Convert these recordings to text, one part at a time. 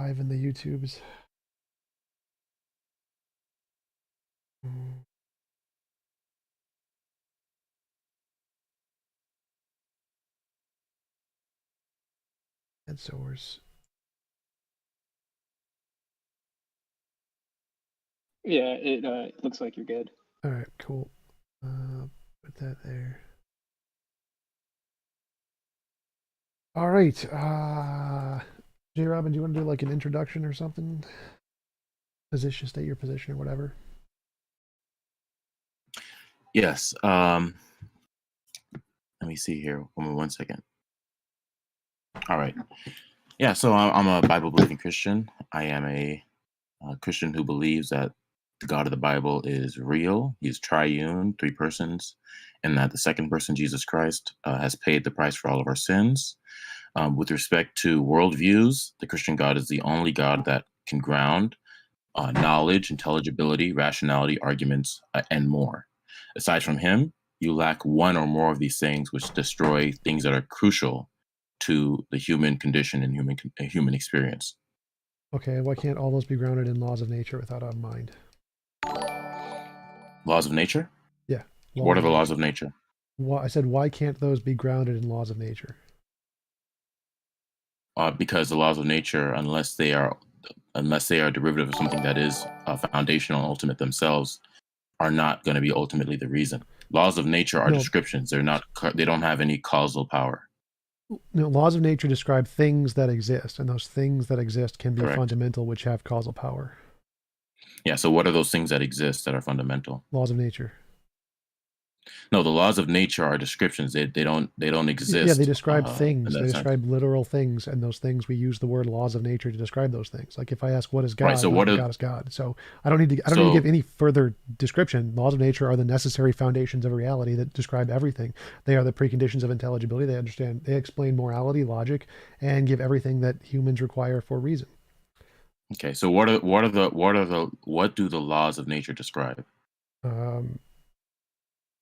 live in the YouTubes. Head source. Yeah, it looks like you're good. All right, cool. Put that there. All right. JRobin, do you want to do like an introduction or something? Position, state your position or whatever. Yes. Let me see here. One second. All right. Yeah. So I'm a Bible believing Christian. I am a Christian who believes that the God of the Bible is real. He's triune, three persons, and that the second person, Jesus Christ, has paid the price for all of our sins. With respect to worldviews, the Christian God is the only God that can ground knowledge, intelligibility, rationality, arguments, and more. Aside from him, you lack one or more of these things, which destroy things that are crucial to the human condition and human experience. Okay, why can't all those be grounded in laws of nature without a mind? Laws of nature? Yeah. What are the laws of nature? I said, why can't those be grounded in laws of nature? Because the laws of nature, unless they are derivative of something that is foundational and ultimate themselves, are not going to be ultimately the reason. Laws of nature are descriptions. They don't have any causal power. No, laws of nature describe things that exist, and those things that exist can be Correct. fundamental, which have causal power. Yeah. So what are those things that exist that are fundamental? Laws of nature. No, the laws of nature are descriptions. They don't exist. Yeah, they describe things. They describe literal things, and those things we use the word laws of nature to describe those things. Like if I ask what is God, right, so God is God. So I don't need to give any further description. Laws of nature are the necessary foundations of reality that describe everything. They are the preconditions of intelligibility. They explain morality, logic, and give everything that humans require for reason. Okay, so what do the laws of nature describe?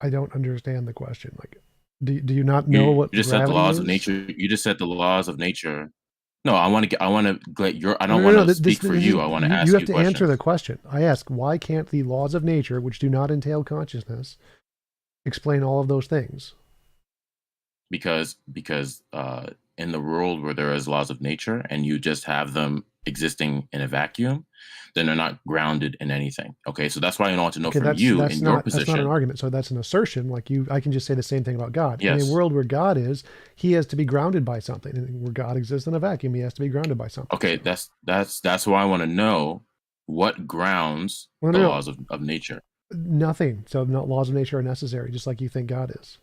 I don't understand the question. Like, do you not know what you just said the laws is? of nature? You just said the laws of nature. No, I want to get your. I don't want to speak for you. I want to ask you. You have to answer the question. I ask, why can't the laws of nature, which do not entail consciousness, explain all of those things? Because in the world where there is laws of nature and you just have them existing in a vacuum, then they're not grounded in anything. Okay, so that's why I want to know from you in your position. That's not an argument. So that's an assertion. Like I can just say the same thing about God. Yes. In a world where God is, he has to be grounded by something. And where God exists in a vacuum, he has to be grounded by something. Okay, that's why I want to know what grounds the laws of nature. Nothing. So laws of nature are necessary, just like you think God is.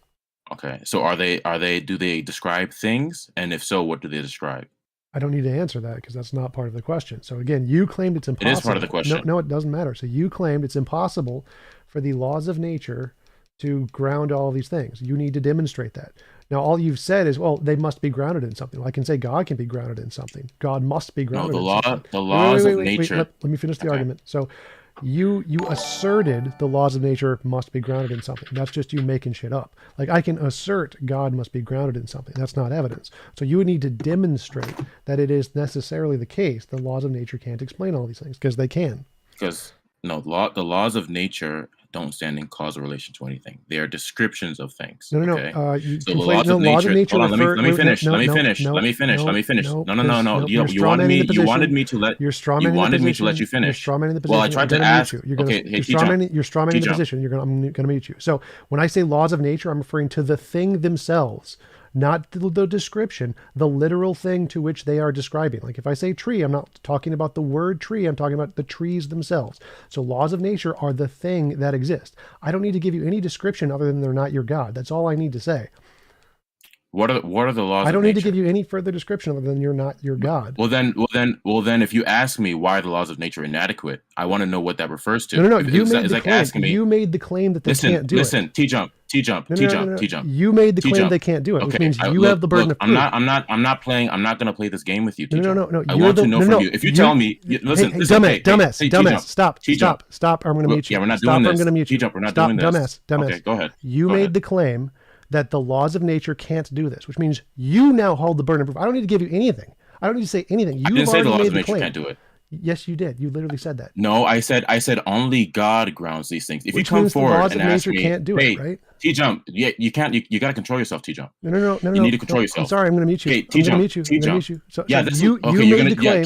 Okay, so do they describe things? And if so, what do they describe? I don't need to answer that because that's not part of the question. So again, you claimed it's impossible. It is part of the question. No, it doesn't matter. So you claimed it's impossible for the laws of nature to ground all of these things. You need to demonstrate that. Now, all you've said is, well, they must be grounded in something. Well, I can say God can be grounded in something. God must be grounded in something. The laws of nature. Let me finish the argument. So you asserted the laws of nature must be grounded in something. That's just you making shit up. Like I can assert God must be grounded in something. That's not evidence. So you would need to demonstrate that it is necessarily the case the laws of nature can't explain all these things, because they can. Because the laws of nature don't stand in causal relation to anything. They are descriptions of things. No. Okay? So the laws of nature. Hold on, let me finish. Let me finish. No. You wanted me to let you finish. You're strawmanning the position. Well, I tried to ask. You're strawmanning the position. I'm going to mute you. So when I say laws of nature, I'm referring to the thing themselves, not the description, the literal thing to which they are describing. Like if I say tree, I'm not talking about the word tree, I'm talking about the trees themselves. So laws of nature are the thing that exist. I don't need to give you any description other than they're not your God. That's all I need to say. What are the laws? I don't need to give you any further description other than you're not your God. Well then, if you ask me why are the laws of nature inadequate, I want to know what that refers to. No. You made the claim that they can't do it. Listen, TJump. You made the claim they can't do it, which means you have the burden of proof. I'm not going to play this game with you, TJump. No. I want to know from you. If you tell me, listen, dumbass, stop, or I'm going to mute you. Yeah, we're not doing this. I'm going to mute you. TJump, we're not doing this. Dumbass. Okay, go ahead. You made the claim that the laws of nature can't do this, which means you now hold the burden of proof. I don't need to give you anything. I don't need to say anything. I didn't say the laws of nature can't do it. Yes, you did. You literally said that. No, I said only God grounds these things. If Which you come means the forward laws and of ask nature me, can't do hey, it, right? TJump, yeah, you can't. You got to control yourself, TJump. No. You need to control yourself. I'm sorry, I'm going to mute you. Hey, I'm going to TJump, mute you. I'm going to mute you. So you're made the claim.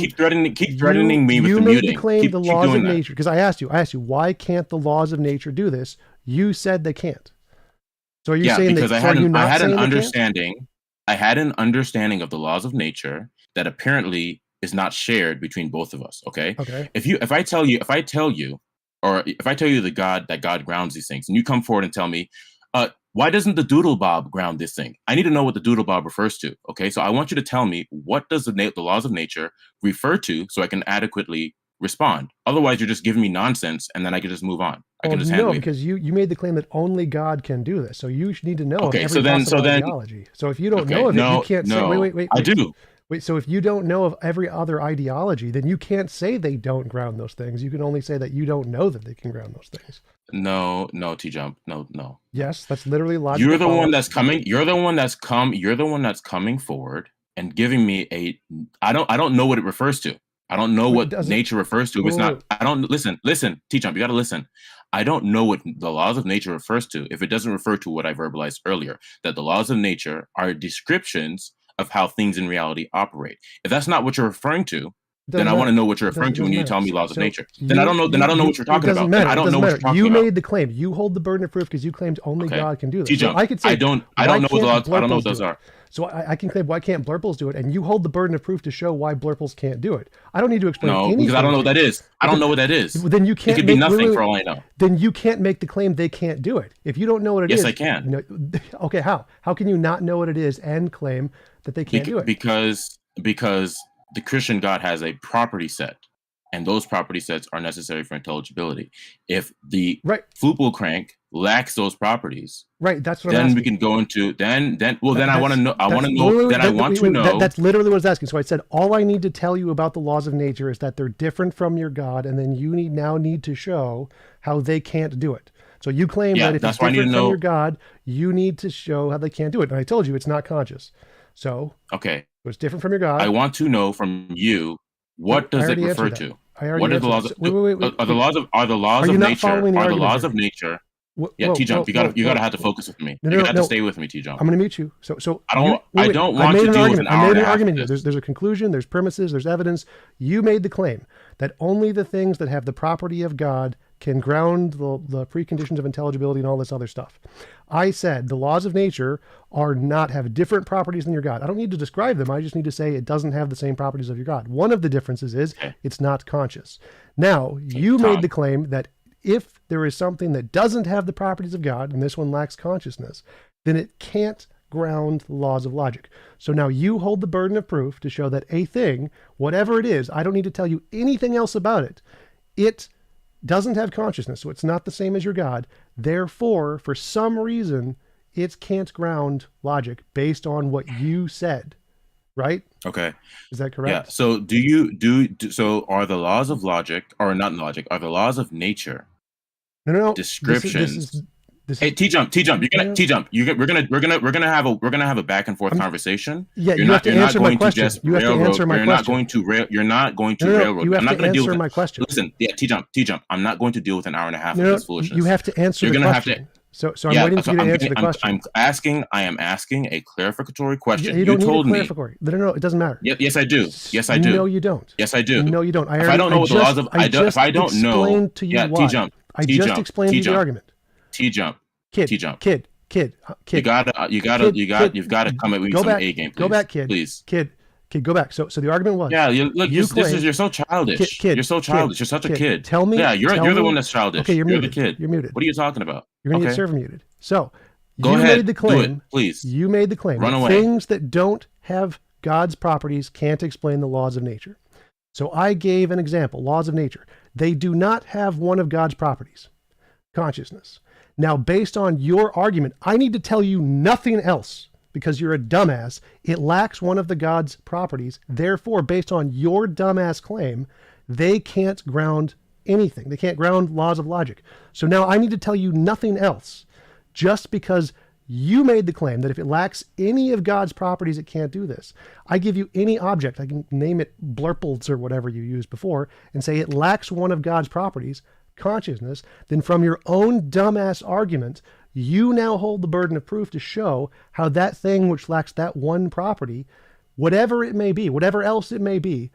keep threatening me with you the made muting. the claim the laws of doing that. nature, because I asked you, why can't the laws of nature do this? You said they can't. So are you saying because that? I had an understanding. I had an understanding of the laws of nature that apparently is not shared between both of us. Okay. Okay. If I tell you that God grounds these things, and you come forward and tell me, why doesn't the doodle bob ground this thing? I need to know what the doodle bob refers to. Okay. So I want you to tell me, what does the laws of nature refer to, so I can adequately respond. Otherwise, you're just giving me nonsense, and then I can just move on. I can just hand wave. Because you made the claim that only God can do this. So you need to know of every possible ideology. So if you don't know of it, you can't say, wait. I do. Wait, so if you don't know of every other ideology, then you can't say they don't ground those things. You can only say that you don't know that they can ground those things. No, TJump. No. Yes, that's literally logical. You're the one that's coming. You're the one that's coming forward and giving me I don't know what it refers to. I don't know what nature refers to. It's not. I don't listen, TJump. You got to listen. I don't know what the laws of nature refers to if it doesn't refer to what I verbalized earlier, that the laws of nature are descriptions of how things in reality operate. If that's not what you're referring to, then I want to know what you're referring to when you tell me laws of nature. Then I don't know. Then I don't know what you're talking about. I don't know what you're talking about. You made the claim. You hold the burden of proof because you claimed only God can do this. TJump, I could say I don't know what the laws. I don't know what those are. So I can claim, why can't blurples do it? And you hold the burden of proof to show why blurples can't do it. I don't need to explain anything. No, because I don't know what that is. I don't know what that is. Then you can't. It could be nothing for all I know. Then you can't make the claim they can't do it. If you don't know what it is. Yes, I can. Okay, how? How can you not know what it is and claim that they can't do it? Because the Christian God has a property set, and those property sets are necessary for intelligibility. If the Fuple crank lacks those properties, that's what then I'm asking. We can go into then I want to know. That's literally what I was asking. So I said, all I need to tell you about the laws of nature is that they're different from your God, and then you need to show how they can't do it. So you claim that if it's different from your God, you need to show how they can't do it. And I told you it's not conscious. So it's different from your God. I want to know from you, what does it refer to? What are the laws? Are the laws of nature? Are the laws of nature? TJump, you gotta have to focus with me. You gotta stay with me, TJump. I'm gonna mute you. So I don't want to deal with an hour and a half. There's a conclusion, there's premises, there's evidence. You made the claim that only the things that have the property of God can ground the preconditions of intelligibility and all this other stuff. I said the laws of nature have different properties than your God. I don't need to describe them. I just need to say it doesn't have the same properties of your God. One of the differences is it's not conscious. Now, you made the claim that if there is something that doesn't have the properties of God, and this one lacks consciousness, then it can't ground the laws of logic. So now you hold the burden of proof to show that a thing, whatever it is, I don't need to tell you anything else about it. It doesn't have consciousness, so it's not the same as your God. Therefore, for some reason, it can't ground logic based on what you said, right? Okay. Is that correct? Yeah. So so are the laws of logic, or not logic, are the laws of nature? No. Descriptions. Hey, TJump, we're gonna have a back and forth conversation. Yeah, you have to answer my question. You have to answer my question. You're not going to railroad. You have I'm not to going to deal answer with my question. Listen, TJump. I'm not going to deal with an hour and a half of this foolishness. You have to answer the question. So I'm waiting for you to answer the question. I am asking a clarificatory question. You told me. No, it doesn't matter. Yes, I do. Yes, I do. No, you don't. Yes, I do. No, you don't. If I don't know what the laws of, if I don't know. Yeah, TJump. I just explained to you the argument. TJump. Kid. You gotta come at me with some A game, please. Go back, kid. Please. Kid, go back. So the argument was. Yeah, you're so childish. You're so childish. You're such a kid. Tell me. Yeah, you're the one that's childish. Okay, you're muted. the kid. You're muted. What are you talking about? You're gonna get server muted. So go ahead. Made the claim. Do it, please. You made the claim. Run away. Things that don't have God's properties can't explain the laws of nature. So I gave an example. Laws of nature. They do not have one of God's properties. Consciousness. Now, based on your argument, I need to tell you nothing else because you're a dumbass. It lacks one of the God's properties. Therefore, based on your dumbass claim, they can't ground anything. They can't ground laws of logic. So now I need to tell you nothing else just because You made the claim that if it lacks any of God's properties, it can't do this. I give you any object, I can name it blurples or whatever you used before, and say it lacks one of God's properties, consciousness, then from your own dumbass argument, you now hold the burden of proof to show how that thing which lacks that one property, whatever it may be, whatever else it may be,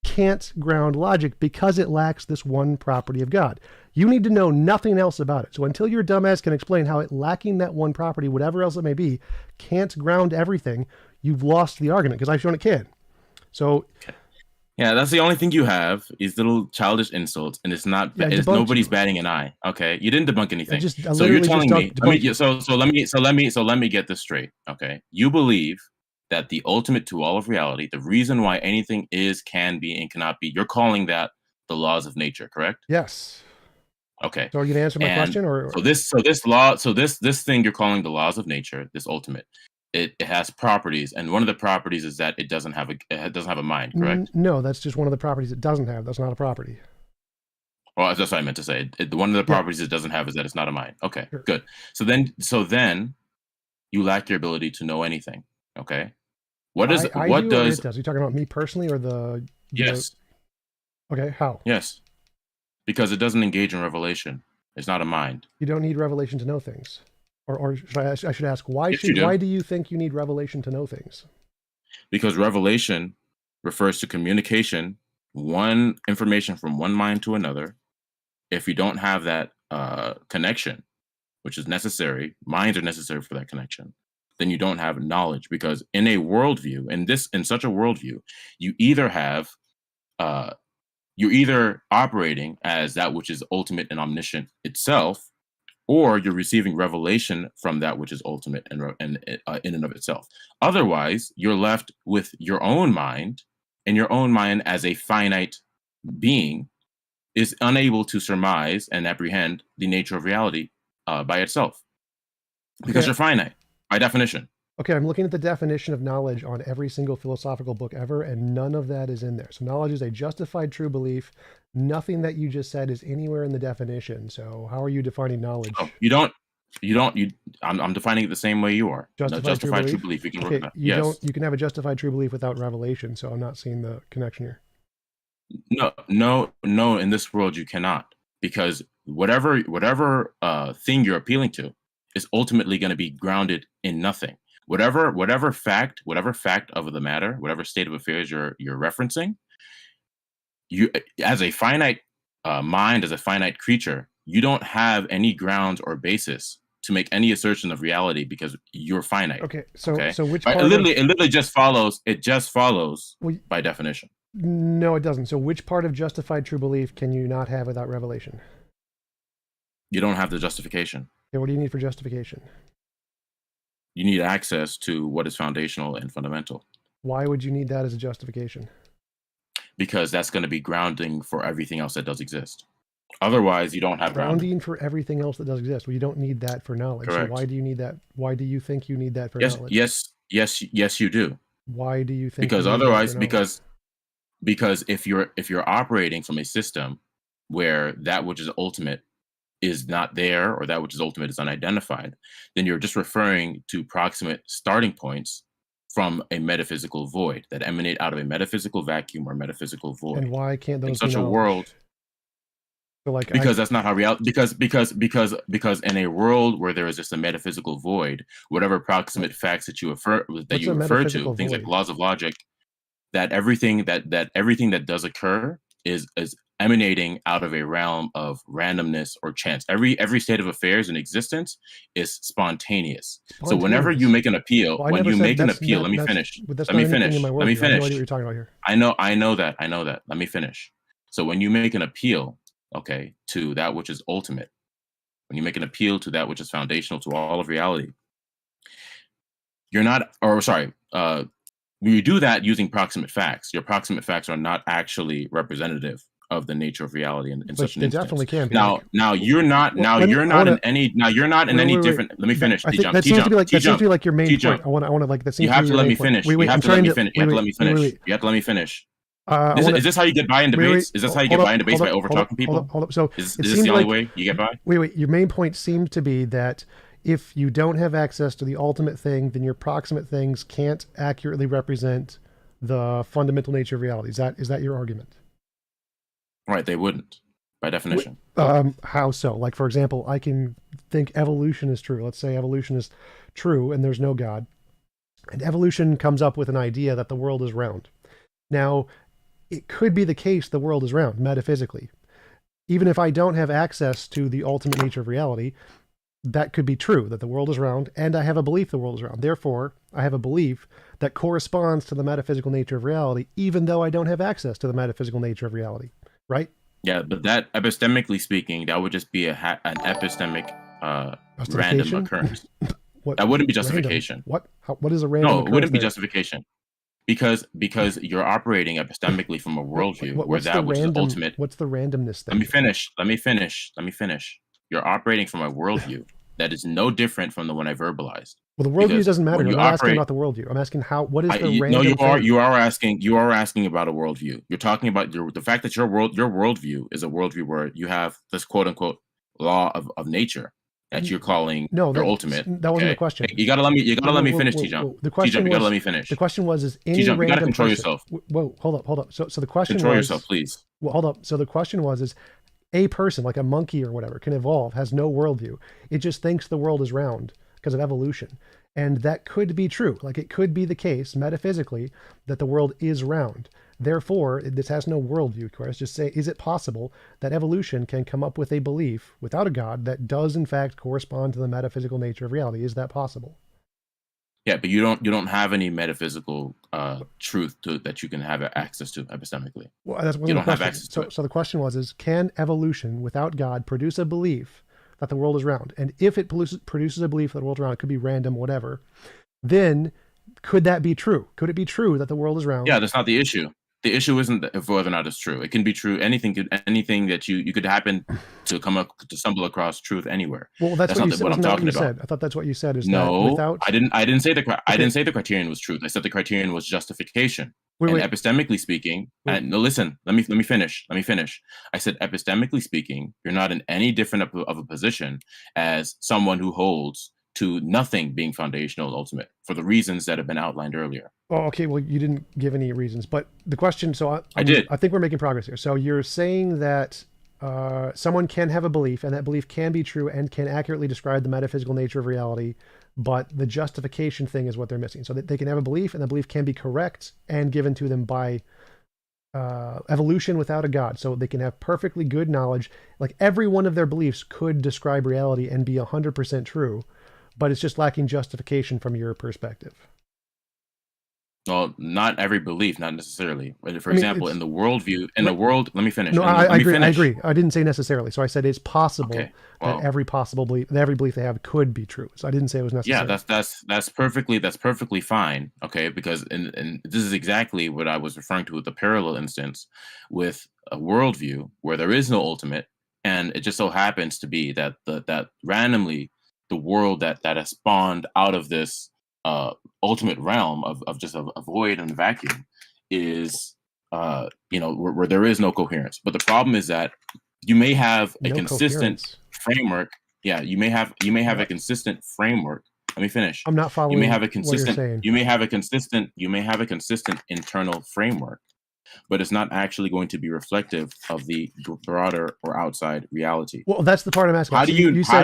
can't ground logic because it lacks this one property of God. You need to know nothing else about it. So until your dumbass can explain how it lacking that one property, whatever else it may be, can't ground everything, you've lost the argument, because I've shown it can. So yeah, that's the only thing you have is little childish insults, and it's not. Yeah, it's nobody's batting an eye. Okay, you didn't debunk anything. I So you're telling me. Let me get this straight. Okay, you believe that the ultimate to all of reality, the reason why anything is, can be, and cannot be, you're calling that the laws of nature, correct? Yes. Okay. So are you gonna answer my question, or this thing you're calling the laws of nature, this ultimate, it has properties, and one of the properties is that it doesn't have a mind, correct? No, that's just one of the properties it doesn't have. That's not a property. Well, that's what I meant to say. One of the properties it doesn't have is that it's not a mind. Okay, sure. Good. So then you lack your ability to know anything. Okay. What does? Are you talking about me personally or the? Yes. Okay. How? Yes. Because it doesn't engage in revelation. It's not a mind. You don't need revelation to know things. Or I should ask, why do you think you need revelation to know things? Because revelation refers to communication, one information from one mind to another. If you don't have that connection, which is necessary, minds are necessary for that connection, then you don't have knowledge. Because in a worldview, in such a worldview, you either have you're either operating as that which is ultimate and omniscient itself, or you're receiving revelation from that which is ultimate and in and of itself. Otherwise, you're left with your own mind, and your own mind as a finite being is unable to surmise and apprehend the nature of reality by itself, because you're finite by definition. Okay, I'm looking at the definition of knowledge on every single philosophical book ever, and none of that is in there. So knowledge is a justified true belief. Nothing that you just said is anywhere in the definition. So how are you defining knowledge? Oh, I'm defining it the same way you are. Justified true belief. You can work with that. Yes. You can have a justified true belief without revelation. So I'm not seeing the connection here. No. In this world, you cannot, because whatever thing you're appealing to is ultimately going to be grounded in nothing. Whatever fact of the matter, whatever state of affairs you're referencing, you, as a finite mind, as a finite creature, you don't have any grounds or basis to make any assertion of reality because you're finite. Okay, so which part? It literally just follows. It just follows by definition. No, it doesn't. So which part of justified true belief can you not have without revelation? You don't have the justification. Okay, what do you need for justification? You need access to what is foundational and fundamental. Why would you need that as a justification? Because that's going to be grounding for everything else that does exist. Otherwise, you don't have grounding for everything else that does exist. Well, you don't need that for knowledge. Correct. So why do you need that? Why do you think you need that for knowledge? Yes, you do. Why do you think? Because otherwise, because if you're operating from a system where that which is ultimate is not there, or that which is ultimate is unidentified, then you're just referring to proximate starting points from a metaphysical void that emanate out of a metaphysical vacuum or metaphysical void. And why can't those in such a world? So because that's not how reality. Because in a world where there is just a metaphysical void, whatever proximate facts that you refer to, things like laws of logic, that everything that does occur is emanating out of a realm of randomness or chance. Every state of affairs in existence is spontaneous. So whenever you make an appeal, let me finish. Let me finish. I know what you're talking about here. I know that. Let me finish. So when you make an appeal, to that which is ultimate, when you make an appeal to that which is foundational to all of reality, when you do that using proximate facts, your proximate facts are not actually representative of the nature of reality in such an instance. Definitely can be. Now you're not in any different. Let me finish. TJump. That seems to be like your main point. I want to like that. You have to let me finish. You have to let me finish. You have to let me finish. You have to let me finish. Is this how you get by in debates? Is this how you get by in debates by over talking people? Hold up. So is this the only way you get by? Wait. Your main point seemed to be that if you don't have access to the ultimate thing, then your proximate things can't accurately represent the fundamental nature of reality. Is that your argument? Right, they wouldn't, by definition. How so? Like, for example, I can think evolution is true. Let's say evolution is true and there's no God. And evolution comes up with an idea that the world is round. Now, it could be the case the world is round, metaphysically. Even if I don't have access to the ultimate nature of reality, that could be true, that the world is round, and I have a belief the world is round. Therefore, I have a belief that corresponds to the metaphysical nature of reality, even though I don't have access to the metaphysical nature of reality, right? Yeah, but that, epistemically speaking, that would just be an epistemic random occurrence. That wouldn't be justification. Random. What is a random occurrence? No, it wouldn't be justification. Because you're operating epistemically from a worldview which is ultimate. What's the randomness thing? Let me finish. You're operating from a worldview that is no different from the one I verbalized. Well, the worldview doesn't matter. I'm not asking about the worldview. I'm asking what is the random thing? No, you are asking about a worldview. You're talking about the fact that your worldview is a worldview where you have this quote unquote law of nature that you're calling your ultimate. That wasn't the question. You gotta let me finish, TJump. TJump, you gotta let me finish. The question was any TJump, you gotta control person, yourself. Whoa, hold up. So the question control was, yourself, please. Well, hold up. So the question was a person like a monkey or whatever can evolve, has no worldview. It just thinks the world is round because of evolution. And that could be true. Like, it could be the case metaphysically that the world is round. Therefore, this has no worldview, Chris. Just say, is it possible that evolution can come up with a belief without a God that does in fact correspond to the metaphysical nature of reality? Is that possible? Yeah, but you don't have any metaphysical truth that you can have access to epistemically. Well, that's one you don't have access to. So the question was, can evolution without God produce a belief that the world is round? And if it produces a belief that the world is round, it could be random, whatever, then could that be true? Could it be true that the world is round? Yeah, that's not the issue. The issue isn't whether or not it's true. It can be true. Anything that you could happen to stumble across truth anywhere. Well, that's what you said. What I'm talking about. I thought that's what you said. Is no, that without... I didn't say I didn't say the criterion was truth. I said the criterion was justification. Wait. Epistemically speaking, no, listen. Let me finish. I said epistemically speaking, you're not in any different of a position as someone who holds to nothing being foundational ultimate for the reasons that have been outlined earlier. Oh, okay. Well, you didn't give any reasons, but the question, I did. I think we're making progress here. So you're saying that someone can have a belief and that belief can be true and can accurately describe the metaphysical nature of reality, but the justification thing is what they're missing. So that they can have a belief and the belief can be correct and given to them by evolution without a God. So they can have perfectly good knowledge. Like, every one of their beliefs could describe reality and be 100% true, but it's just lacking justification from your perspective. Well, not every belief, not necessarily. For example, in the worldview, let me finish. No, I agree. I didn't say necessarily. So I said it's possible that every belief they have could be true. So I didn't say it was necessary. Yeah, that's perfectly fine. Okay, because and this is exactly what I was referring to with the parallel instance with a worldview where there is no ultimate, and it just so happens to be that that randomly the world that has spawned out of this ultimate realm of just a void and a vacuum is where there is no coherence. But the problem is that you may have a consistent framework. Yeah, you may have a consistent framework. Let me finish. I'm not following. You may have a consistent. What you're saying. You may have a consistent internal framework, but it's not actually going to be reflective of the broader or outside reality. Well, that's the part I'm asking. How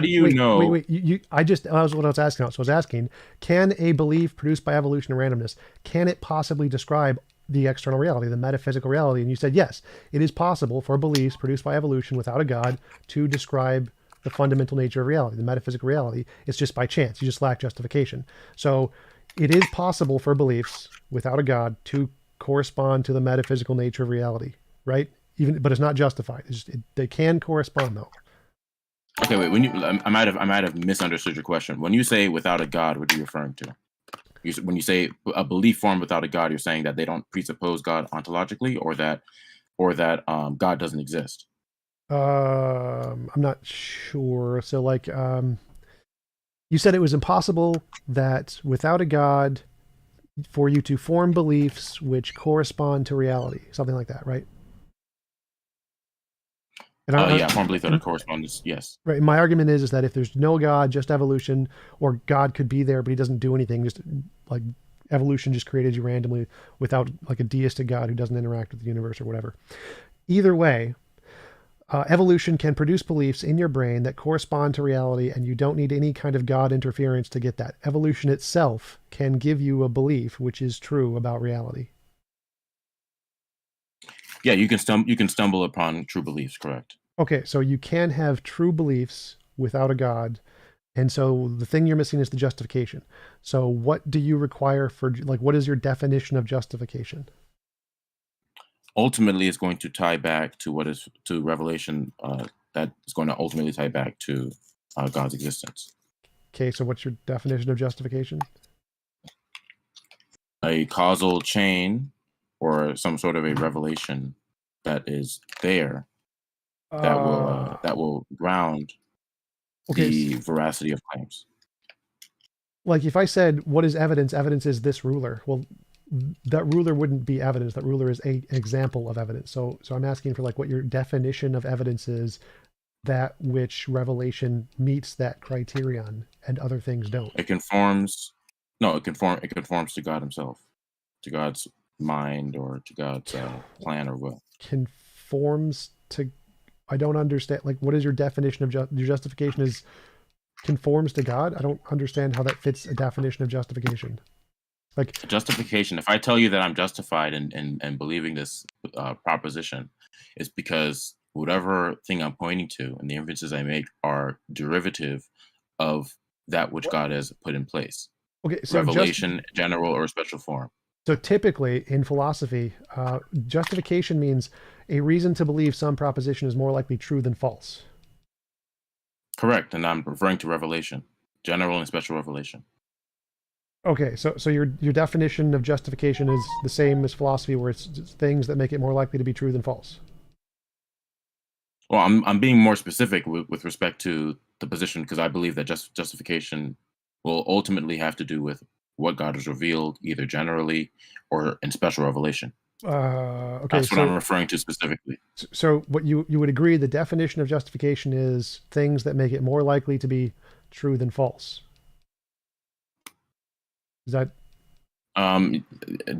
do you know? Wait. That was what I was asking. So I was asking, can a belief produced by evolution and randomness, can it possibly describe the external reality, the metaphysical reality? And you said, yes, it is possible for beliefs produced by evolution without a God to describe the fundamental nature of reality, the metaphysical reality. It's just by chance. You just lack justification. So it is possible for beliefs without a God to correspond to the metaphysical nature of reality, right? But it's not justified. They can correspond, though. Okay, wait. I might have misunderstood your question. When you say without a God, what are you referring to? When you say a belief form without a God, you're saying that they don't presuppose God ontologically, or that God doesn't exist. I'm not sure. So, like, you said it was impossible that without a God, for you to form beliefs which correspond to reality, something like that, right? Yeah, form belief that corresponds. Yes. Right. My argument is that if there's no God, just evolution, or God could be there but he doesn't do anything, just like evolution just created you randomly without like a deistic God who doesn't interact with the universe or whatever. Either way, evolution can produce beliefs in your brain that correspond to reality, and you don't need any kind of God interference to get that. Evolution itself can give you a belief which is true about reality. Yeah, you can stumble upon true beliefs, correct. Okay, so you can have true beliefs without a God. And so the thing you're missing is the justification. So what do you require for, like, what is your definition of justification? Ultimately, it's going to tie back to to revelation. That is going to ultimately tie back to God's existence. Okay, so what's your definition of justification? A causal chain or some sort of a revelation that is there that will ground the veracity of claims. Like if I said, what is evidence? Evidence is this ruler. Well, that ruler wouldn't be evidence. That ruler is an example of evidence. So I'm asking for like what your definition of evidence is, that which revelation meets that criterion and other things don't. It conforms to God himself, to God's mind, or to God's plan or will. Conforms to, I don't understand. Like, what is your definition of your justification is conforms to God? I don't understand how that fits a definition of justification. Like justification, if I tell you that I'm justified in believing this proposition, it's because whatever thing I'm pointing to and the inferences I make are derivative of that which God has put in place. Okay, so revelation, general or special form. So typically in philosophy, justification means a reason to believe some proposition is more likely true than false. Correct, and I'm referring to revelation, general and special revelation. Okay, so your definition of justification is the same as philosophy, where it's things that make it more likely to be true than false. Well, I'm being more specific with respect to the position, because I believe that justification will ultimately have to do with what God has revealed, either generally or in special revelation. Okay, that's what I'm referring to specifically. So what you would agree the definition of justification is things that make it more likely to be true than false. Is that?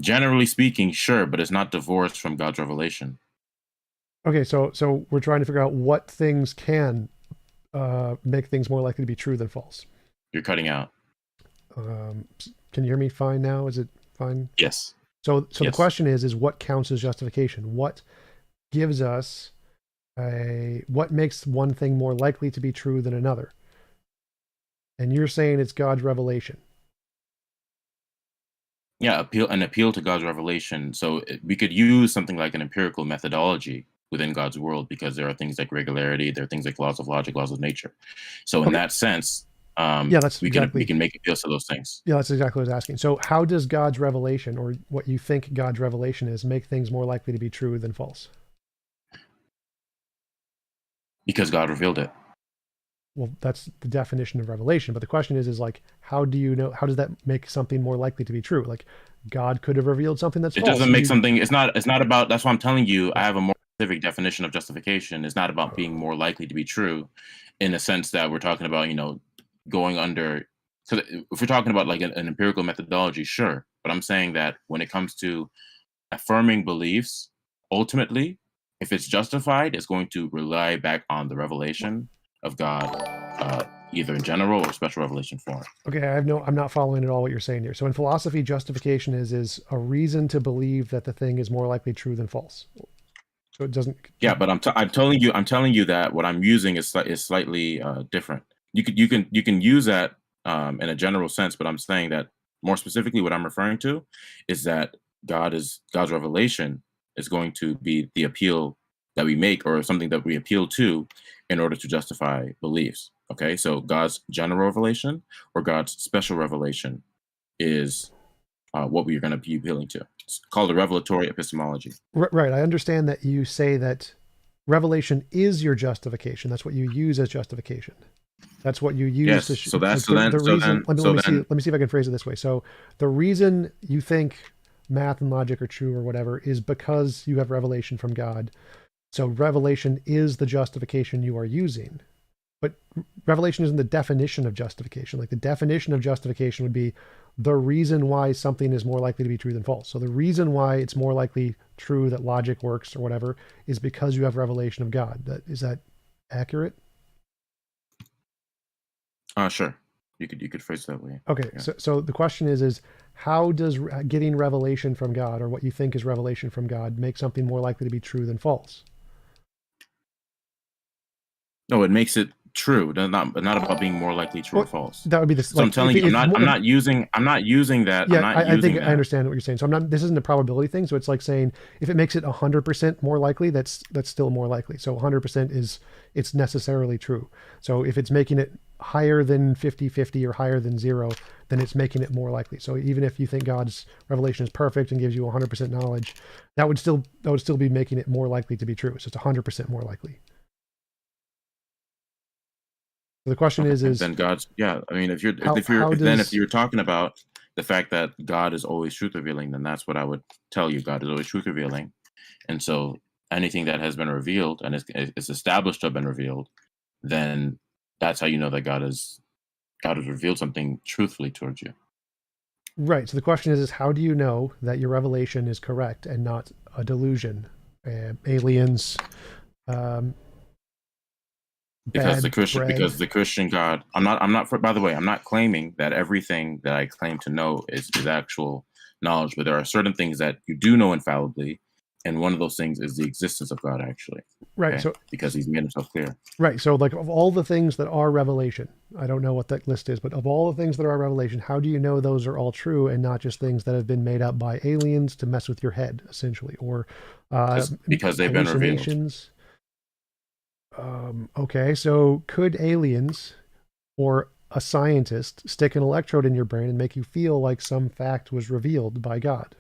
Generally speaking, sure, but it's not divorced from God's revelation. Okay, so we're trying to figure out what things can make things more likely to be true than false. You're cutting out. Can you hear me fine now? Is it fine? Yes. So yes. The question is what counts as justification? What gives us what makes one thing more likely to be true than another? And you're saying it's God's revelation. Yeah, an appeal to God's revelation. So we could use something like an empirical methodology within God's world, because there are things like regularity, there are things like laws of logic, laws of nature. So in that sense, we can make appeals to those things. Yeah, that's exactly what I was asking. So how does God's revelation, or what you think God's revelation is, make things more likely to be true than false? Because God revealed it. Well, that's the definition of revelation. But the question is like, how do you know, how does that make something more likely to be true? Like God could have revealed something that's false. It doesn't make something, it's not about, that's why I'm telling you, I have a more specific definition of justification. It's not about being more likely to be true in the sense that we're talking about, going under. So if we're talking about like an empirical methodology, sure. But I'm saying that when it comes to affirming beliefs, ultimately, if it's justified, it's going to rely back on the revelation of God, either in general or special revelation form. Okay, I'm not following at all what you're saying here. So in philosophy, justification is a reason to believe that the thing is more likely true than false. So it doesn't. Yeah, but I'm telling you that what I'm using is slightly different. You can use that in a general sense, but I'm saying that more specifically, what I'm referring to is that God's revelation is going to be the appeal that we make, or something that we appeal to in order to justify beliefs. Okay, so God's general revelation or God's special revelation is what we're going to be appealing to. It's called a revelatory epistemology. Right. I understand that you say that revelation is your justification. That's what you use as justification. That's what you use. Yes. To Let me see if I can phrase it this way. So the reason you think math and logic are true or whatever is because you have revelation from God. So revelation is the justification you are using. But revelation isn't the definition of justification. Like the definition of justification would be the reason why something is more likely to be true than false. So the reason why it's more likely true that logic works or whatever is because you have revelation of God. Is that accurate? Sure. You could phrase it that way. Okay. Yeah. So the question is how does getting revelation from God, or what you think is revelation from God, make something more likely to be true than false? No, it makes it true. Not about being more likely true or false. That would be the. So I'm telling you, I'm not using that. Yeah, I think I understand what you're saying. So this isn't a probability thing. So it's like saying if it makes it 100% more likely, that's still more likely. So 100% it's necessarily true. So if it's making it higher than 50-50 or higher than 0, then it's making it more likely. So even if you think God's revelation is perfect and gives you 100% knowledge, that would still be making it more likely to be true. So it's 100% more likely. So the question is then God's, yeah. I mean, if you're talking about the fact that God is always truth revealing, then that's what I would tell you. God is always truth revealing, and so anything that has been revealed and is established to have been revealed, then that's how you know that God has revealed something truthfully towards you. Right. So the question is how do you know that your revelation is correct and not a delusion? Aliens. Because the Christian God, by the way, I'm not claiming that everything that I claim to know is actual knowledge, but there are certain things that you do know infallibly, and one of those things is the existence of God, actually. Right. Okay? So because he's made himself clear. Right. So like of all the things that are revelation, I don't know what that list is, but of all the things that are revelation, how do you know those are all true and not just things that have been made up by aliens to mess with your head, essentially, or because they've been revealed. Okay, so could aliens or a scientist stick an electrode in your brain and make you feel like some fact was revealed by God?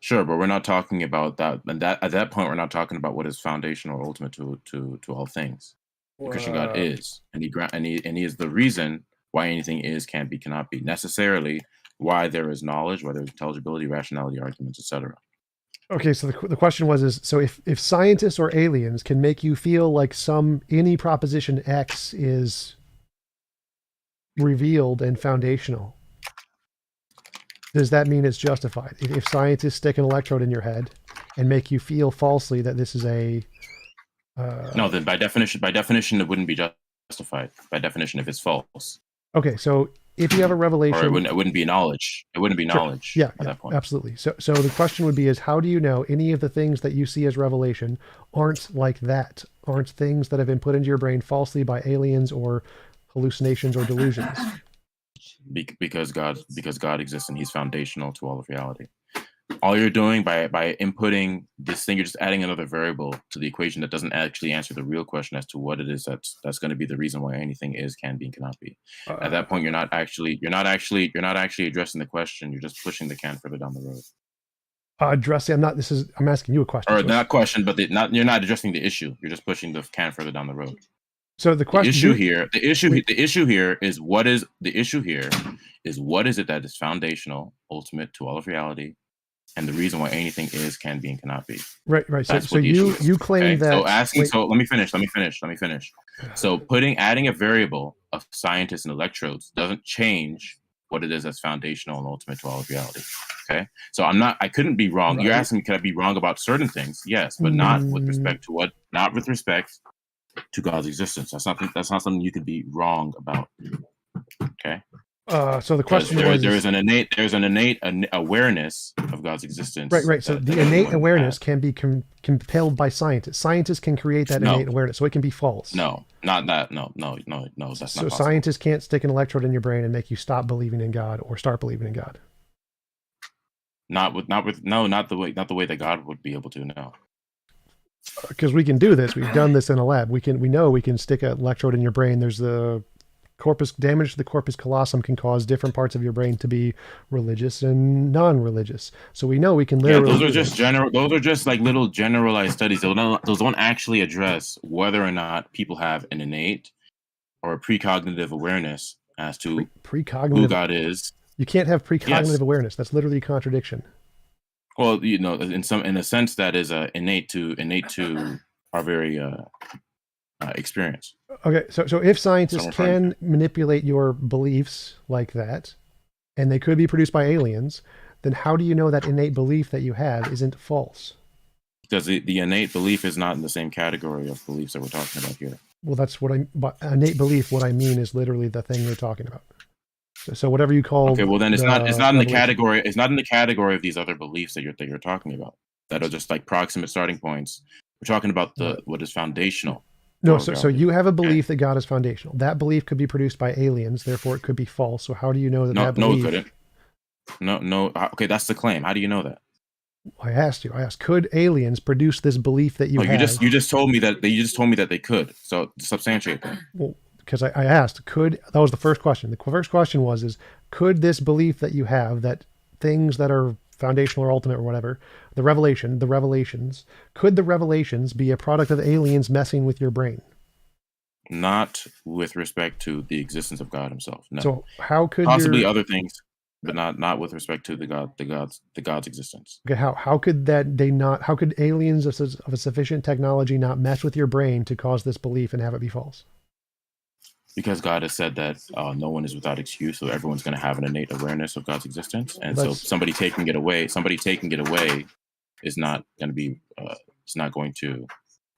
Sure, but we're not talking about that. And at that point, we're not talking about what is foundational or ultimate to all things. The Christian God is, and he is the reason why anything is, can be, cannot be, necessarily why there is knowledge, why there's intelligibility, rationality, arguments, etc. Okay, so the question was so if scientists or aliens can make you feel like any proposition X is revealed and foundational, does that mean it's justified? If scientists stick an electrode in your head and make you feel falsely that this is a no, then by definition it wouldn't be justified. By definition, if it's false. Okay, so if you have a revelation, or it wouldn't be knowledge. It wouldn't be knowledge. Yeah, at that point. Absolutely. So the question would be is how do you know any of the things that you see as revelation aren't like that? Aren't things that have been put into your brain falsely by aliens or hallucinations or delusions? Because God exists and he's foundational to all of reality. All you're doing by inputting this thing, you're just adding another variable to the equation that doesn't actually answer the real question as to what it is that's going to be the reason why anything is, can be, and cannot be. At that point, you're not actually addressing the question. You're just pushing the can further down the road. I'm asking you a question. Or not question, but you're not addressing the issue. You're just pushing the can further down the road. So the question, the issue here is what is it that is foundational, ultimate to all of reality, and the reason why anything is, can be, and cannot be. Right. So you claim that. So let me finish. So adding a variable of scientists and electrodes doesn't change what it is that's foundational and ultimate to all of reality. Okay. So I couldn't be wrong. Right. You're asking me, could I be wrong about certain things? Yes, but not with respect to God's existence. That's not something you could be wrong about. Okay. So the question was: there's an innate awareness of God's existence. Right. So the innate awareness can be compelled by scientists. Scientists can create that innate awareness, so it can be false. No, not that. No. That's not possible. So scientists can't stick an electrode in your brain and make you stop believing in God or start believing in God. Not the way that God would be able to. No. Because we can do this. We've done this in a lab. We know we can stick an electrode in your brain. There's the damage to the corpus callosum can cause different parts of your brain to be religious and non-religious. So we know we can literally. Yeah, those are just like little generalized studies. Those don't actually address whether or not people have an innate or a precognitive awareness as to who God is. You can't have precognitive awareness. That's literally a contradiction. Well, you know, in a sense that is innate to our very experience. Okay, so if scientists can manipulate your beliefs like that, and they could be produced by aliens, then how do you know that innate belief that you have isn't false? Because the innate belief is not in the same category of beliefs that we're talking about here. Well, that's what by innate belief. What I mean is literally the thing you're talking about. So whatever you call. Okay, well then it's not in the category. It's not in the category of these other beliefs that you're talking about that are just like proximate starting points. We're talking about what is foundational. No, so you have a belief that God is foundational. That belief could be produced by aliens, therefore it could be false. So how do you know that that belief? No, it couldn't. No. Okay, that's the claim. How do you know that? I asked, could aliens produce this belief that you have? You just told me that they could. So substantiate that. Well, because I asked, that was the first question. The first question was, could this belief that you have, that things that are foundational or ultimate or whatever, could the revelations be a product of aliens messing with your brain? Not with respect to the existence of God himself. No. So how could possibly other things, but not with respect to the God's existence. Okay, how could aliens of a sufficient technology not mess with your brain to cause this belief and have it be false? Because God has said that no one is without excuse, so everyone's going to have an innate awareness of God's existence, and so somebody taking it away is not going to be. It's not going to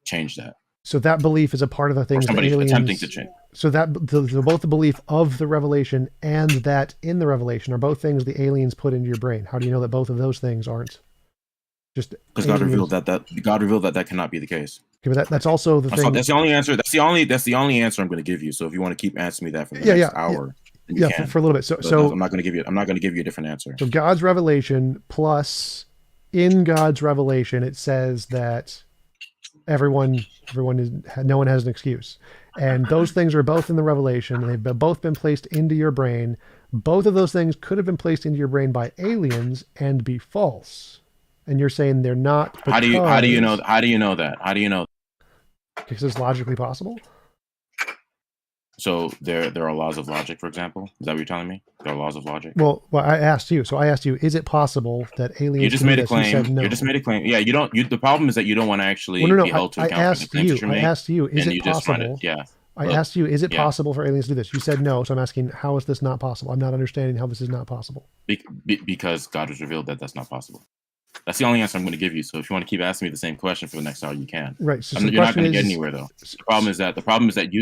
change that. So that belief is a part of the things somebody aliens, attempting to change. So that both the belief of the revelation and that in the revelation are both things the aliens put into your brain. How do you know that both of those things aren't just? Because God revealed that cannot be the case. Okay, but that's also the thing. That's the only answer. That's the only answer I'm going to give you. So if you want to keep answering me that for the next hour, then you can. For a little bit. So I'm not going to give you a different answer. So God's revelation plus in God's revelation, it says that no one has an excuse, and those things are both in the revelation. They've both been placed into your brain. Both of those things could have been placed into your brain by aliens and be false. And you're saying they're not. How do you know that? How do you know? Because it's logically possible. So there are laws of logic, for example. Is that what you're telling me? There are laws of logic. Well, I asked you. So I asked you, is it possible that aliens? You just made a claim. You said no. You just made a claim. Yeah, you don't. The problem is that you don't want to actually be held to account for the claims that you're making. I asked you, is it possible? I asked you, is it possible for aliens to do this? You said no. So I'm asking, how is this not possible? I'm not understanding how this is not possible. Because God has revealed that that's not possible. That's the only answer I'm going to give you. So if you want to keep asking me the same question for the next hour, you can. Right. So you're not going to get anywhere, though. The problem is that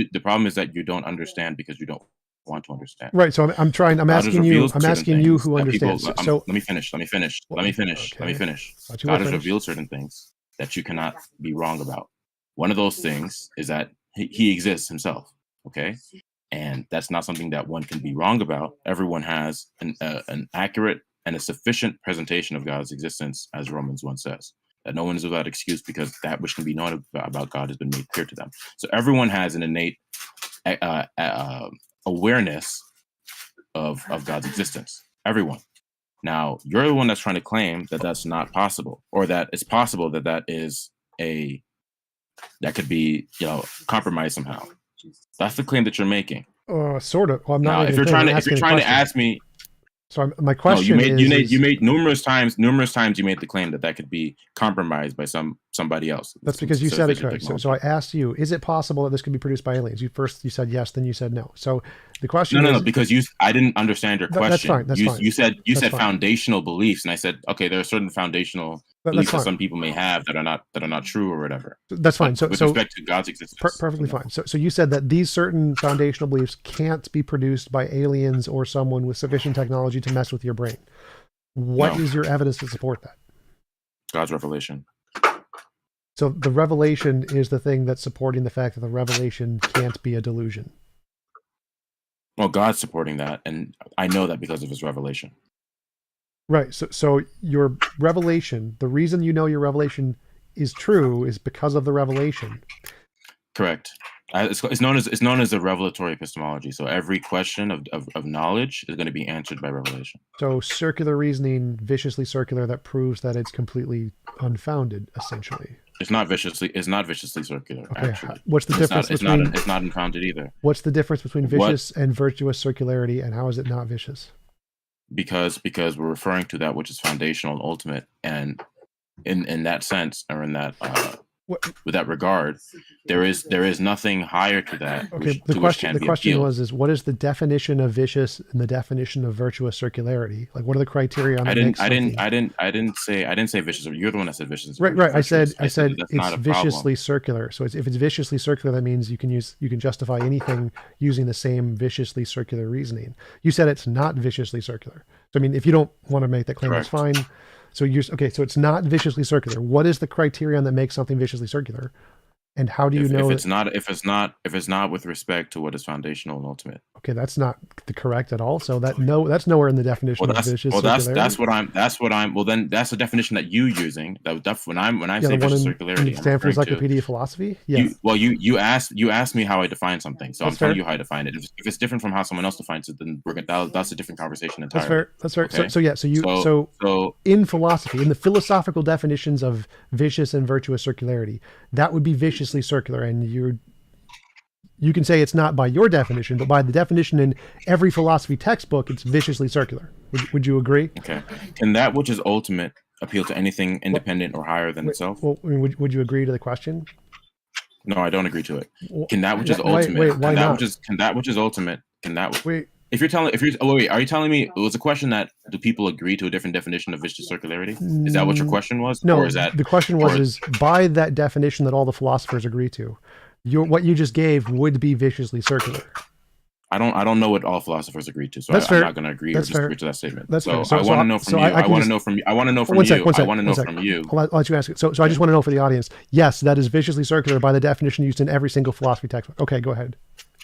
you don't understand because you don't want to understand. Right. So I'm asking you who understands. Let me finish. God has revealed certain things that you cannot be wrong about. One of those things is that he exists himself. Okay. And that's not something that one can be wrong about. Everyone has an accurate and a sufficient presentation of God's existence, as Romans 1 says, that no one is without excuse because that which can be known about God has been made clear to them. So everyone has an innate awareness of God's existence. Everyone. Now, you're the one that's trying to claim that that's not possible, or that it's possible that that could be, compromised somehow. That's the claim that you're making. Sort of. Well, I'm not. Now, if you're trying to ask me. So my question is... You made numerous times you made the claim that could be compromised by somebody else. That's because you said it correct. So I asked you, is it possible that this could be produced by aliens? You said yes, then you said no. So the question No, because I didn't understand your question. That's fine. You said foundational beliefs, and I said, okay, there are certain foundational beliefs that some people may have that are not true or whatever. That's fine. So with respect to God's existence. Perfectly fine. So you said that these certain foundational beliefs can't be produced by aliens or someone with sufficient technology to mess with your brain. What is your evidence to support that? God's revelation. So the revelation is the thing that's supporting the fact that the revelation can't be a delusion. Well, God's supporting that, and I know that because of his revelation. Right. So your revelation, the reason you know your revelation is true is because of the revelation. Correct. It's known as a revelatory epistemology. So every question of knowledge is going to be answered by revelation. So circular reasoning, viciously circular, that proves that it's completely unfounded, essentially. It's not viciously circular. Okay. Actually, what's the difference? It's not unfounded either. What's the difference between vicious and virtuous circularity, and how is it not vicious? because we're referring to that which is foundational and ultimate, and in that sense, or in that with that regard, there is nothing higher to that. Okay, The question was what is the definition of vicious and the definition of virtuous circularity? Like, what are the criteria on that? I didn't say vicious. You're the one that said vicious. Right. I said it's viciously circular. So if it's viciously circular, that means you can justify anything using the same viciously circular reasoning. You said it's not viciously circular. So I mean, if you don't want to make that claim, that's fine. So so it's not viciously circular. What is the criterion that makes something viciously circular? And how do you know if it's not with respect to what is foundational and ultimate? Okay, that's not correct at all. So that's nowhere in the definition of vicious circularity. Well, then that's the definition that you're using. When I say vicious circularity, Stanford Encyclopedia of Philosophy. Yeah. You asked me how I define something, so I'm telling you how I define it. If it's different from how someone else defines it, then that's a different conversation entirely. That's fair. Okay? So in philosophy, in the philosophical definitions of vicious and virtuous circularity, that would be viciously circular, and you can say it's not by your definition, but by the definition in every philosophy textbook, it's viciously circular. Would you agree? Okay. Can that which is ultimate appeal to anything independent or higher than itself? Well, I mean, would you agree to the question? No, I don't agree to it. Can that which is ultimate? Why not? Can that which is ultimate? Are you telling me it was a question that do people agree to a different definition of vicious circularity? Is that what your question was? No, or is that the question is by that definition that all the philosophers agree to, what you just gave would be viciously circular. I don't know what all philosophers agree to, so I'm not going to agree or disagree to that statement. That's fair. I want to know from you. I want to know from you. I want to know from you. I'll let you ask it. So I just want to know for the audience. Yes, that is viciously circular by the definition used in every single philosophy textbook. Okay, go ahead.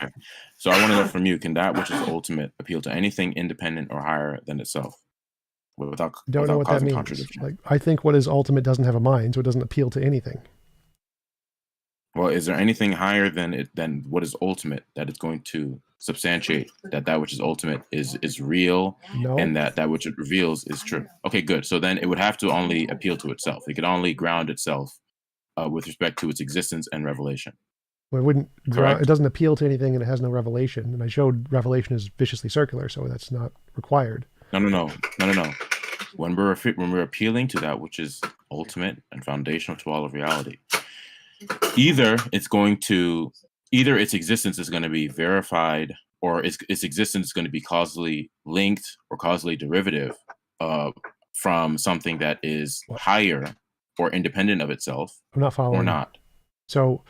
Okay. So I want to know from you, can that which is ultimate appeal to anything independent or higher than itself? Without know what that means. Like, I think what is ultimate doesn't have a mind, so it doesn't appeal to anything. Well, is there anything higher than what is ultimate that is going to substantiate that which is ultimate is real? No. And that which it reveals is true? Okay, good. So then it would have to only appeal to itself. It could only ground itself with respect to its existence and revelation. Well, it doesn't appeal to anything, and it has no revelation. And I showed revelation is viciously circular, so that's not required. No. When we're appealing to that which is ultimate and foundational to all of reality, either its existence is going to be verified, or its existence is going to be causally linked or causally derivative from something that is higher or independent of itself. I'm not following. Or not. So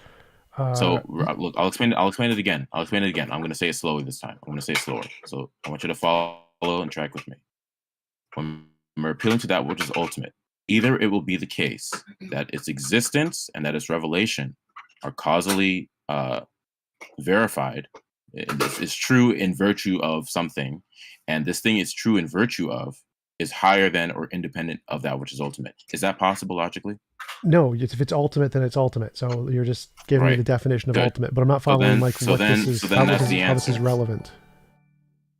look, I'll explain it again. I'm going to say it slowly this time. I'm going to say it slower. So I want you to follow and track with me. When we're appealing to that which is ultimate, either it will be the case that its existence and that its revelation are causally verified. This is true in virtue of something, and this thing is true in virtue of is higher than or independent of that which is ultimate. Is that possible logically? No, if it's ultimate, then it's ultimate. So you're just giving me the definition of ultimate, but I'm not following how this is relevant.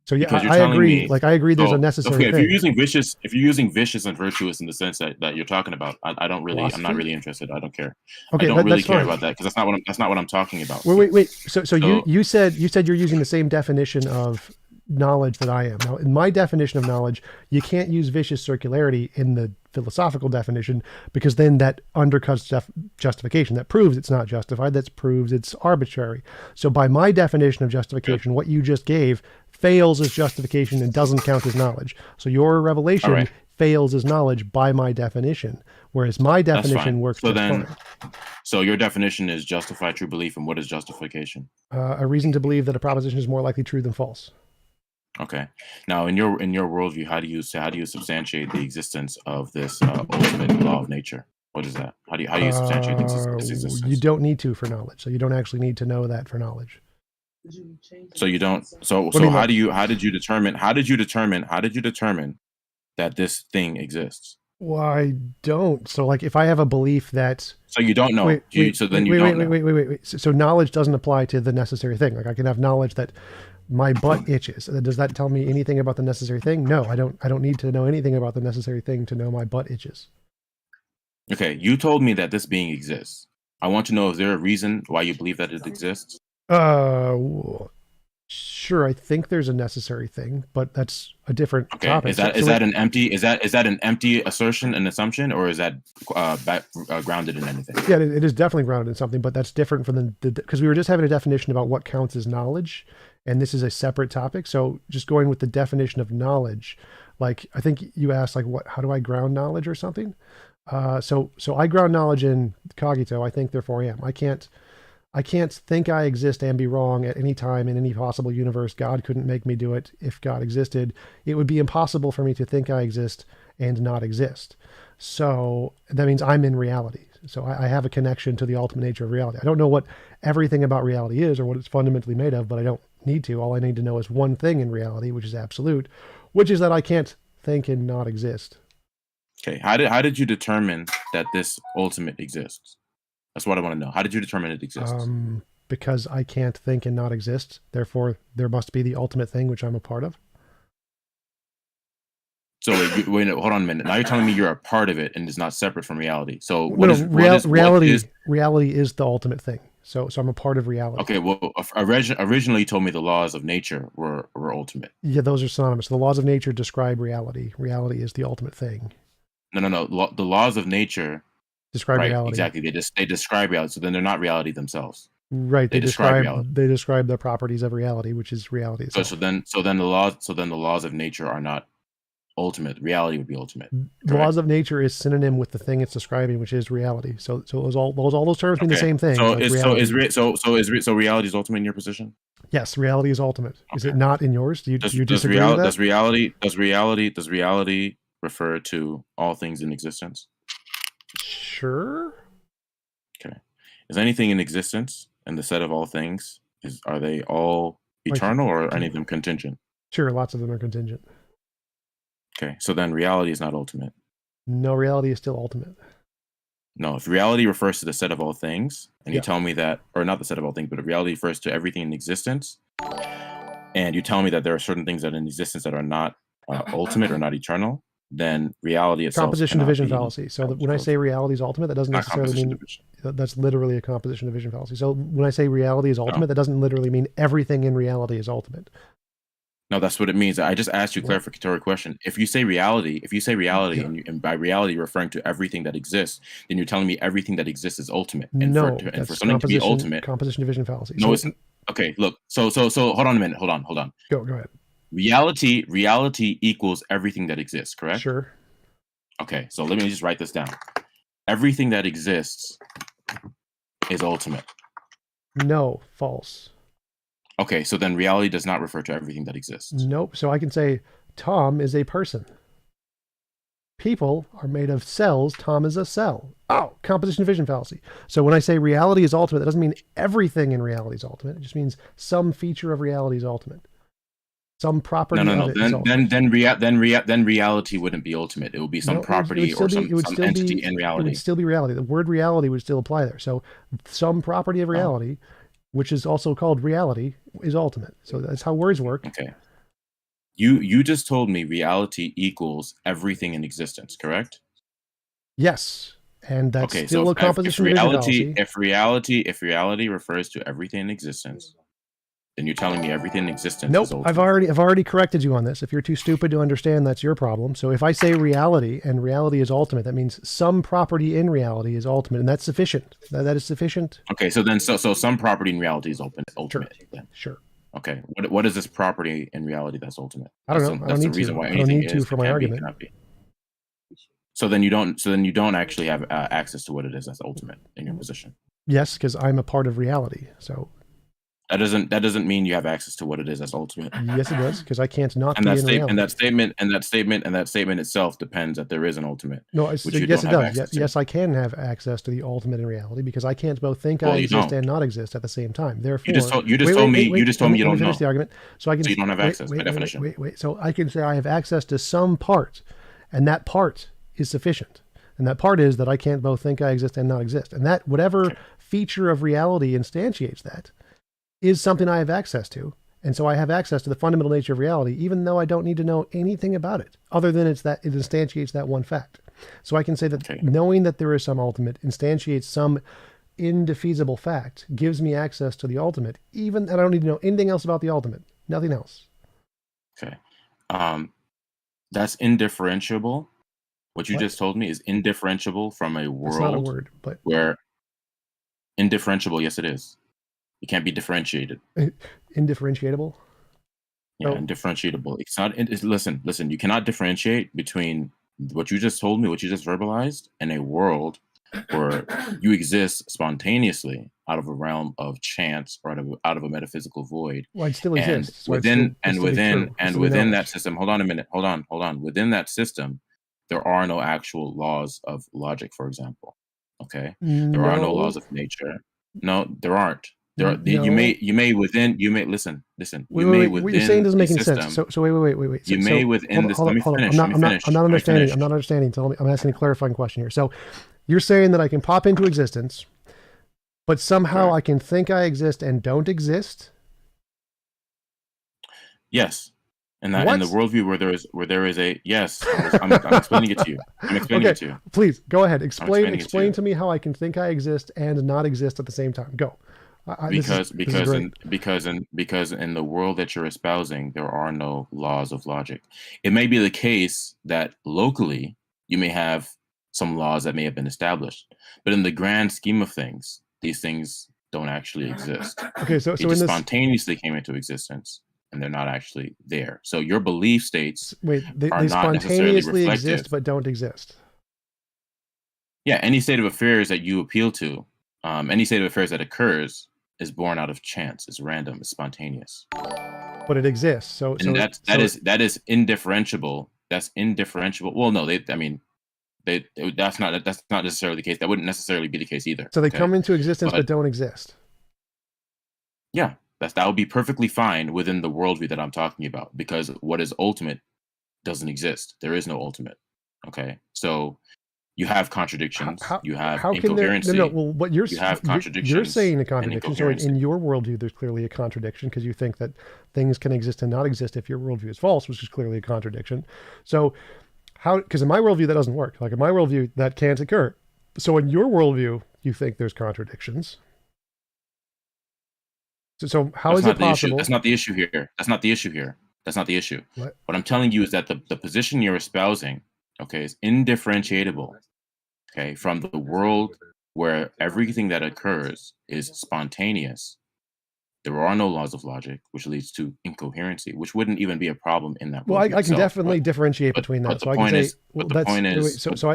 So yeah, I agree. I agree. There's a necessary thing. If you're using vicious and virtuous in the sense that you're talking about, I'm not really interested. I don't care. Okay, I don't really care about that, because that's not what I'm talking about. Wait. So you said you're using the same definition of knowledge that I am. Now, in my definition of knowledge, you can't use vicious circularity in the philosophical definition, because then that undercuts justification. That proves it's not justified. That proves it's arbitrary. So by my definition of justification, what you just gave fails as justification and doesn't count as knowledge. So your revelation fails as knowledge by my definition, whereas my definition works just fine. So your definition is justify true belief, and what is justification? A reason to believe that a proposition is more likely true than false. Okay. Now, in your worldview, how do you substantiate the existence of this ultimate law of nature? What is that? How do you substantiate its existence? You don't need to for knowledge. So you don't actually need to know that for knowledge. So you don't. So how did you determine that this thing exists? Well, I don't. So if I have a belief that. So you don't know. Wait. So knowledge doesn't apply to the necessary thing. I can have knowledge that my butt itches. Does that tell me anything about the necessary thing? No, I don't need to know anything about the necessary thing to know my butt itches. Okay, you told me that this being exists. I want to know, is there a reason why you believe that it exists? Sure, I think there's a necessary thing, but that's a different topic. Is that an empty assertion, an assumption, or is that grounded in anything? Yeah, it is definitely grounded in something, but that's different from because we were just having a definition about what counts as knowledge, and this is a separate topic. So just going with the definition of knowledge, like I think you asked, like, how do I ground knowledge or something? So I ground knowledge in cogito. I think, therefore I am. I can't think I exist and be wrong at any time in any possible universe. God couldn't make me do it. If God existed, it would be impossible for me to think I exist and not exist. So that means I'm in reality. So I have a connection to the ultimate nature of reality. I don't know what everything about reality is or what it's fundamentally made of, but I don't need to. All I need to know is one thing in reality, which is absolute, which is that I can't think and not exist. Okay. How did you determine that this ultimate exists? That's what I want to know. How did you determine it exists? Because I can't think and not exist. Therefore, there must be the ultimate thing, which I'm a part of. So wait, hold on a minute. Now you're telling me you're a part of it and it's not separate from reality. So reality is the ultimate thing. So I'm a part of reality. Okay. Well, originally you told me the laws of nature were ultimate. Yeah, those are synonymous. The laws of nature describe reality. Reality is the ultimate thing. No. The laws of nature describe reality. Exactly. They describe reality. So then they're not reality themselves. Right. They describe reality. They describe the properties of reality, which is reality itself. So then the laws of nature are not ultimate. Reality would be ultimate. The laws of nature is synonym with the thing it's describing, which is reality. So all those terms mean the same thing. So reality is ultimate in your position? Yes, reality is ultimate. Okay. Is it not in yours? Do you disagree with that? Does reality refer to all things in existence? Sure. Okay. Is anything in existence in the set of all things? Are they all eternal or are any of them contingent? Sure, lots of them are contingent. Okay, so then reality is not ultimate. No, reality is still ultimate. No, if reality refers to the set of all things, and you tell me that, or not the set of all things, but if reality refers to everything in existence, and you tell me that there are certain things that are in existence that are not ultimate or not eternal, then reality itself. Composition division fallacy. So when I say reality is ultimate, that doesn't necessarily mean that's literally a composition division fallacy. So when I say reality is ultimate, that doesn't literally mean everything in reality is ultimate. No, that's what it means. I just asked you a clarificatory question. If you say reality, and by reality you're referring to everything that exists, then you're telling me everything that exists is ultimate. And for something to be ultimate, composition division fallacy. No, it's okay. Look, so hold on a minute. Hold on. Go ahead. Reality equals everything that exists, correct? Sure. Okay, so let me just write this down. Everything that exists is ultimate. No, false. Okay, so then reality does not refer to everything that exists. Nope. So I can say Tom is a person. People are made of cells. Tom is a cell. Oh, composition division fallacy. So when I say reality is ultimate, that doesn't mean everything in reality is ultimate. It just means some feature of reality is ultimate. Some property. No. Then reality wouldn't be ultimate. It would be some property or some entity in reality. It would still be reality. The word reality would still apply there. So some property of reality, which is also called reality, is ultimate. So that's how words work. Okay. You just told me reality equals everything in existence, correct? Yes. And that's still a composition division fallacy. If reality refers to everything in existence, then you're telling me everything in existence is ultimate. I've already corrected you on this. If you're too stupid to understand, that's your problem. So if I say reality and reality is ultimate, that means some property in reality is ultimate, and that's sufficient. That is sufficient. Okay, so some property in reality is ultimate. Sure. Okay, what is this property in reality that's ultimate? I don't know. I don't need to. I don't need to for my argument. So then you don't actually have access to what it is that's ultimate in your position. Yes, because I'm a part of reality. So that doesn't mean you have access to what it is that's ultimate. Yes, it does, because I can't not and be that in reality. And that statement itself depends that there is an ultimate. No, yes, it does. Yes, I can have access to the ultimate in reality because I can't both think I exist and not exist at the same time. Therefore, you just told me you don't know. Finish the argument. So you don't have access by definition. Wait. So I can say I have access to some part, and that part is sufficient. And that part is that I can't both think I exist and not exist. And that whatever feature of reality instantiates that is something I have access to. And so I have access to the fundamental nature of reality, even though I don't need to know anything about it, other than it instantiates that one fact. So I can say that knowing that there is some ultimate instantiates some indefeasible fact, gives me access to the ultimate, even and I don't need to know anything else about the ultimate. nothing else. Okay. That's indifferentiable. What you just told me is indifferentiable from a world. It's not a word, but where indifferentiable, yes, it is. It can't be differentiated. Indifferentiable. Yeah, indifferentiable. It's not. Listen. You cannot differentiate between what you just told me, what you just verbalized, and a world where you exist spontaneously out of a realm of chance or out of a metaphysical void. Well, it still exists. Within that system, hold on a minute. Hold on. Within that system, there are no actual laws of logic, for example. Okay, there are no laws of nature. No, there aren't. There are, you may listen. What you're saying doesn't make any sense. So wait. You may within this. Let me finish. I'm not understanding. I'm not understanding. I'm asking a clarifying question here. So you're saying that I can pop into existence, but somehow I can think I exist and don't exist? Yes. And that in the worldview where there is a yes, I'm explaining it to you. I'm explaining it to you. Please go ahead. Explain to me how I can think I exist and not exist at the same time. Go. Because in the world that you're espousing, there are no laws of logic. It may be the case that locally you may have some laws that may have been established, but in the grand scheme of things, these things don't actually exist. Okay, so they just spontaneously came into existence, and they're not actually there. So your belief states they spontaneously exist but don't exist. Yeah, any state of affairs that you appeal to, any state of affairs that occurs, is born out of chance. It's random. It's spontaneous. But it exists. So that is indifferentiable. That's indifferentiable. Well, no, that's not necessarily the case. That wouldn't necessarily be the case either. So they come into existence but don't exist. Yeah, that would be perfectly fine within the worldview that I'm talking about, because what is ultimate doesn't exist. There is no ultimate. Okay, so you have contradictions. You have incoherency. Well, what you have contradictions. You're saying a contradiction. So in your worldview, there's clearly a contradiction because you think that things can exist and not exist if your worldview is false, which is clearly a contradiction. So because in my worldview, that doesn't work. Like in my worldview, that can't occur. So in your worldview, you think there's contradictions. So how is it possible? That's not the issue here. That's not the issue. What I'm telling you is that the position you're espousing, okay, is indifferentiable, okay, from the world where everything that occurs is spontaneous. There are no laws of logic, which leads to incoherency, which wouldn't even be a problem in that. Well, I can definitely differentiate between that. So I can say,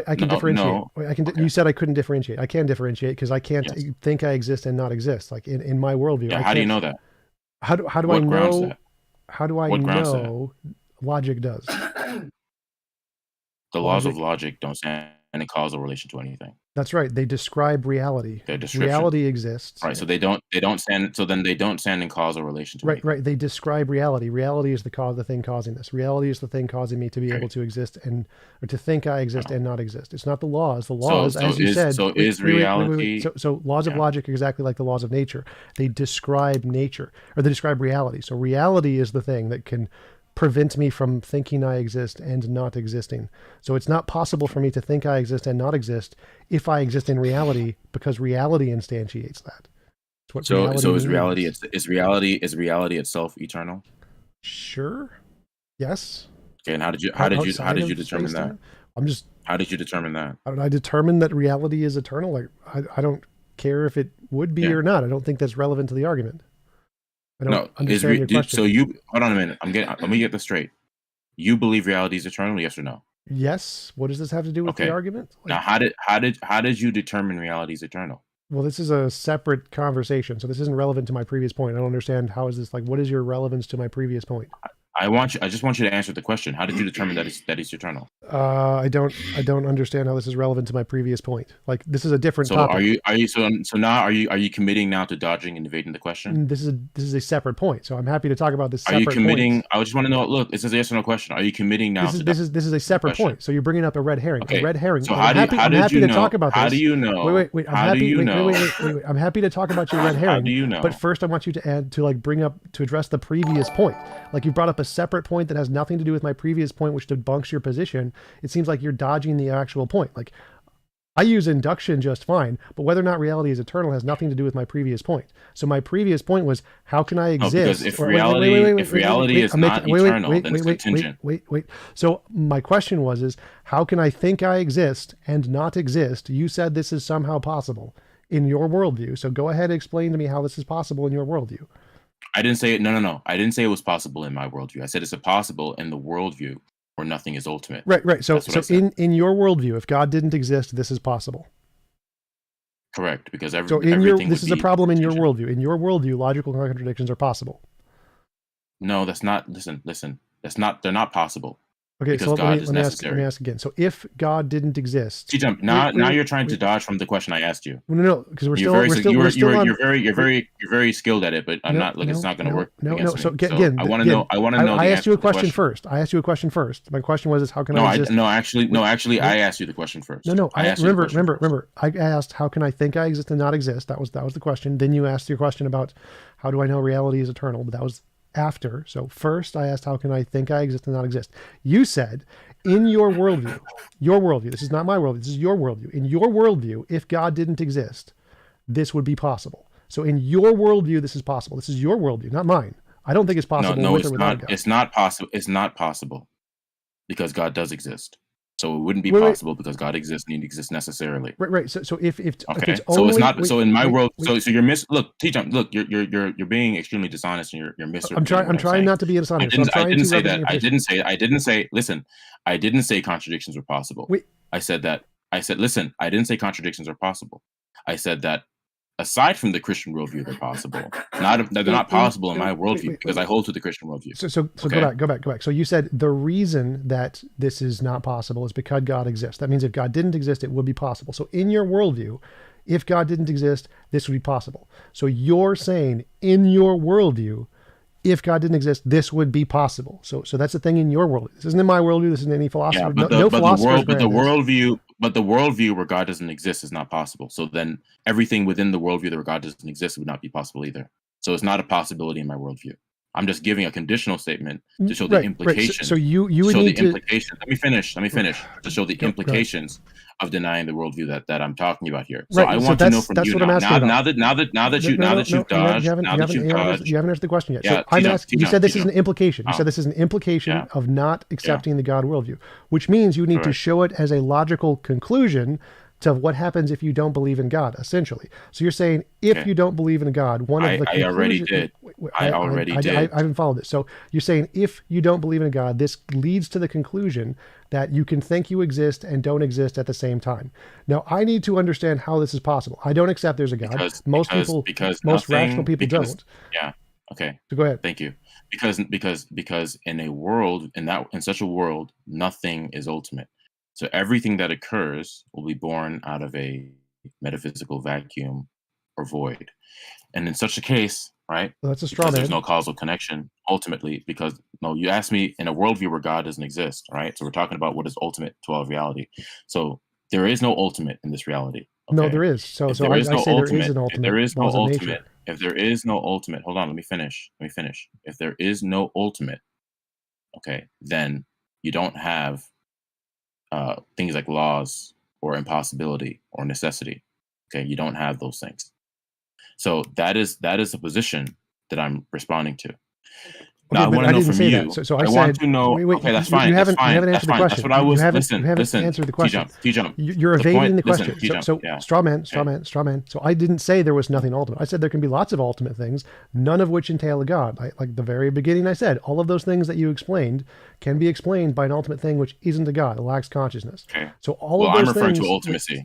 I can differentiate. You said I couldn't differentiate. I can differentiate because I can't think I exist and not exist. Like in my worldview. Yeah, how do you know that? How do I know? How do I know logic does? The laws of logic don't stand in causal relation to anything. That's right. They describe reality. Reality exists. Right. So they don't stand. So then they don't stand in causal relation to anything. Right. They describe reality. Reality is the thing causing this. Reality is the thing causing me to be able to exist or to think I exist and not exist. It's not the laws. The laws, as you said. So is reality. So laws of logic are exactly like the laws of nature. They describe nature, or they describe reality. So reality is the thing that can prevent me from thinking I exist and not existing. So it's not possible for me to think I exist and not exist if I exist in reality, because reality instantiates that. So is reality itself eternal? Sure. Yes. Okay, and how did you determine that? How did you determine that? How did I determine that reality is eternal? Like I don't care if it would be or not. I don't think that's relevant to the argument. I don't understand your question. So you hold on a minute. Let me get this straight. You believe reality is eternal, yes or no? Yes. What does this have to do with the argument? Now, how did you determine reality is eternal? Well, this is a separate conversation, so this isn't relevant to my previous point. I don't understand how is this like. What is your relevance to my previous point? I just want you to answer the question. How did you determine that it's eternal? I don't understand how this is relevant to my previous point. Like, this is a different topic. Are you committing now to dodging and evading the question? This is a separate point. So I'm happy to talk about this. Are you committing? I just want to know. Look, it says a yes or no question. Are you committing now? This is a separate point. So you're bringing up a red herring. Okay. A red herring. So I'm happy to talk about this. How do you know? Wait. I'm happy to talk about your red herring. How do you know? But first, I want you to address the previous point. Like, you brought up a separate point that has nothing to do with my previous point, which debunks your position. It seems like you're dodging the actual point. Like, I use induction just fine, but whether or not reality is eternal has nothing to do with my previous point. So my previous point was, how can I exist? Because if reality is not eternal, then it's contingent. Wait. So my question is how can I think I exist and not exist? You said this is somehow possible in your worldview. So go ahead and explain to me how this is possible in your worldview. I didn't say it. No. I didn't say it was possible in my worldview. I said it's possible in the worldview where nothing is ultimate. Right. So in your worldview, if God didn't exist, this is possible. Correct, because this is a problem in your worldview. In your worldview, logical contradictions are possible. No, that's not. Listen. That's not. They're not possible. Okay, so let me ask again. So if God didn't exist, TJump. Now you're trying to dodge from the question I asked you. No, because you're very skilled at it, but I'm not. Like it's not going to work. No. So again, I want to know. I asked you a question first. My question was, how can I exist? Actually, I asked you the question first. No. Remember. I asked, how can I think I exist and not exist? That was the question. Then you asked your question about, how do I know reality is eternal? But that was after. So first I asked, how can I think I exist and not exist? You said, in your worldview, this is not my worldview, this is your worldview. In your worldview, if God didn't exist, this would be possible. So in your worldview, this is possible. This is your worldview, not mine. I don't think it's possible. No, it's not. God. It's not possible. It's not possible because God does exist. So it wouldn't be possible because God exists and He exists necessarily. Right. So if okay, it's so only, it's not. So in my world, so you're look, TJump, look, you're being extremely dishonest and you're misrepresenting. I'm trying not to be dishonest. I didn't say that. I didn't say. Listen, I didn't say contradictions were possible. I said that. Listen, I didn't say contradictions are possible. I said that aside from the Christian worldview, they're possible. They're not possible in my worldview because I hold to the Christian worldview. So okay. Go back. So you said the reason that this is not possible is because God exists. That means if God didn't exist, it would be possible. So in your worldview, if God didn't exist, this would be possible. So you're saying in your worldview, if God didn't exist, this would be possible. So that's the thing in your worldview. This isn't in my worldview. This isn't any philosopher. Yeah, but the worldview where God doesn't exist is not possible. So then everything within the worldview where God doesn't exist would not be possible either. So it's not a possibility in my worldview. I'm just giving a conditional statement to show the implications. Right. So you would need to. Let me finish. To show the implications of denying the worldview that I'm talking about here. So I want to know from you now that you've dodged. You haven't answered the question yet. So I'm asking. You said this is an implication. You said this is an implication of not accepting the God worldview, which means you need to show it as a logical conclusion to what happens if you don't believe in God, essentially. So you're saying if you don't believe in God, one of the conclusions... I already did. I haven't followed it. So you're saying if you don't believe in God, this leads to the conclusion that you can think you exist and don't exist at the same time. Now, I need to understand how this is possible. I don't accept there's a God. Most rational people don't. Yeah. Okay. So go ahead. Thank you. Because in a world, in such a world, nothing is ultimate. So everything that occurs will be born out of a metaphysical vacuum or void. And in such a case, right? Well, that's a straw man. There's no causal connection ultimately you asked me in a worldview where God doesn't exist, right? So we're talking about what is ultimate to all reality. So there is no ultimate in this reality. Okay? No, there is. So I say there is an ultimate. If there is no ultimate, hold on, let me finish. If there is no ultimate, okay, then you don't have things like laws or impossibility or necessity. Okay, you don't have those things. So that is the position that I'm responding to. Now, I want to know from you. So I want to know. Okay, that's fine. You haven't answered the question. That's what I was. You haven't answered the question. TJump. You're evading the question. Straw man. So I didn't say there was nothing ultimate. I said there can be lots of ultimate things, none of which entail a God. Like the very beginning, I said all of those things that you explained can be explained by an ultimate thing which isn't a God. It lacks consciousness. Okay. So all of those I'm referring things, to ultimacy.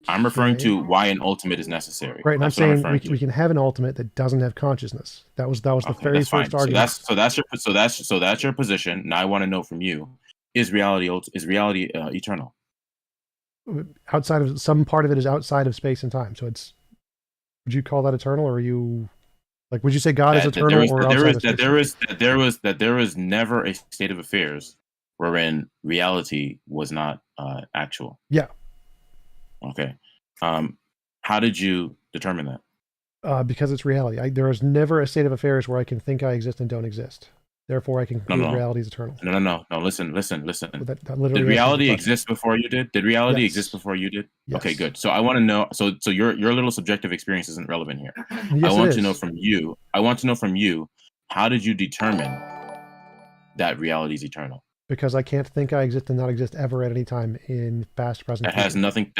I'm referring to why an ultimate is necessary. Right, and I'm saying we can have an ultimate that doesn't have consciousness. That was the very first argument. So that's your position. Now I want to know from you: is reality eternal? Outside of some part of it is outside of space and time. So would you call that eternal, or are you would you say God is eternal or outside of space? There is never a state of affairs wherein reality was not actual. Yeah. Okay. How did you determine that? Because it's reality. There is never a state of affairs where I can think I exist and don't exist. Therefore, I can conclude reality is eternal. No. Listen. That Did literally reality exist before you did? Did reality Yes. exist before you did? Yes. Okay, good. So I want to know. So your little subjective experience isn't relevant here. Yes, I want it to know is. from you. I want to know from you. How did you determine that reality is eternal? Because I can't think I exist and not exist ever at any time in past, present, That future.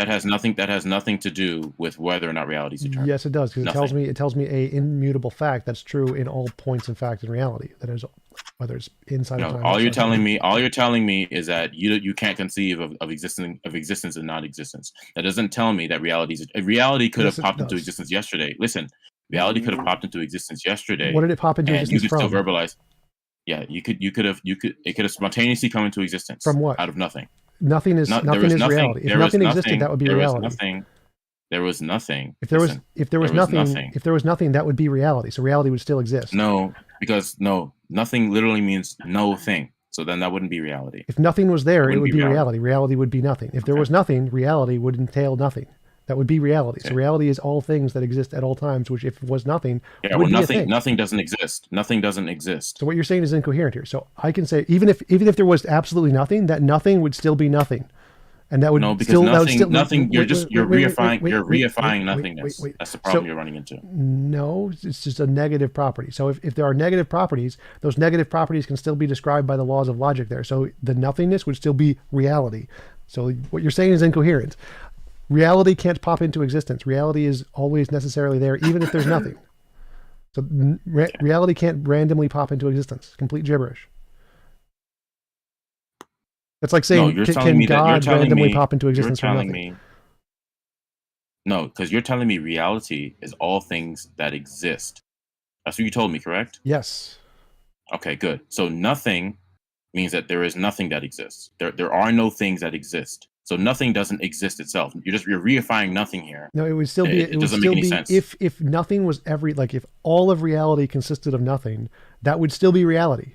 has nothing to do with whether or not reality is eternal. Yes, it does, because it tells me a immutable fact that's true in all points in fact in reality. That is, whether it's inside of time. All you're telling me is that you can't conceive of existence and non-existence. That doesn't tell me that reality could have popped into existence yesterday. Listen, reality could have popped into existence yesterday. What did it pop into existence from? You could still verbalize. Yeah, it could have spontaneously come into existence. From what? Out of nothing. Nothing is reality. If nothing existed, that would be reality. There was nothing. If there was nothing, that would be reality. So reality would still exist. No, because nothing literally means no thing. So then that wouldn't be reality. If nothing was there, it would be reality. Reality would be nothing. If there was nothing, reality would entail nothing. That would be reality. Okay. So reality is all things that exist at all times, which if it was nothing, nothing doesn't exist. Nothing doesn't exist. So what you're saying is incoherent here. So I can say, even if there was absolutely nothing, that nothing would still be nothing. And that would nothing. You're reifying nothingness. That's the problem you're running into. No, it's just a negative property. So if there are negative properties, those negative properties can still be described by the laws of logic there. So the nothingness would still be reality. So what you're saying is incoherent. Reality can't pop into existence. Reality is always necessarily there, even if there's nothing. So reality can't randomly pop into existence. Complete gibberish. That's like saying, can God randomly pop into existence from nothing? No, because you're telling me reality is all things that exist. That's what you told me, correct? Yes. Okay, good. So nothing means that there is nothing that exists. There are no things that exist. So nothing doesn't exist itself. You're reifying nothing here. No, it would still be. It doesn't make any sense. If nothing was if all of reality consisted of nothing, that would still be reality.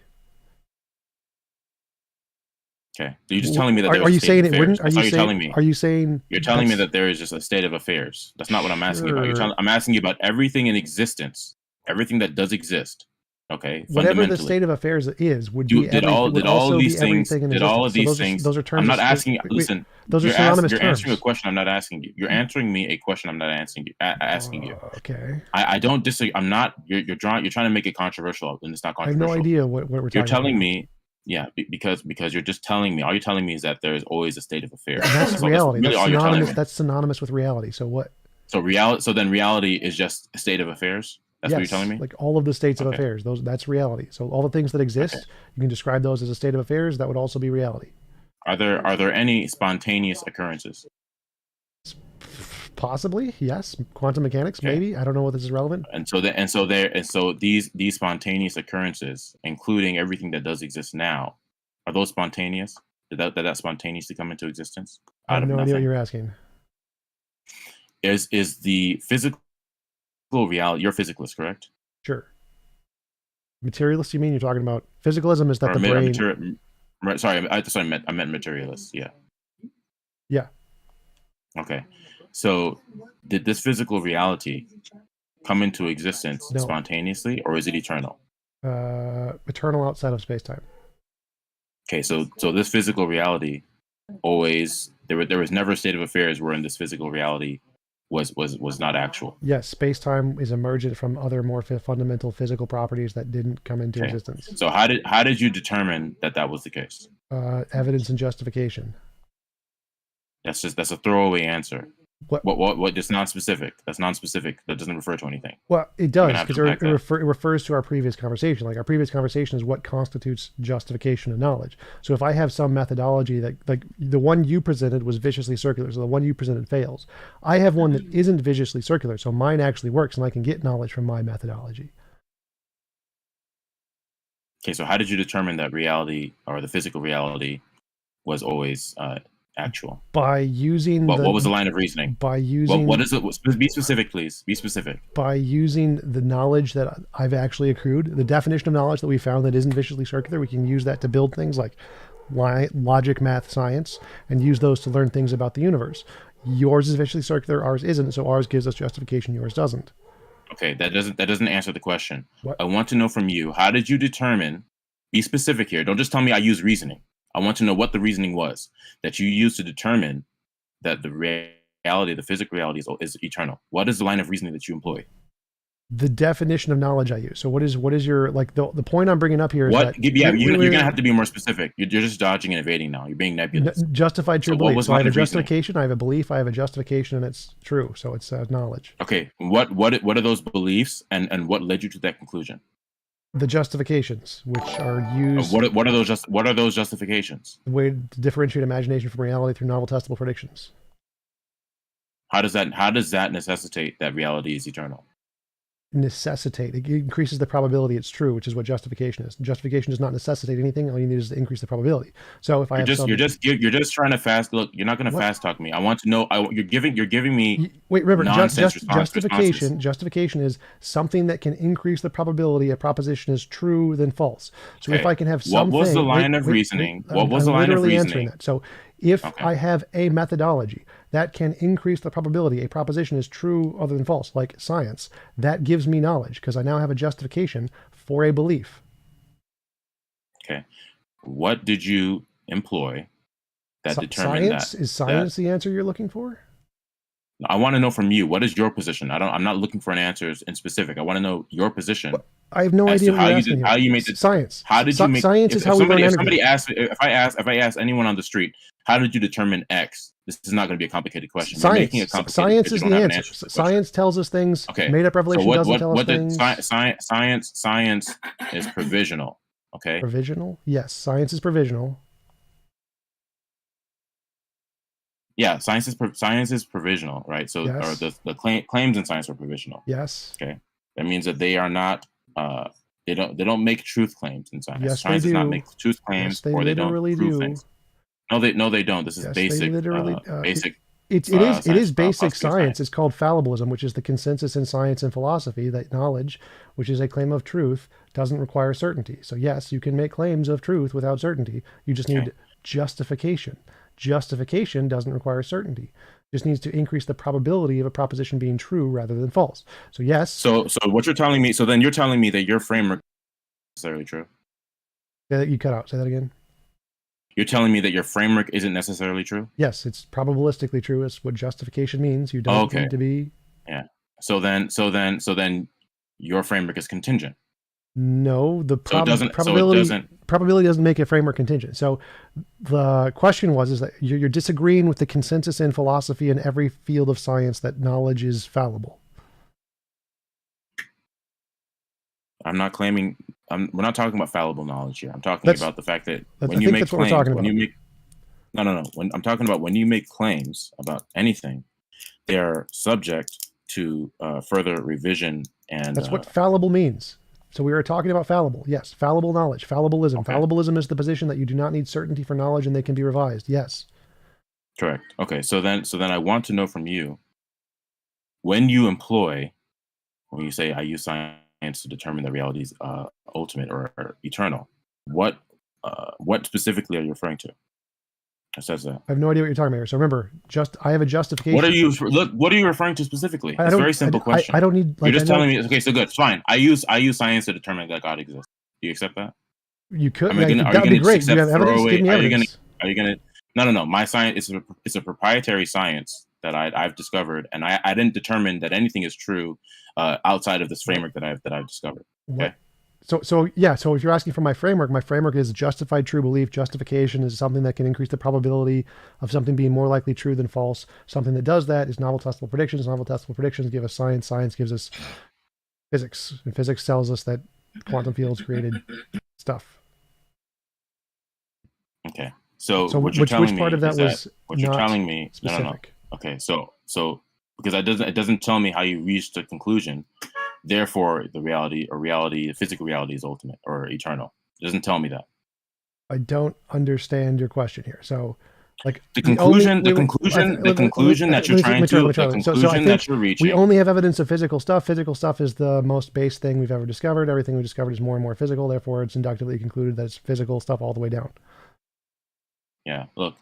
Okay. So you're just telling me that are you saying it wouldn't? Are you telling me? Are you saying you're telling me that there is just a state of affairs? That's not what I'm asking about. I'm asking you about everything in existence, everything that does exist. Okay. Whatever the state of affairs is would be. Did all of these things? Those are terms. I'm not asking. Listen. Those are synonymous terms. You're answering a question I'm not asking you. You're answering me a question I'm not asking you. Okay. I don't disagree. I'm not. You're trying to make it controversial, and it's not controversial. I have no idea what we're talking about. You're telling me. Yeah, because you're just telling me. All you're telling me is that there is always a state of affairs. And that's reality. That's really synonymous. That's synonymous with reality. So what? So then reality is just a state of affairs. That's what you're telling me? Like all of the states of affairs. That's reality. So all the things that exist, you can describe those as a state of affairs. That would also be reality. Are there any spontaneous occurrences? Possibly, yes. Quantum mechanics, maybe. I don't know what this is relevant. And so these spontaneous occurrences, including everything that does exist now, are those spontaneous? Did that spontaneously come into existence? I have no idea what you're asking. Is the physical reality? You're a physicalist, correct? Sure. Materialist, you mean? You're talking about physicalism? Is that the brain? I meant materialist. Yeah. Yeah. Okay. So, did this physical reality come into existence spontaneously, or is it eternal? Eternal outside of space-time. Okay, so this physical reality always there was never a state of affairs wherein this physical reality was not actual. Yes, space-time is emergent from other more fundamental physical properties that didn't come into existence. So how did you determine that was the case? Evidence and justification. That's a throwaway answer. What? Just non-specific. That's non-specific. That doesn't refer to anything. Well, it does, because it refers to our previous conversation. Like our previous conversation is what constitutes justification of knowledge. So if I have some methodology that, like the one you presented was viciously circular, so the one you presented fails. I have one that isn't viciously circular, so mine actually works, and I can get knowledge from my methodology. Okay, so how did you determine that reality or the physical reality was always actual? By using what was the line of reasoning? By using what is it? Be specific, please. Be specific. By using the knowledge that I've actually accrued, the definition of knowledge that we found that isn't viciously circular, we can use that to build things like logic, math, science, and use those to learn things about the universe. Yours is viciously circular, ours isn't, so ours gives us justification, yours doesn't. Okay, that doesn't answer the question. What? I want to know from you, how did you determine Be specific here. Don't just tell me I use reasoning. I want to know what the reasoning was that you used to determine that the reality, the physical reality is eternal. What is the line of reasoning that you employ? The definition of knowledge I use. So what is your, like, the point I'm bringing up here is that you're gonna have to be more specific. You're just dodging and evading now. You're being nebulous. Justified true belief. So I have a justification, I have a belief, I have a justification, and it's true. So it's knowledge. Okay. What are those beliefs, and what led you to that conclusion? The justifications, which are used. What are those justifications? The way to differentiate imagination from reality through novel testable predictions. How does that necessitate that reality is eternal? Necessitate. It increases the probability it's true, which is what justification is. Justification does not necessitate anything. All you need is to increase the probability. So if you're just trying to fast look, you're not going to fast talk me. I want to know. You're giving me. Wait, remember, justification. Justification is something that can increase the probability a proposition is true than false. So if I can have something. What was the line of reasoning? What was the line of reasoning? So if I have a methodology that can increase the probability a proposition is true other than false, like science, that gives me knowledge because I now have a justification for a belief. Okay. What did you employ that determined science? Is science the answer you're looking for? I want to know from you. What is your position? I'm not looking for an answer in specific. I want to know your position. Well, I have no idea how you made the science. How did you make science? Is how we learn energy. If I ask anyone on the street, how did you determine X? This is not going to be a complicated question. Science is the answer. Science tells us things. Okay. Made up revelation doesn't tell us things. Science is provisional. Okay. Provisional? Yes, science is provisional. Yeah, science is provisional, right? So, yes. Or the claims in science are provisional. Yes. Okay. That means that they are not. They don't make truth claims in science. Yes, science they do. does not make truth claims, yes, or they don't prove do. things. No, they don't. This is basic. Basic. It is basic science. It's called fallibilism, which is the consensus in science and philosophy that knowledge, which is a claim of truth, doesn't require certainty. So yes, you can make claims of truth without certainty. You just need justification. Justification doesn't require certainty. It just needs to increase the probability of a proposition being true rather than false. So yes. So what you're telling me? So then you're telling me that your framework is necessarily true. Yeah, you cut out. Say that again. You're telling me that your framework isn't necessarily true? Yes, it's probabilistically true. It's what justification means. You don't need to be. Yeah. So then your framework is contingent. No, the probability doesn't make a framework contingent. So the question is that you're disagreeing with the consensus in philosophy in every field of science that knowledge is fallible. I'm not claiming. We're not talking about fallible knowledge here. I'm talking about the fact that when you make claims, when I'm talking about when you make claims about anything, they're subject to further revision, and that's what fallible means. So we were talking about fallible. Yes, fallible knowledge, fallibilism. Okay. Fallibilism is the position that you do not need certainty for knowledge, and they can be revised. Yes. Correct. Okay. So then I want to know from you, when you say I use science to determine that reality is ultimate or eternal, what specifically are you referring to? It says that. I have no idea what you're talking about here. So remember, I have a justification. What are you referring to specifically? It's a very simple question. I don't need. You're just telling me. Okay, so good, fine. I use science to determine that God exists. Do you accept that? You could. That'd be great. You have evidence. Give me evidence. Are you gonna? No. My science is a proprietary science that I've discovered, and I didn't determine that anything is true outside of this framework that I've discovered. Okay. What? So if you're asking for my framework is justified true belief. Justification is something that can increase the probability of something being more likely true than false. Something that does that is novel testable predictions. Novel testable predictions give us science. Science gives us physics. And physics tells us that quantum fields created stuff. Okay. So which part of that was what you're telling me specific? No. Okay. So because it doesn't tell me how you reached a conclusion. Therefore, the physical reality is ultimate or eternal. It doesn't tell me that. I don't understand your question here. So, like the conclusion that you're reaching. We only have evidence of physical stuff. Physical stuff is the most base thing we've ever discovered. Everything we discovered is more and more physical. Therefore, it's inductively concluded that it's physical stuff all the way down. Yeah. Look.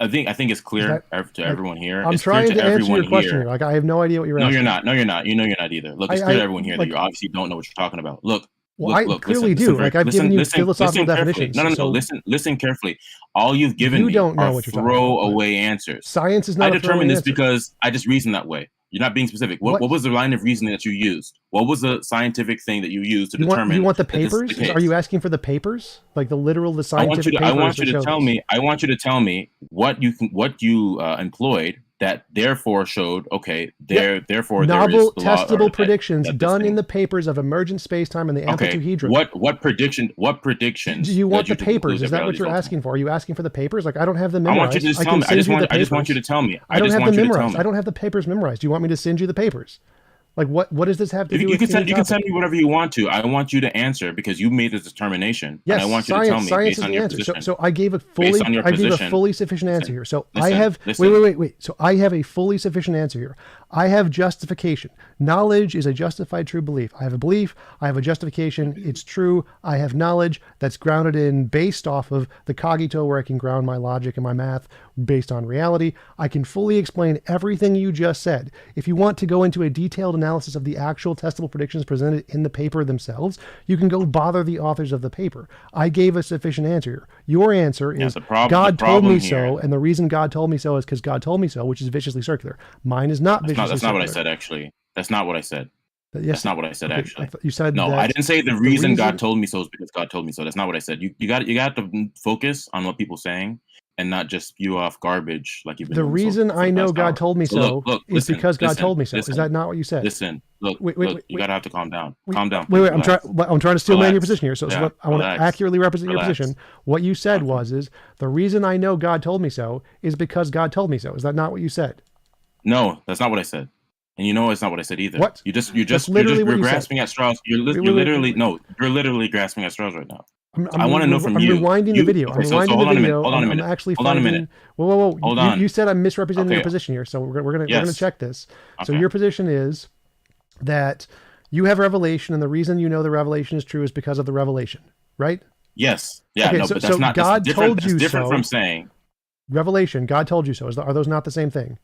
I think it's clear to everyone here. I'm trying to answer your question here. Like I have no idea what you're asking. No, you're not. You know you're not either. Look, it's clear to everyone here that you obviously don't know what you're talking about. Look, Well, I clearly do. Like I've given you philosophical definitions. No. Listen carefully. All you've given me are throwaway answers. Science is not. I determined this because I just reasoned that way. You're not being specific. What was the line of reasoning that you used? What was the scientific thing that you used to determine? You want the papers? Are you asking for the papers? Like the scientific papers? I want you to tell me. I want you to tell me what you employed that therefore showed, okay, therefore novel testable predictions done in the papers of emergent spacetime and the amplitude-hedron. What predictions? Do you want the papers? Is that what you're asking for? Are you asking for the papers? Like I don't have them memorized. I want you to just tell me. I just want you to tell me. I don't have them memorized. I don't have the papers memorized. Do you want me to send you the papers? Like what does this have to do with you can send me whatever you want to. I want you to answer because you made this determination. Yes, and I want you to tell me based on your position. So I gave a fully sufficient answer here. So I have wait. So I have a fully sufficient answer here. I have justification. Knowledge is a justified true belief. I have a belief. I have a justification. It's true. I have knowledge that's grounded in based off of the cogito, where I can ground my logic and my math based on reality. I can fully explain everything you just said. If you want to go into a detailed analysis of the actual testable predictions presented in the paper themselves, you can go bother the authors of the paper. I gave a sufficient answer here. Your answer is God told me so, and the reason God told me so is because God told me so, which is viciously circular. Mine is not viciously circular. That's not what I said, actually. That's not what I said. Yes, that's not what I said, actually. You said no. I didn't say the reason God told me so is because God told me so. That's not what I said. You got to focus on what people are saying and not just spew off garbage like you've been. The reason I know God told me so is because God told me so. Is that not what you said? Listen, look. You gotta have to calm down. Calm down. Wait. I'm trying to steal man your position here. So I want to accurately represent your position. What you said is the reason I know God told me so is because God told me so. Is that not what you said? No, that's not what I said. And you know it's not what I said either. What? You're grasping at straws. You're literally grasping at straws right now. I want to know from you. I'm rewinding the video. Hold on a minute. Hold on a minute. Hold on a minute. Whoa. Hold on. You said I'm misrepresenting your position here, so we're gonna check this. Okay. So your position is that you have revelation, and the reason you know the revelation is true is because of the revelation, right? Yes. Yeah. Okay, no, but that's not. God told you so. Different from saying revelation. God told you so. Are those not the same thing?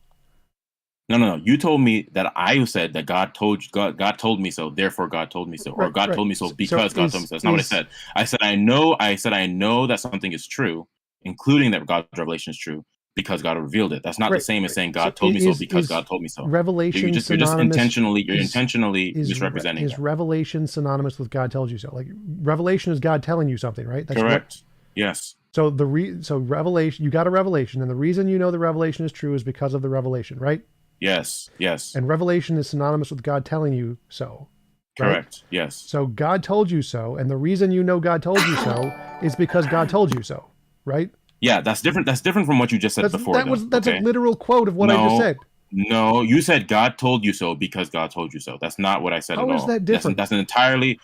No. You told me that I said that God told me so. Therefore, God told me so, or God told me so because God told me so. That's not what I said. I said I know that something is true, including that God's revelation is true because God revealed it. That's not the same as saying God told me so because God told me so. Revelation. You're just intentionally misrepresenting. Is revelation synonymous with God told you so? Like revelation is God telling you something, right? That's correct. Yes. So revelation. You got a revelation, and the reason you know the revelation is true is because of the revelation, right? Yes. And revelation is synonymous with God telling you so. Right? Correct. Yes. So God told you so, and the reason you know God told you so is because God told you so, right? Yeah, that's different. That's different from what you just said before. That's a literal quote of what I just said. No, you said God told you so because God told you so. That's not what I said at all. How is that different? That's an entirely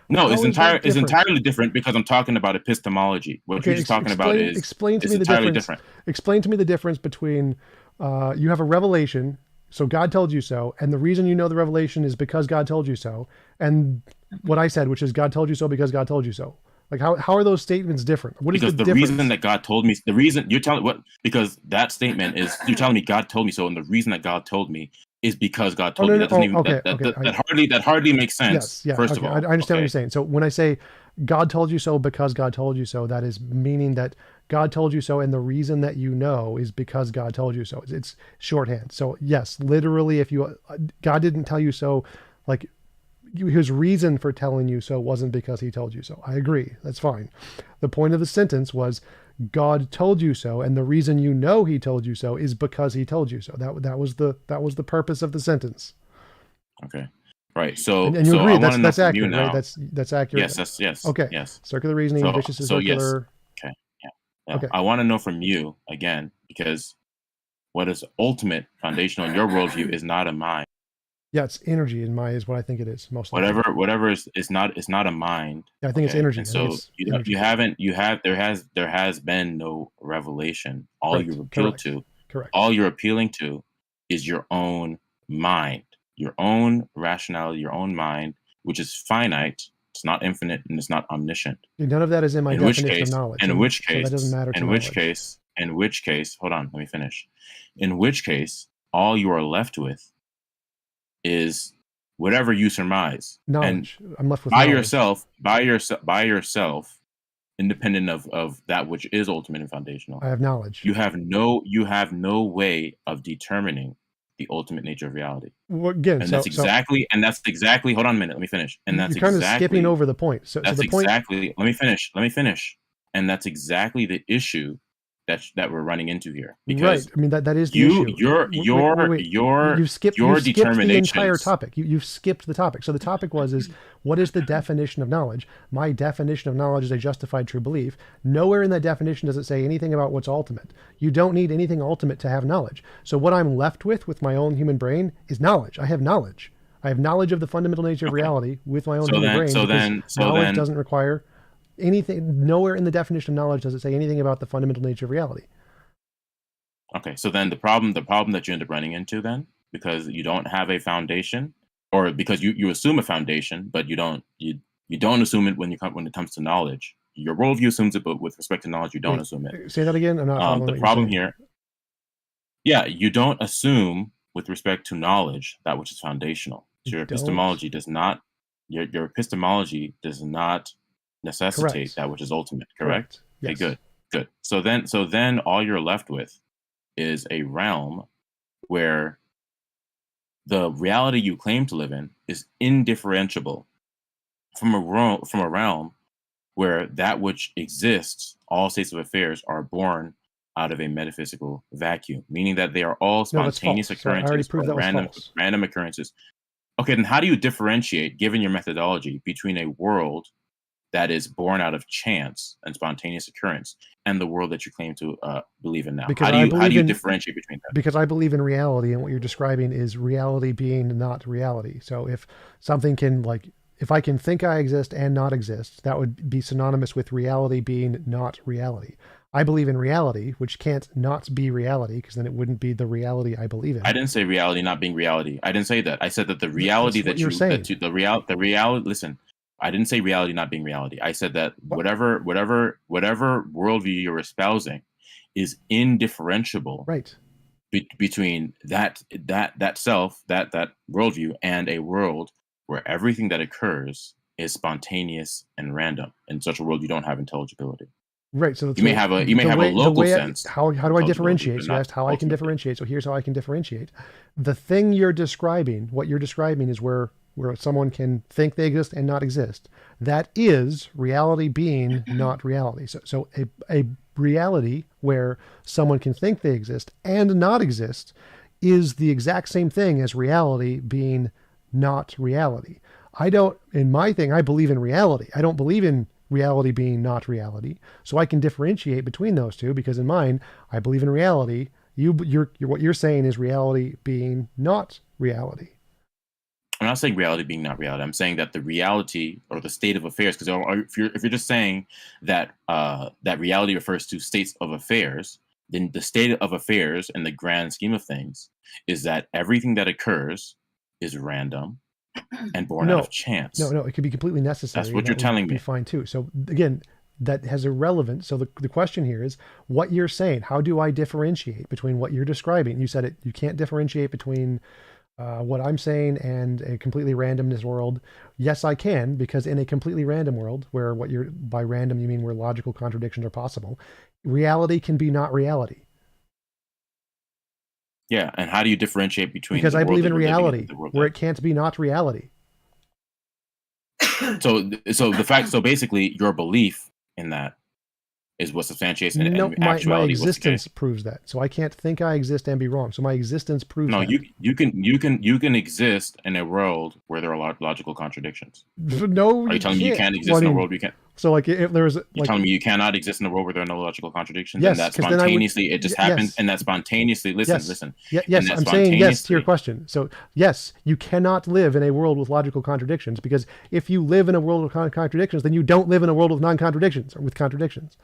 it's entirely different because I'm talking about epistemology. What you're just talking about is explain to me the difference. Different. Explain to me the difference between you have a revelation, so God told you so, and the reason you know the revelation is because God told you so, and what I said, which is God told you so because God told you so. Like how are those statements different? What is the difference? Reason that God told me, the reason you're telling because that statement is you're telling me God told me so, and the reason that God told me is because God told me. That doesn't even that hardly makes sense. Yes, first of all, I understand what you're saying. So when I say God told you so because God told you so, that is meaning that God told you so, and the reason that you know is because God told you so. It's shorthand. So yes, literally, if God didn't tell you so, like his reason for telling you so wasn't because he told you so. I agree. That's fine. The point of the sentence was God told you so, and the reason you know he told you so is because he told you so. That was the purpose of the sentence. Okay. Right. So and you agree that's accurate, right? That's accurate. Yes. Okay. Yes. Circular reasoning, vicious is circular. Yes. Okay. I want to know from you again, because what is ultimate foundational in your worldview is not a mind. Yeah, it's energy in my is what I think it is most. Whatever is not a mind. Yeah, I think it's energy. And so there has been no revelation. All you appeal to, all you're appealing to, is your own mind, your own rationality, your own mind, which is finite. It's not infinite and it's not omniscient. None of that is in my definition of knowledge. In which case, so that doesn't matter. In which case, hold on, let me finish. In which case, all you are left with is whatever you surmise. Knowledge. And I'm left with by knowledge. yourself, independent of that which is ultimate and foundational. I have knowledge. You have no way of determining the ultimate nature of reality. Well, again, and that's exactly hold on a minute, let me finish. And that's you're kind of skipping over the point. Let me finish. And that's exactly the issue that we're running into here. Because right. I mean that is the issue. You've skipped the entire topic. You've skipped the topic. So the topic is what is the definition of knowledge? My definition of knowledge is a justified true belief. Nowhere in that definition does it say anything about what's ultimate. You don't need anything ultimate to have knowledge. So what I'm left with my own human brain is knowledge. I have knowledge. I have knowledge of the fundamental nature of reality with my own human brain. Knowledge doesn't require anything. Nowhere in the definition of knowledge does it say anything about the fundamental nature of reality. Okay, so then the problem that you end up running into then, because you don't have a foundation, or because you assume a foundation, but you don't assume it when it comes to knowledge. Your worldview assumes it, but with respect to knowledge, you don't assume it. Say that again. I'm not following the problem here. Yeah, you don't assume with respect to knowledge that which is foundational. So your epistemology does not. Your epistemology does not necessitate Correct. that which is ultimate. Correct? Yes. Okay, good. So then all you're left with is a realm where the reality you claim to live in is indifferentiable from a realm where that which exists, all states of affairs, are born out of a metaphysical vacuum, meaning that they are all spontaneous occurrences, or random occurrences. Okay, then how do you differentiate, given your methodology, between a world that is born out of chance and spontaneous occurrence and the world that you claim to believe in now? Because how do you differentiate between that? Because I believe in reality, and what you're describing is reality being not reality. So if something can, if I can think I exist and not exist, that would be synonymous with reality being not reality. I believe in reality, which can't not be reality, because then it wouldn't be the reality I believe in. I didn't say reality not being reality. I didn't say that. I said that the reality that you're saying. Listen, I didn't say reality not being reality. I said that whatever worldview you're espousing is indifferentiable, right, between that self, that worldview, and a world where everything that occurs is spontaneous and random. In such a world, you don't have intelligibility. Right. So you may have a local sense. How do I differentiate? So you asked how I can differentiate. So here's how I can differentiate. The thing you're describing, what you're describing, is where someone can think they exist and not exist. That is reality being not reality. So a reality where someone can think they exist and not exist is the exact same thing as reality being not reality. I believe in reality. I don't believe in reality being not reality. So I can differentiate between those two, because in mine, I believe in reality. What you're saying is reality being not reality. I'm not saying reality being not reality. I'm saying that the reality or the state of affairs, because if you're just saying that that reality refers to states of affairs, then the state of affairs in the grand scheme of things is that everything that occurs is random and born out of chance. No, it could be completely necessary. That's what you're telling me. Be fine too. So again, that has irrelevance. So the question here is what you're saying. How do I differentiate between what you're describing? You said you can't differentiate between what I'm saying and a completely randomness world. Yes, I can, because in a completely random world, where by random you mean where logical contradictions are possible, reality can be not reality. Yeah, and how do you differentiate between? Because I believe in reality, where it can't be not reality. So basically, your belief in that is what substantiates and actuality. My existence proves that. So I can't think I exist and be wrong. So my existence proves that. No, you can exist in a world where there are logical contradictions. No, are you telling me you can't exist in a world where you can't? So if there's you're telling me you cannot exist in a world where there are no logical contradictions, yes, and that spontaneously it just happens, and that spontaneously listen. Yes, I'm saying yes to your question. So yes, you cannot live in a world with logical contradictions, because if you live in a world with contradictions, then you don't live in a world with non-contradictions or with contradictions.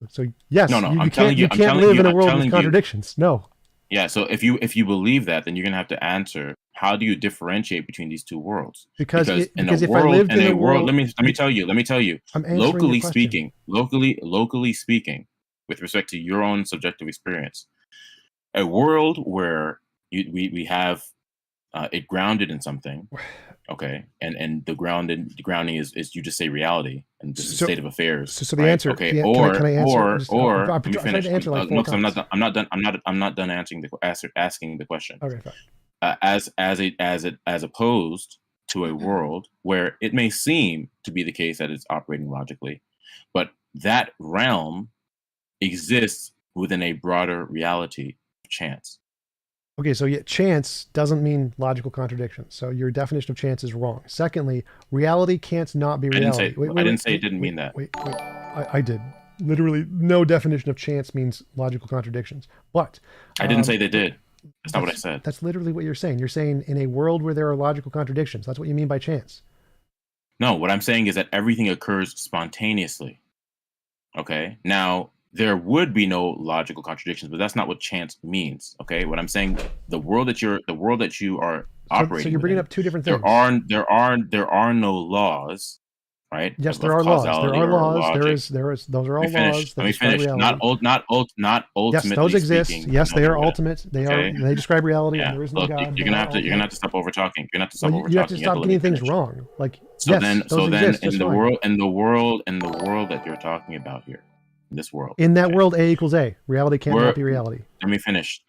So yes, you can't live in a world with contradictions. No. Yeah. So if you believe that, then you're gonna have to answer, how do you differentiate between these two worlds? Because if I lived in a world, let me tell you. Locally speaking, with respect to your own subjective experience, a world where we have it grounded in something. Okay, and the grounding is you just say reality and just the state of affairs. So the answer. Okay, can I answer? or I'm let me trying finish. to answer like No, 4 because times. I'm not done. I'm not done asking the question. Okay, fine. As opposed to a world where it may seem to be the case that it's operating logically, but that realm exists within a broader reality of chance. Okay, so chance doesn't mean logical contradiction. So your definition of chance is wrong. Secondly, reality can't not be reality. I didn't say it didn't mean that. Wait. I did. Literally, no definition of chance means logical contradictions. But I didn't say they did. That's not what I said. That's literally what you're saying. You're saying in a world where there are logical contradictions. That's what you mean by chance. No, what I'm saying is that everything occurs spontaneously. Okay? Now, there would be no logical contradictions, but that's not what chance means. Okay? What I'm saying, the world that you are operating. So you're bringing up two different things. There are no laws, right? Yes, there are laws. There are laws. There is. Those are all laws. Let me finish. Not ultimate. Yes, those exist. Speaking, yes, they are ultimate. They are. They describe reality. Yeah. And there is no God. You're gonna have to stop over talking. You're gonna have to stop over talking. You have to stop getting things wrong. Like so yes, then those exist, in the world that you're talking about here, in this world. In that world, A equals A. Reality cannot be reality. Let me finish.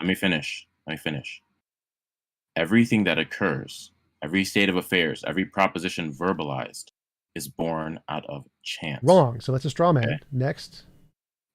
Everything that occurs, every state of affairs, every proposition verbalized is born out of chance. Wrong. So that's a straw man. Okay. Next.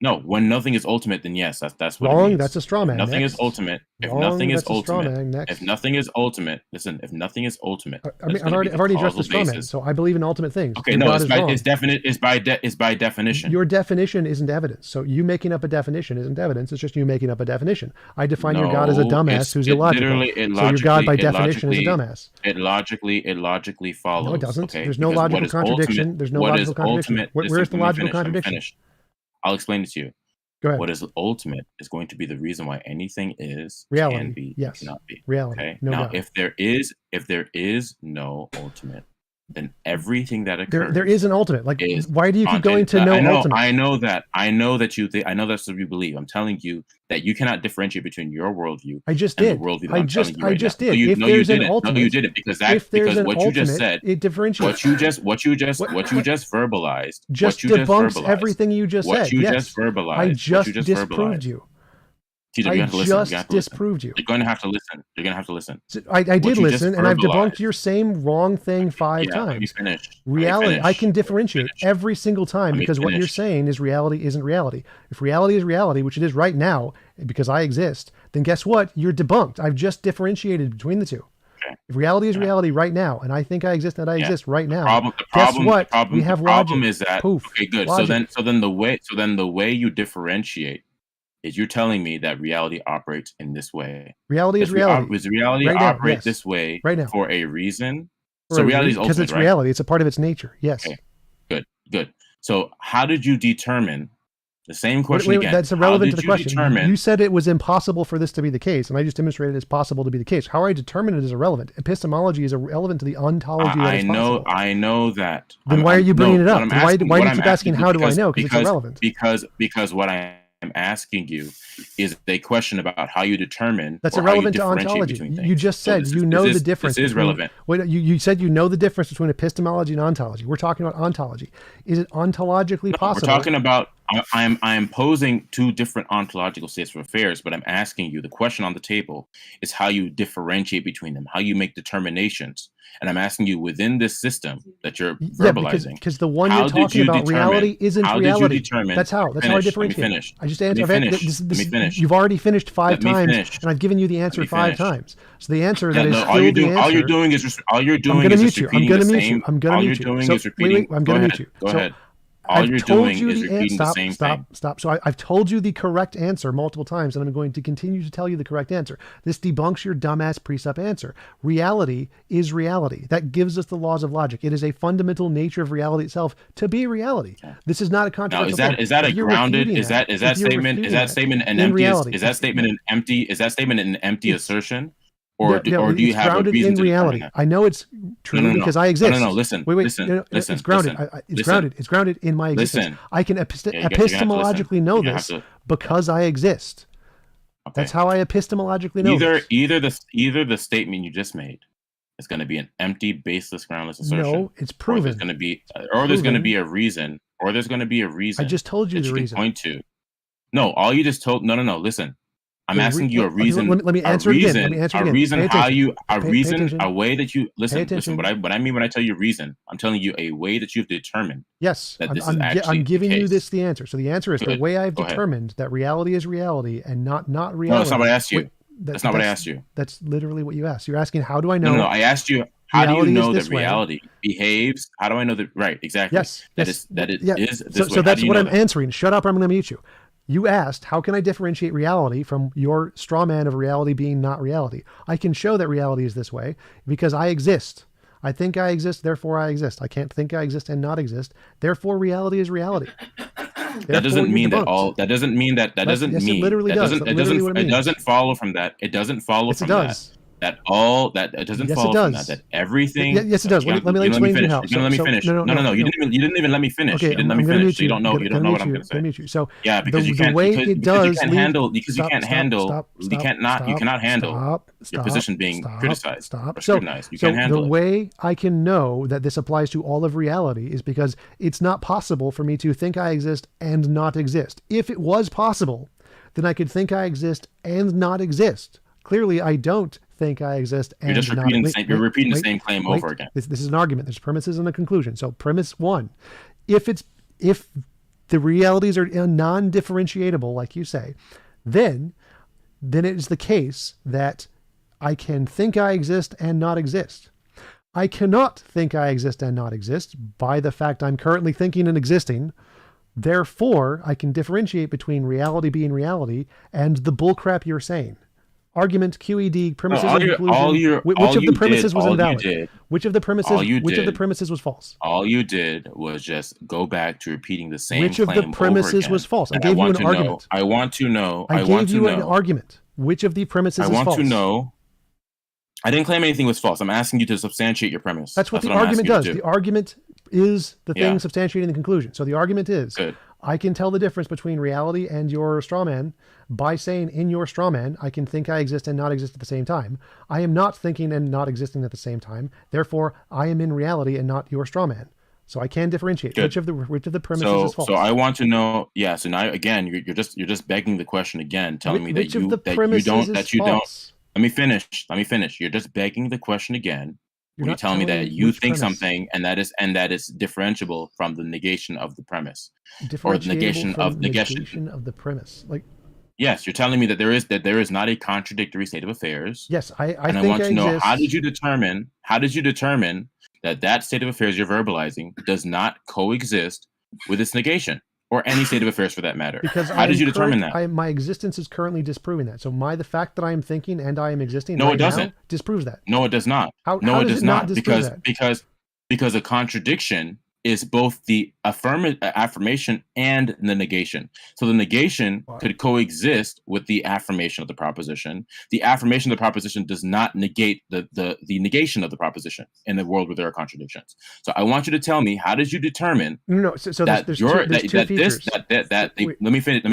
No, when nothing is ultimate, then yes, that's what wrong. It means. That's a straw man. If nothing is ultimate. If nothing is ultimate. If nothing is ultimate, listen. If nothing is ultimate, I mean, I've already addressed the straw man. So I believe in ultimate things. Okay, no, it's definite. It's by definition. Your definition isn't evidence. So you making up a definition isn't evidence. It's just you making up a definition. I define your God as a dumbass who's illogical. So your God by definition is a dumbass. It logically follows. No, it doesn't. Okay? There's no logical contradiction. There's no logical contradiction. Where's the logical contradiction? I'll explain it to you. Go ahead. What is ultimate is going to be the reason why anything is, reality. Can be, yes. cannot be. Reality. Okay. No now, doubt. if there is no ultimate, then everything that occurs there is an ultimate. Like, why do you keep going to no ultimate? I know that that's what you believe. I'm telling you that you cannot differentiate between your worldview. I just did. The worldview I just did. You didn't because what you just said. It differentiates. What you just verbalized. Just debunks everything you just said. What you just verbalized. I just disproved you. TJ, I just disproved you. You're going to have to listen. You're going to have to listen. I did listen, and I've debunked your same wrong thing 5 times. Let me finish. Reality, I can differentiate every single time because what you're saying is reality isn't reality. If reality is reality, which it is right now, because I exist, then guess what? You're debunked. I've just differentiated between the two. Okay. If reality is reality right now, and I think I exist and I exist right now, guess what? We have logic. The problem is that okay, good. Logic. So then the way you differentiate is you're telling me that reality operates in this way. Reality is reality. Does reality operate this way for a reason? So reality is ultimate, because it's reality. It's a part of its nature. Yes. Okay. Good. So how did you determine the same question again? That's irrelevant to the question. You said it was impossible for this to be the case, and I just demonstrated it's possible to be the case. How I determine it is irrelevant. Epistemology is irrelevant to the ontology that it's possible. I know that. Then why are you bringing it up? Why do you keep asking how do I know? Because it's irrelevant. Because what I'm asking you is a question about how you determine. That's irrelevant to ontology. You just said you know the difference. This is relevant. Wait, you said you know the difference between epistemology and ontology. We're talking about ontology. Is it ontologically possible? We're talking about. I'm posing 2 different ontological states of affairs, but I'm asking you. The question on the table is how you differentiate between them, how you make determinations. And I'm asking you within this system that you're verbalizing. Because the one you're talking about, reality isn't reality. How did you determine? That's how I differentiate. Let me finish. I just answered. Let me finish. You've already finished 5 times, and I've given you the answer 5 times. So the answer that is all you're doing is repeating the same. I'm going to mute you. Wait. I'm going to mute you. Go ahead. All you're doing is repeating the same thing. Stop. So I've told you the correct answer multiple times, and I'm going to continue to tell you the correct answer. This debunks your dumbass presup answer. Reality is reality. That gives us the laws of logic. It is a fundamental nature of reality itself to be reality. This is not a contradiction. Now, is that a grounded? Is that statement an empty assertion? Or do you have a reason in reality? I know it's true because I exist. No. Listen. It's grounded. It's grounded in my existence. I can epistemologically know this because I exist. Okay. That's how I epistemologically know. Either the statement you just made is going to be an empty, baseless, groundless assertion. No, it's proven. Or there's going to be, there's going to be a reason. Or there's going to be a reason. I just told you that the you reason. Can point to. No, all you just told. No. Listen, I'm asking you a reason. Let me answer it again. Let me answer it again. A reason how you a way that you listen. What I mean when I tell you reason, I'm telling you a way that you've determined. Yes, that this is actually I'm giving the you the answer. So the answer is the way I've determined that reality is reality and not reality. No, that's not what I asked you. That's not what I asked you. That's literally what you asked. You're asking how do I know? No, I asked you how do you know that reality behaves? How do I know that? Right, exactly. Yes, is this way. So that's what I'm answering. Shut up, or I'm going to mute you. You asked, how can I differentiate reality from your straw man of reality being not reality? I can show that reality is this way because I exist. I think I exist, therefore I exist. I can't think I exist and not exist. Therefore, reality is reality. That doesn't mean that all. That doesn't mean that. That doesn't mean. It literally does. It doesn't follow from that. It doesn't follow from that. That all that it doesn't follow from that. That everything. Yes, it does. Let me explain to you how. You're gonna let me finish. No. You didn't even let me finish. Okay, you didn't let me finish. You don't know. You don't know what I'm gonna say. So yeah, because you can't. Because you can't handle. Because you can't handle. You cannot handle your position being criticized or scrutinized. You can't handle it. The way I can know that this applies to all of reality is because it's not possible for me to think I exist and not exist. If it was possible, then I could think I exist and not exist. Clearly, I don't think I exist and you're just repeating the same claim over again. This is an argument. There's premises and a conclusion. So premise one, if the realities are non-differentiatable, like you say, then it is the case that I can think I exist and not exist. I cannot think I exist and not exist by the fact I'm currently thinking and existing. Therefore, I can differentiate between reality being reality and the bullcrap you're saying. Argument, QED, premises and conclusion. Which of the premises was invalid? Which of the premises was false? All you did was just go back to repeating the same. Which of the premises was false? I gave you an argument. I want to know. I gave you an argument. Which of the premises is false? I want to know. I didn't claim anything was false. I'm asking you to substantiate your premise. That's what the argument does. The argument is the thing substantiating the conclusion. So the argument is, I can tell the difference between reality and your straw man by saying in your straw man, I can think I exist and not exist at the same time. I am not thinking and not existing at the same time. Therefore, I am in reality and not your straw man. So I can differentiate which of the premises is false. So I want to know. Yeah. So now again, you're just begging the question again, telling me that you don't. Let me finish. You're just begging the question again. You're telling me that you think something and that is differentiable from the negation of the premise, or the negation of the premise. Like, yes, you're telling me that there is not a contradictory state of affairs. Yes, I want to know how did you determine that state of affairs you're verbalizing does not coexist with its negation? Or any state of affairs for that matter. Because how did you determine that? My existence is currently disproving that. So the fact that I am thinking and I am existing it doesn't. Disproves that. No, it does not. How does it not disprove that? Because a contradiction is both the affirmation and the negation. So the negation could coexist with the affirmation of the proposition. The affirmation of the proposition does not negate the negation of the proposition in the world where there are contradictions. So I want you to tell me, how did you determine so there's two features. Let me finish.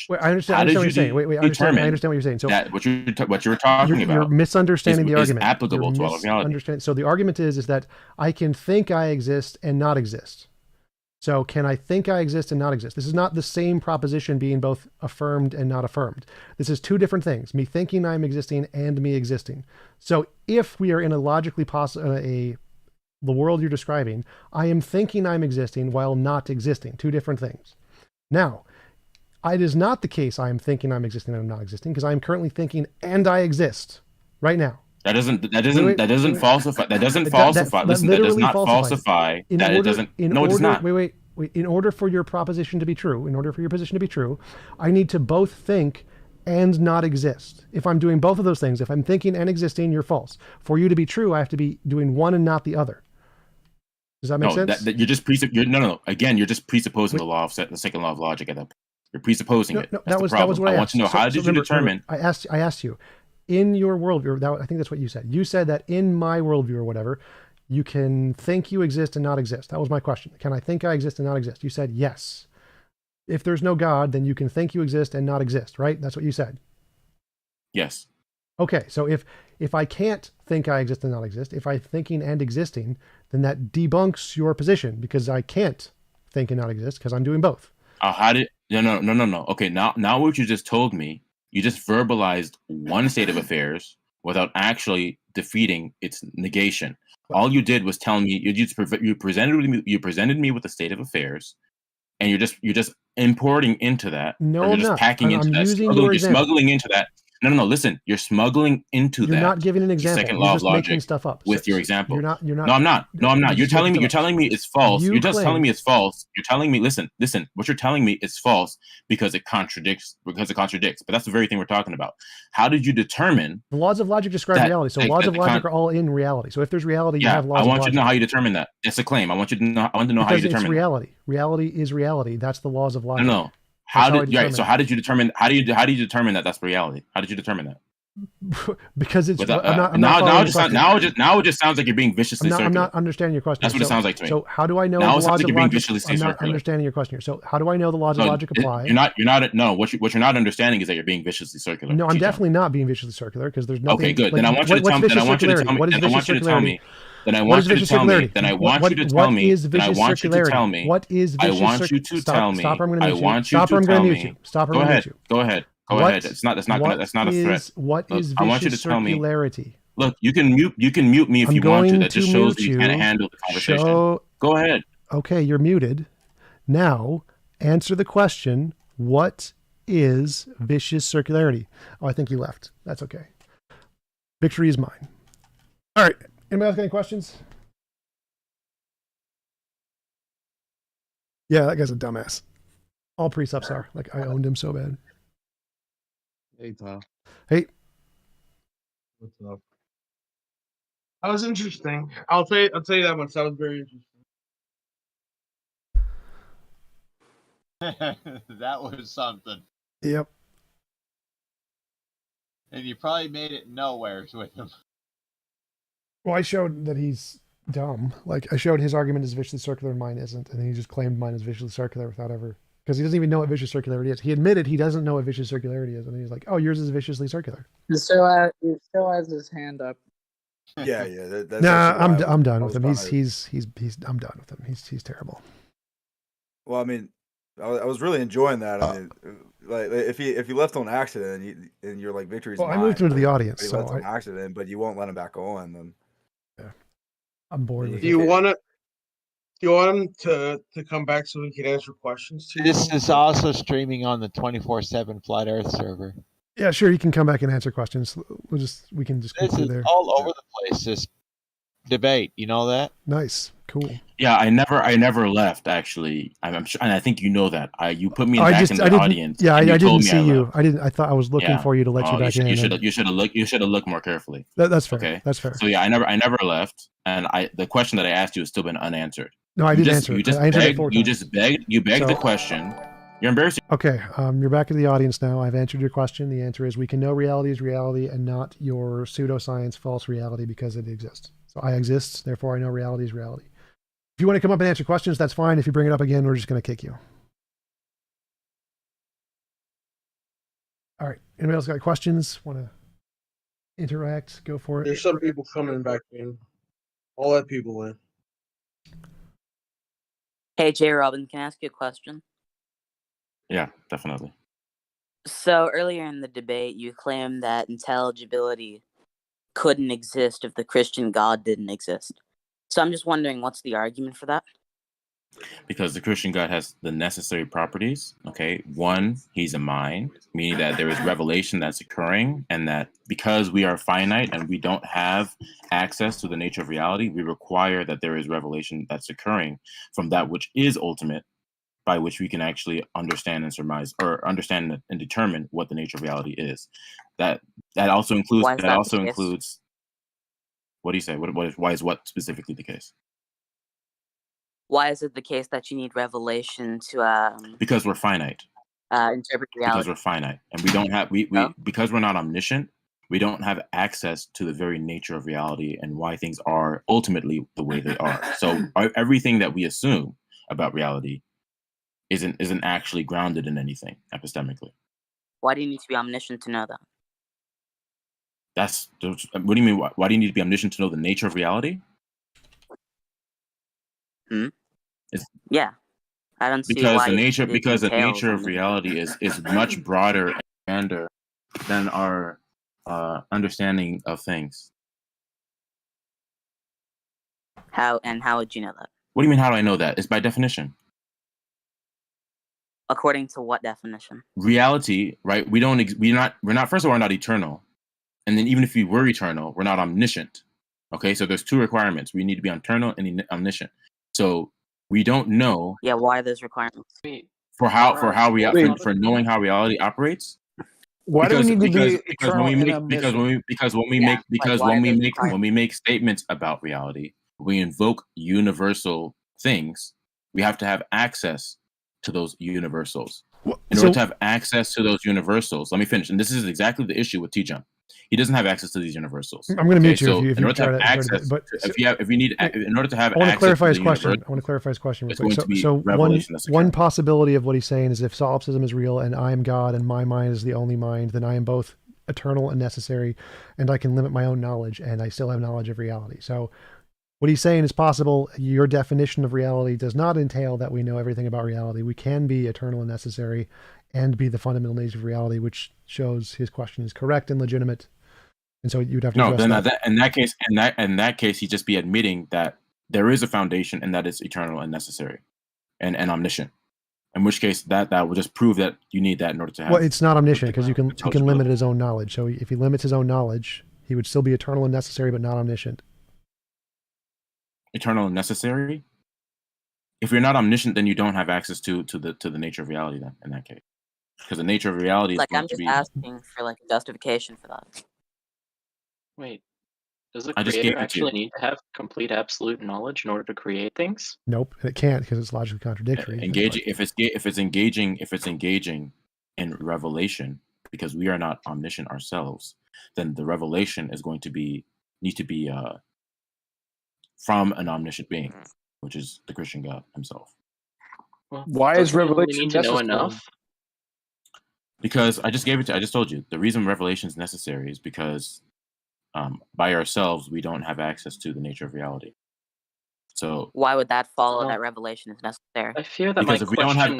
Wait, I understand what you're saying. Wait, I understand what you're saying. So that what you were talking about. You're misunderstanding the argument. Applicable to all of reality. So the argument is that I can think I exist and not exist. So can I think I exist and not exist? This is not the same proposition being both affirmed and not affirmed. This is two different things, me thinking I'm existing and me existing. So if we are in a logically the world you're describing, I am thinking I'm existing while not existing, two different things. Now, it is not the case I am thinking I'm existing and I'm not existing, because I am currently thinking and I exist right now. That doesn't falsify. That doesn't falsify. Listen, that does not falsify. It doesn't. No, it does not. Wait. In order for your proposition to be true, I need to both think and not exist. If I'm doing both of those things, if I'm thinking and existing, you're false. For you to be true, I have to be doing one and not the other. Does that make sense? You're just no. Again, you're just presupposing the second law of logic at that point. You're presupposing it. No, that was what I asked. I want to know, how did you determine? I asked you. In your worldview, I think that's what you said. You said that in my worldview or whatever, you can think you exist and not exist. That was my question. Can I think I exist and not exist? You said yes. If there's no God, then you can think you exist and not exist, right? That's what you said. Yes. Okay, so if I can't think I exist and not exist, if I'm thinking and existing, then that debunks your position because I can't think and not exist because I'm doing both. How did no. Okay, now what you just told me, you just verbalized one state of affairs without actually defeating its negation. All you did was tell me you presented me with the state of affairs, and you're just importing into that, No, or you're I'm just not. packing into I'm that, using your you're example. smuggling into that. No. Listen, you're smuggling into You're that. not giving an The example. second You're law of just making logic stuff up. with So, your example. You're not. No, I'm not. No, I'm not. You're telling me it's false. You're just telling me it's false. You're telling me, listen. What you're telling me is false because it contradicts. But that's the very thing we're talking about. How did you determine the laws of logic describe reality? So laws of logic are all in reality. So if there's reality, you have laws of logic. I want you to know how you determine that. It's a claim. I want to know how you determine because it's reality. That. Reality is reality. That's the laws of logic. No. How did you determine? How do you determine that that's reality? How did you determine that? Because it's now it just sounds like you're being viciously circular. I'm not understanding your question. That's what it sounds like to me. So how do I know the laws of logic? I'm not understanding your question here. So how do I know the laws of logic apply? You're not. No, what you're not understanding is that you're being viciously circular. No, I'm definitely not being viciously circular because there's nothing. Okay, good. Then I want you to tell me. Then I want you to tell me. Then I want you to tell me. Then I want you to tell me. Then I want you to tell me. Then I want you to tell me. What is vicious circularity? I want you to tell me. Stop! I'm going to mute you. Stop! I'm going to mute you. Stop! I'm going to mute you. Go ahead. Go ahead. That's not a threat. What is vicious circularity? Look, you can mute me if you want to. That just shows that you can't handle the conversation. Go ahead. Okay, you're muted. Now, answer the question. What is vicious circularity? Oh, I think you left. That's okay. Victory is mine. All right. Anybody else got any questions? Yeah, that guy's a dumbass. All presups are. Like, I owned him so bad. Hey, Tom. Hey. What's up? That was interesting. I'll tell you that much. That was very interesting. That was something. Yep. And you probably made it nowheres with him. Well, I showed that he's dumb. Like, I showed his argument is viciously circular and mine isn't, and then he just claimed mine is viciously circular without ever... Because he doesn't even know what vicious circularity is. He admitted he doesn't know what vicious circularity is, and he's like, "Oh, yours is viciously circular." He still has his hand up. Yeah. That's I'm done with him. I'm done with him. He's terrible. Well, I mean, I was really enjoying that. I mean, like if he left on accident and you're like Victory's. Well, I moved him to the audience, so on accident, but you won't let him back on. Then yeah, I'm bored with it. Do you want him to come back so we can answer questions to you? This is also streaming on the 24/7 Flat Earth server. Yeah, sure. You can come back and answer questions. We can just this is there. all over the place. This debate, you know that? Nice, cool. Yeah, I never left actually. I'm sure, and I think you know that. You put me back in the audience. Yeah, I didn't see you. I didn't. I thought I was looking for you to let you back in. You should have looked more carefully. That's fair. Okay, that's fair. So yeah, I never left, and the question that I asked you has still been unanswered. No, I didn't answer. You just begged the question. You're embarrassing. Okay, you're back in the audience now. I've answered your question. The answer is we can know reality is reality and not your pseudoscience false reality because it exists. So I exist, therefore I know reality is reality. If you want to come up and answer questions, that's fine. If you bring it up again, we're just going to kick you. All right. Anybody else got questions? Want to interact? Go for it. There's some people coming back in. I'll let people in. Hey, JRobin, can I ask you a question? Yeah, definitely. So earlier in the debate, you claimed that intelligibility couldn't exist if the Christian God didn't exist. So I'm just wondering, what's the argument for that? Because the Christian God has the necessary properties. Okay, one, he's a mind, meaning that there is revelation that's occurring, and that because we are finite and we don't have access to the nature of reality, we require that there is revelation that's occurring from that which is ultimate, by which we can actually understand and surmise, or understand and determine what the nature of reality is. That also includes. What do you say? Why is what specifically the case? Why is it the case that you need revelation to because we're finite. Interpret reality. Because we're finite, and we don't have because we're not omniscient. We don't have access to the very nature of reality and why things are ultimately the way they are. So everything that we assume about reality isn't actually grounded in anything epistemically. Why do you need to be omniscient to know that? What do you mean? Why do you need to be omniscient to know the nature of reality? Yeah, I don't see Because why the nature it because the entails nature of omniscience. reality is much broader and grander than our understanding of things. How would you know that? What do you mean? How do I know that? It's by definition. According to what definition? Reality, right? We're not. First of all, we're not eternal, and then even if we were eternal, we're not omniscient. Okay, so there's two requirements. We need to be eternal and omniscient. So we don't know. Yeah, why are those requirements? For knowing how reality operates. Why do we need to be eternal and omniscient? When we make statements about reality, we invoke universal things. We have to have access to those universals. In order to have access to those universals, let me finish. And this is exactly the issue with TJump. He doesn't have access to these universals. I'm going to mute you so if in you order to have access, in order to have I want to clarify his question. I want to clarify his question. It's going to be So one possibility of what he's saying is if solipsism is real and I am God and my mind is the only mind, then I am both eternal and necessary, and I can limit my own knowledge, and I still have knowledge of reality. So what he's saying is possible. Your definition of reality does not entail that we know everything about reality. We can be eternal and necessary and be the fundamental nature of reality, which shows his question is correct and legitimate. And so you'd have to in that case, he'd just be admitting that there is a foundation and that it's eternal and necessary and omniscient. In which case that will just prove that you need that in order to have. Well, it's not omniscient because he can limit his own knowledge. So if he limits his own knowledge, he would still be eternal and necessary, but not omniscient. Eternal and necessary. If you're not omniscient, then you don't have access to the nature of reality. Then in that case, because the nature of reality is I'm just asking for a justification for that. Wait, does the creator actually need to have complete absolute knowledge in order to create things? Nope, it can't because it's logically contradictory. If it's engaging in revelation, because we are not omniscient ourselves, then the revelation is going to need to be from an omniscient being, which is the Christian God himself. Well, why is revelation need to know enough? Because I just told you the reason revelation is necessary is because by ourselves we don't have access to the nature of reality. So why would that follow that revelation is necessary? I fear that because if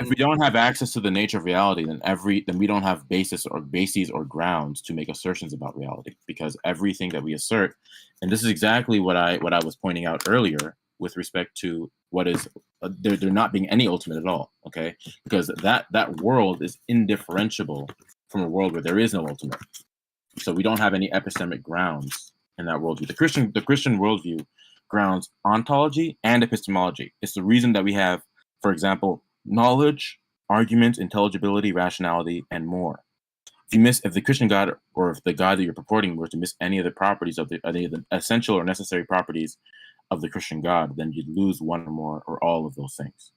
we don't have access to the nature of reality, then we don't have bases or grounds to make assertions about reality. Because everything that we assert, and this is exactly what I was pointing out earlier with respect to what is there not being any ultimate at all. Okay, because that world is indifferentiable from a world where there is no ultimate. So we don't have any epistemic grounds in that worldview. The Christian worldview grounds ontology and epistemology. It's the reason that we have, for example, knowledge, argument, intelligibility, rationality, and more. If the Christian God or if the God that you're purporting were to miss any of the properties of any of the essential or necessary properties of the Christian God, then you'd lose one or more or all of those things.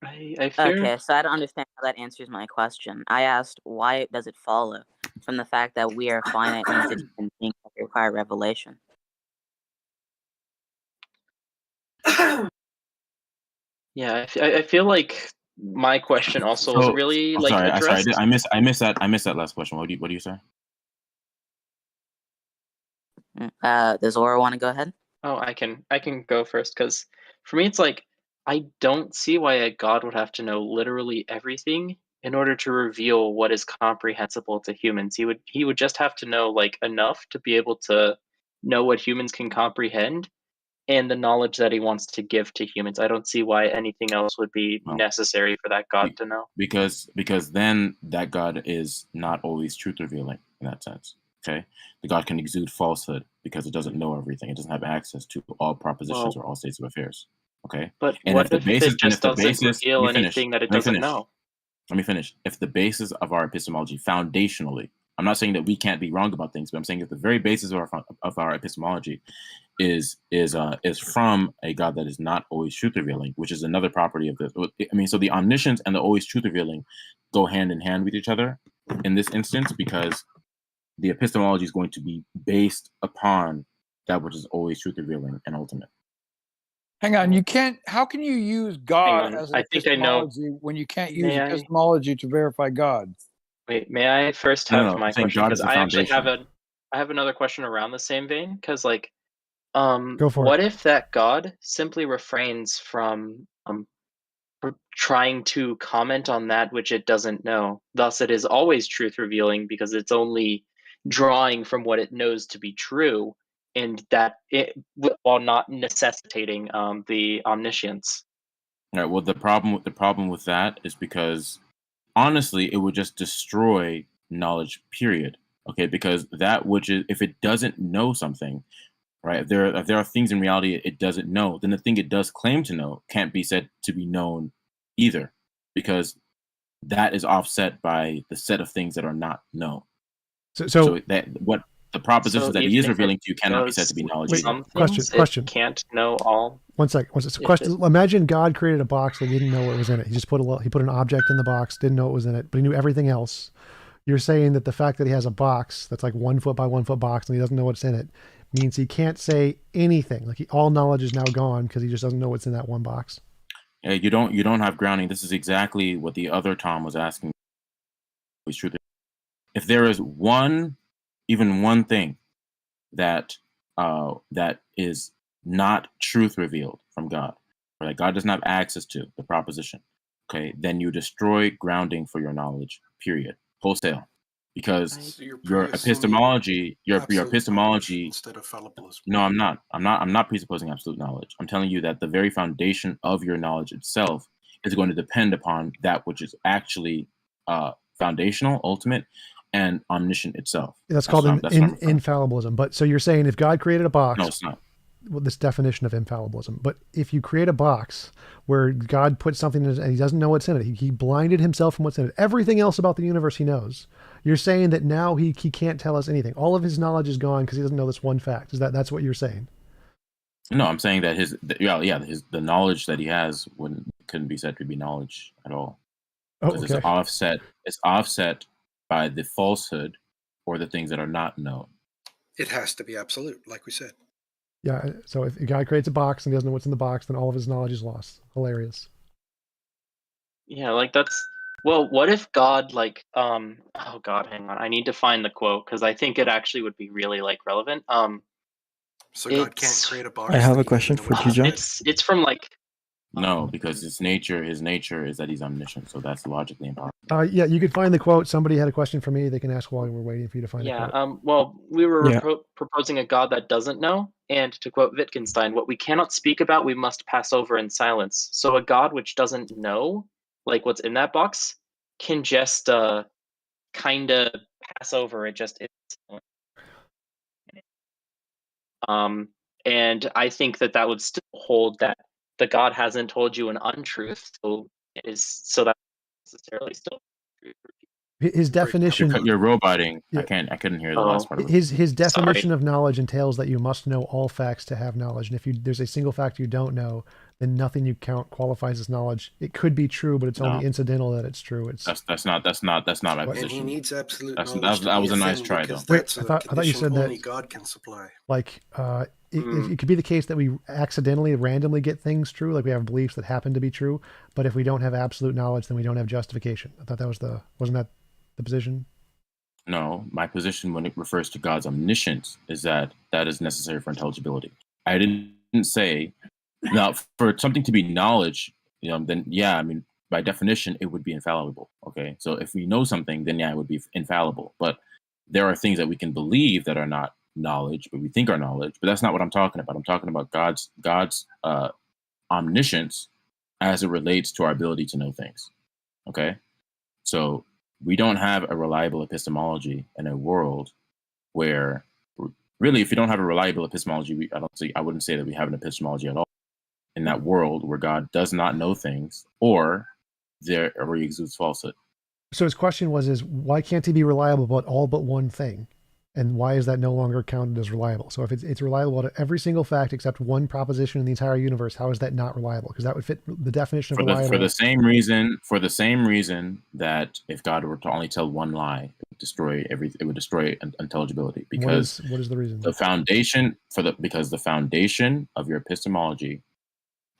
I fear... Okay, so I don't understand how that answers my question. I asked, why does it follow from the fact that we are finite entities and beings that require revelation? Yeah, I feel like my question also was really addressed. I missed that last question. What do you say? Does Aura want to go ahead? Oh, I can go first because for me it's like I don't see why a god would have to know literally everything in order to reveal what is comprehensible to humans. He would just have to know enough to be able to know what humans can comprehend and the knowledge that he wants to give to humans. I don't see why anything else would be necessary for that god to know. Because then that god is not always truth revealing in that sense. Okay, the god can exude falsehood because it doesn't know everything. It doesn't have access to all propositions or all states of affairs. Okay, but what if it just doesn't reveal anything that it doesn't know? Let me finish. If the basis of our epistemology, foundationally, I'm not saying that we can't be wrong about things, but I'm saying that the very basis of our epistemology is from a God that is not always truth revealing, which is another property of this. I mean, so the omniscience and the always truth revealing go hand in hand with each other in this instance, because the epistemology is going to be based upon that which is always truth revealing and ultimate. Hang on, you can't. How can you use God as an epistemology when you can't use epistemology to verify God? Wait, may I first have my question? Because I actually have I have another question around the same vein, because like, Go for what it. if that God simply refrains from trying to comment on that which it doesn't know? Thus, it is always truth revealing because it's only drawing from what it knows to be true, and that it while not necessitating the omniscience. All right. Well, the problem with that is because honestly, it would just destroy knowledge. Period. Okay, because that which is, if it doesn't know something, right? If there are things in reality it doesn't know, then the thing it does claim to know can't be said to be known either, because that is offset by the set of things that are not known. So that what the propositions So that he is even if revealing it to you cannot be said knows to be knowledge Wait, either. some question, things, question. it can't know all. One second. If Question. Imagine God created a box that he didn't know what was in it. He just put an object in the box, didn't know what was in it, but he knew everything else. You're saying that the fact that he has a box that's like 1 foot by 1 foot box and he doesn't know what's in it means he can't say anything. Like all knowledge is now gone because he just doesn't know what's in that one box. You don't have grounding. This is exactly what the other Tom was asking. It's true. If there is even one thing that that is not truth revealed from God, or that God does not have access to, the proposition, okay, then you destroy grounding for your knowledge. Period. Wholesale. Because So you're your presuming epistemology, your absolute epistemology. knowledge instead of fallibilism. No, I'm not. I'm not presupposing absolute knowledge. I'm telling you that the very foundation of your knowledge itself is going to depend upon that which is actually foundational, ultimate, and omniscient itself. That's called infallibilism. But so you're saying if God created a box, no, it's not. Well, this definition of infallibilism. But if you create a box where God puts something in it and he doesn't know what's in it, he blinded himself from what's in it. Everything else about the universe he knows. You're saying that now he can't tell us anything. All of his knowledge is gone because he doesn't know this one fact. That's what you're saying? No, I'm saying that the knowledge that he has couldn't be said to be knowledge at all. Because it's offset by the falsehood or the things that are not known. It has to be absolute, like we said. Yeah, so if a guy creates a box and he doesn't know what's in the box, then all of his knowledge is lost. Hilarious. Yeah, like that's, well, what if God oh God, hang on. I need to find the quote because I think it actually would be really like relevant. So God can't create a box. I have a question for TJump. It's from like no, because his nature is that he's omniscient, so that's logically impossible. Yeah, you could find the quote. Somebody had a question for me. They can ask while we're waiting for you to find the quote. Well, we were proposing a God that doesn't know, and to quote Wittgenstein, what we cannot speak about, we must pass over in silence. So a God which doesn't know, like what's in that box, can just kind of pass over it. Just and I think that would still hold that the God hasn't told you an untruth, so that's necessarily still true. His definition. You're roboting. Yeah. I couldn't hear the last part of it. His definition of knowledge entails that you must know all facts to have knowledge, and if there's a single fact you don't know, then nothing you count qualifies as knowledge. It could be true, but it's only incidental that it's true. That's not my position. And he needs absolute knowledge. That was a nice try, though. Wait, I thought you said only that God can supply. Like it could be the case that we randomly get things true, like we have beliefs that happen to be true, but if we don't have absolute knowledge, then we don't have justification. I thought that wasn't that the position? No, my position when it refers to God's omniscience is that is necessary for intelligibility. I didn't say now for something to be knowledge, then yeah, I mean by definition it would be infallible. Okay, so if we know something, then yeah, it would be infallible. But there are things that we can believe that are not knowledge, but we think are knowledge. But that's not what I'm talking about. I'm talking about God's omniscience as it relates to our ability to know things. Okay, so we don't have a reliable epistemology in a world where, really, if you don't have a reliable epistemology, I wouldn't say that we have an epistemology at all. In that world where God does not know things, or he exudes falsehood. So his question was why can't he be reliable about all but one thing? And why is that no longer counted as reliable? So if it's reliable about every single fact except one proposition in the entire universe, how is that not reliable? Because that would fit the definition of reliable. For the same reason that if God were to only tell one lie, it would destroy intelligibility. Because what is the reason? Because the foundation of your epistemology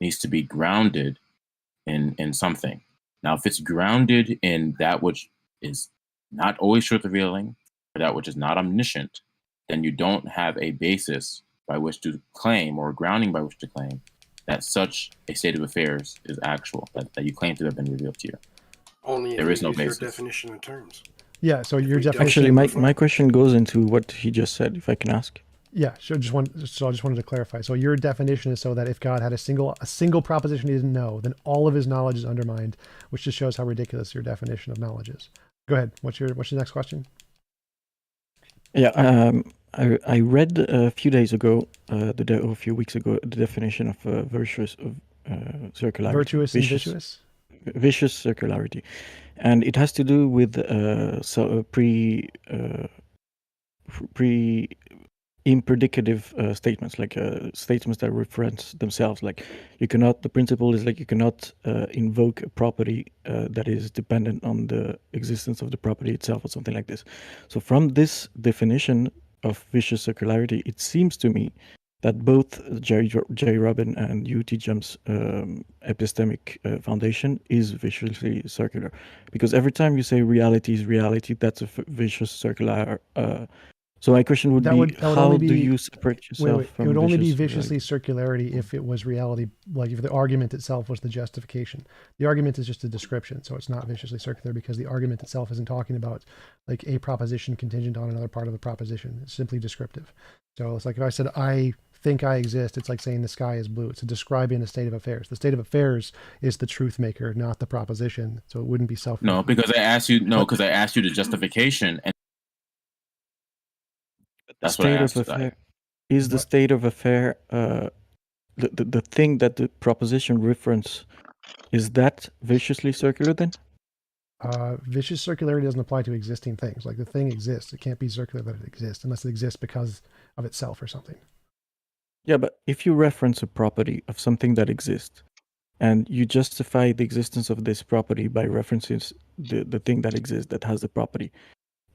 needs to be grounded in something. Now, if it's grounded in that which is not always truth revealing, or that which is not omniscient, then you don't have a basis by which to claim or grounding by which to claim that such a state of affairs is actual, that you claim to have been revealed to you. Only if There is you no use your basis. definition of terms. Yeah, so your we don't- definition. Actually, my question goes into what he just said, if I can ask. Yeah, sure. So I just wanted to clarify. So your definition is so that if God had a single proposition he didn't know, then all of his knowledge is undermined, which just shows how ridiculous your definition of knowledge is. Go ahead. What's your next question? Yeah, I read a few days ago, or a few weeks ago, the definition of virtuous circularity. Virtuous and vicious? Vicious circularity, and it has to do with impredicative statements, like statements that reference themselves. Like the principle is like you cannot invoke a property that is dependent on the existence of the property itself, or something like this. So from this definition of vicious circularity, it seems to me that both JRobin and TJump's epistemic foundation is viciously circular, because every time you say reality is reality, that's a vicious circular. So my question would be, how do you separate yourself from it would only be vicious viciously circularity if it was reality, like if the argument itself was the justification. The argument is just a description, so it's not viciously circular because the argument itself isn't talking about like a proposition contingent on another part of the proposition. It's simply descriptive. So it's like if I said, I think I exist, it's like saying the sky is blue. It's describing a state of affairs. The state of affairs is the truth maker, not the proposition. So it wouldn't be self. No, because I asked you the justification, and that's what I asked. Is the state of affair the thing that the proposition reference, is that viciously circular then? Vicious circularity doesn't apply to existing things. Like the thing exists. It can't be circular that it exists unless it exists because of itself or something. Yeah, but if you reference a property of something that exists and you justify the existence of this property by referencing the thing that exists that has the property.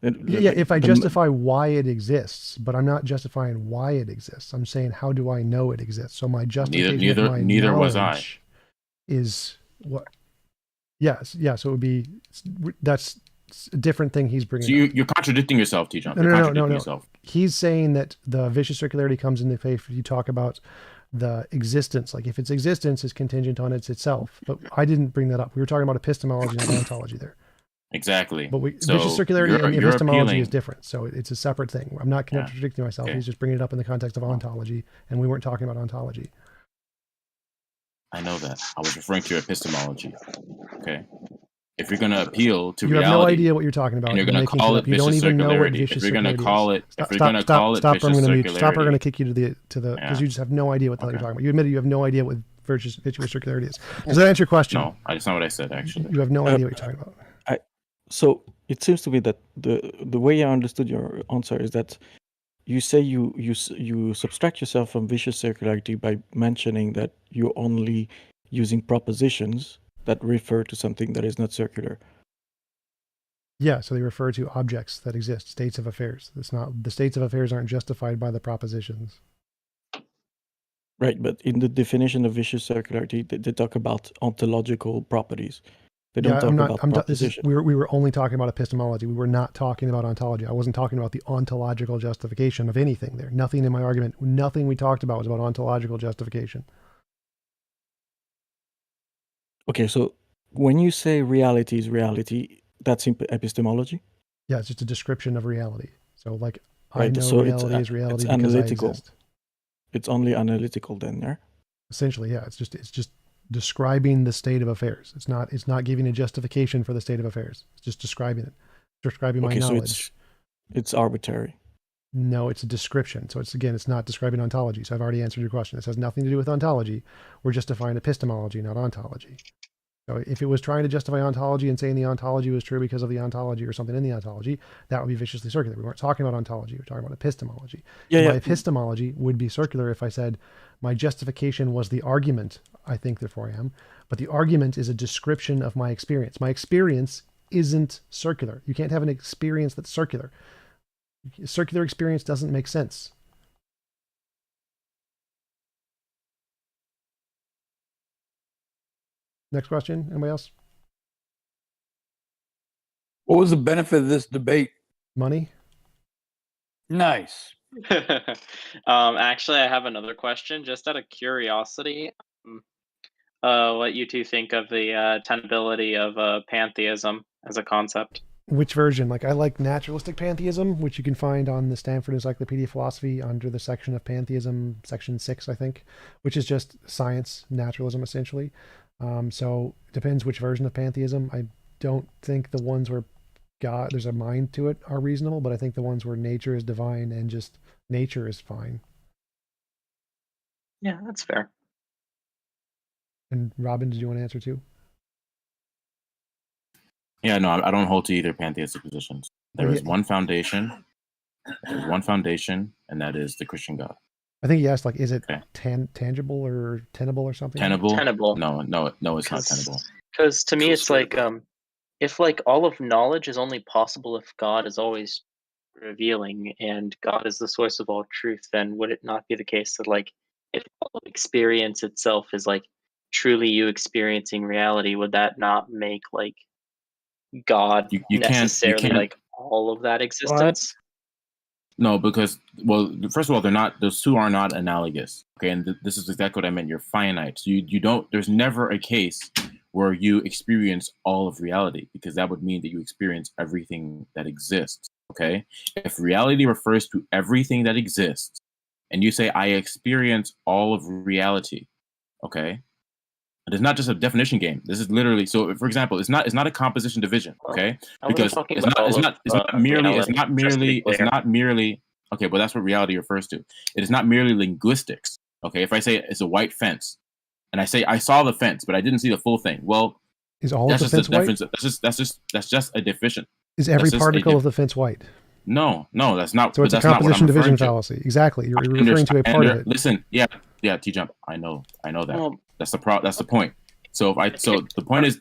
Yeah, if I justify why it exists, but I'm not justifying why it exists. I'm saying, how do I know it exists? So my justification of my neither was I. Is what? Yes, yeah. So it would be, that's a different thing he's bringing. So you're contradicting yourself, TJump. No. He's saying that the vicious circularity comes into play if you talk about the existence. Like if its existence is contingent on itself. But I didn't bring that up. We were talking about epistemology and ontology there. Exactly. But vicious circularity and epistemology is different. So it's a separate thing. I'm not contradicting myself. Okay. He's just bringing it up in the context of ontology, and we weren't talking about ontology. I know that. I was referring to epistemology. Okay. If you're going to appeal to reality, you have no idea what you're talking about. And you're going to call it vicious circularity. If you're going to call it, stop, or I'm going to mute. Stop, or I'm going to kick you to the because you just have no idea what the hell you're talking about. You admitted you have no idea what vicious circularity is. Does that answer your question? No, that's not what I said. Actually, you have no idea what you're talking about. So it seems to me that the way I understood your answer is that you say you subtract yourself from vicious circularity by mentioning that you're only using propositions that refer to something that is not circular. Yeah, so they refer to objects that exist, states of affairs. It's not, the states of affairs aren't justified by the propositions. Right, but in the definition of vicious circularity, they talk about ontological properties. They don't talk about proposition. We were only talking about epistemology. We were not talking about ontology. I wasn't talking about the ontological justification of anything there. Nothing in my argument, nothing we talked about was about ontological justification. Okay, so when you say reality is reality, that's epistemology? Yeah, it's just a description of reality. So like, right, I know so reality is reality it's because analytical. I exist. It's only analytical then, yeah? Essentially, yeah. It's just describing the state of affairs. It's not giving a justification for the state of affairs. It's just describing it. Describing my knowledge. So it's arbitrary. No, it's a description. So it's not describing ontology. So I've already answered your question. This has nothing to do with ontology. We're just defining epistemology, not ontology. So if it was trying to justify ontology and saying the ontology was true because of the ontology or something in the ontology, that would be viciously circular. We weren't talking about ontology. We were talking about epistemology. My epistemology would be circular if I said my justification was the argument I think, therefore I am. But the argument is a description of my experience. My experience isn't circular. You can't have an experience that's circular. Circular experience doesn't make sense. Next question. Anybody else? What was the benefit of this debate? Money. Nice. Actually, I have another question, just out of curiosity. What you two think of the tenability of pantheism as a concept? Which version? Like, I like naturalistic pantheism, which you can find on the Stanford Encyclopedia of Philosophy under the section of pantheism, section 6, I think, which is just science, naturalism, essentially. So it depends which version of pantheism. I don't think the ones where God, there's a mind to it, are reasonable, but I think the ones where nature is divine and just nature is fine. Yeah, that's fair. And Robin, did you want to answer too? Yeah, no, I don't hold to either pantheistic positions. There is one foundation. There's one foundation, and that is the Christian God. I think he asked, like, is it tangible or tenable or something? Tenable? Tenable. No, it's not tenable. Because to me, it's like if like all of knowledge is only possible if God is always revealing and God is the source of all truth, then would it not be the case that like if all of experience itself is like truly you experiencing reality, would that not make like God you necessarily can't, like all of that existence? No, because, well, first of all, those two are not analogous. Okay, and this is exactly what I meant. You're finite. So you don't, there's never a case where you experience all of reality, because that would mean that you experience everything that exists. Okay, if reality refers to everything that exists, and you say I experience all of reality, okay, it is not just a definition game. This is literally, so for example, it's not a composition division, okay? Because it's not merely okay, but that's what reality refers to. It is not merely linguistics. Okay, if I say it's a white fence, and I say I saw the fence, but I didn't see the full thing, well, is all of the fence white? That's just a deficient. Is every particle of the fence white? No, that's not. So it's a composition division fallacy. Exactly. You're referring to a part of it. Listen, yeah, TJump. I know that. Well, that's the point. So the point is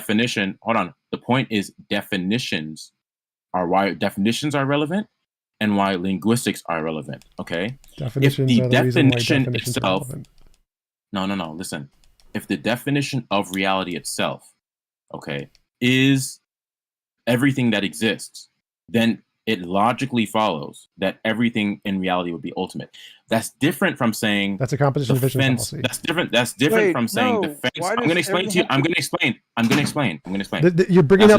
definition. Hold on. The point is definitions are why definitions are relevant and why linguistics are relevant. Okay. Definitions if the are the definition itself. No. Listen. If the definition of reality itself, okay, is everything that exists, then it logically follows that everything in reality would be ultimate. That's different from saying that's a composition division fallacy. That's different from saying the fence. I'm going to explain to you. I'm going to explain. You're bringing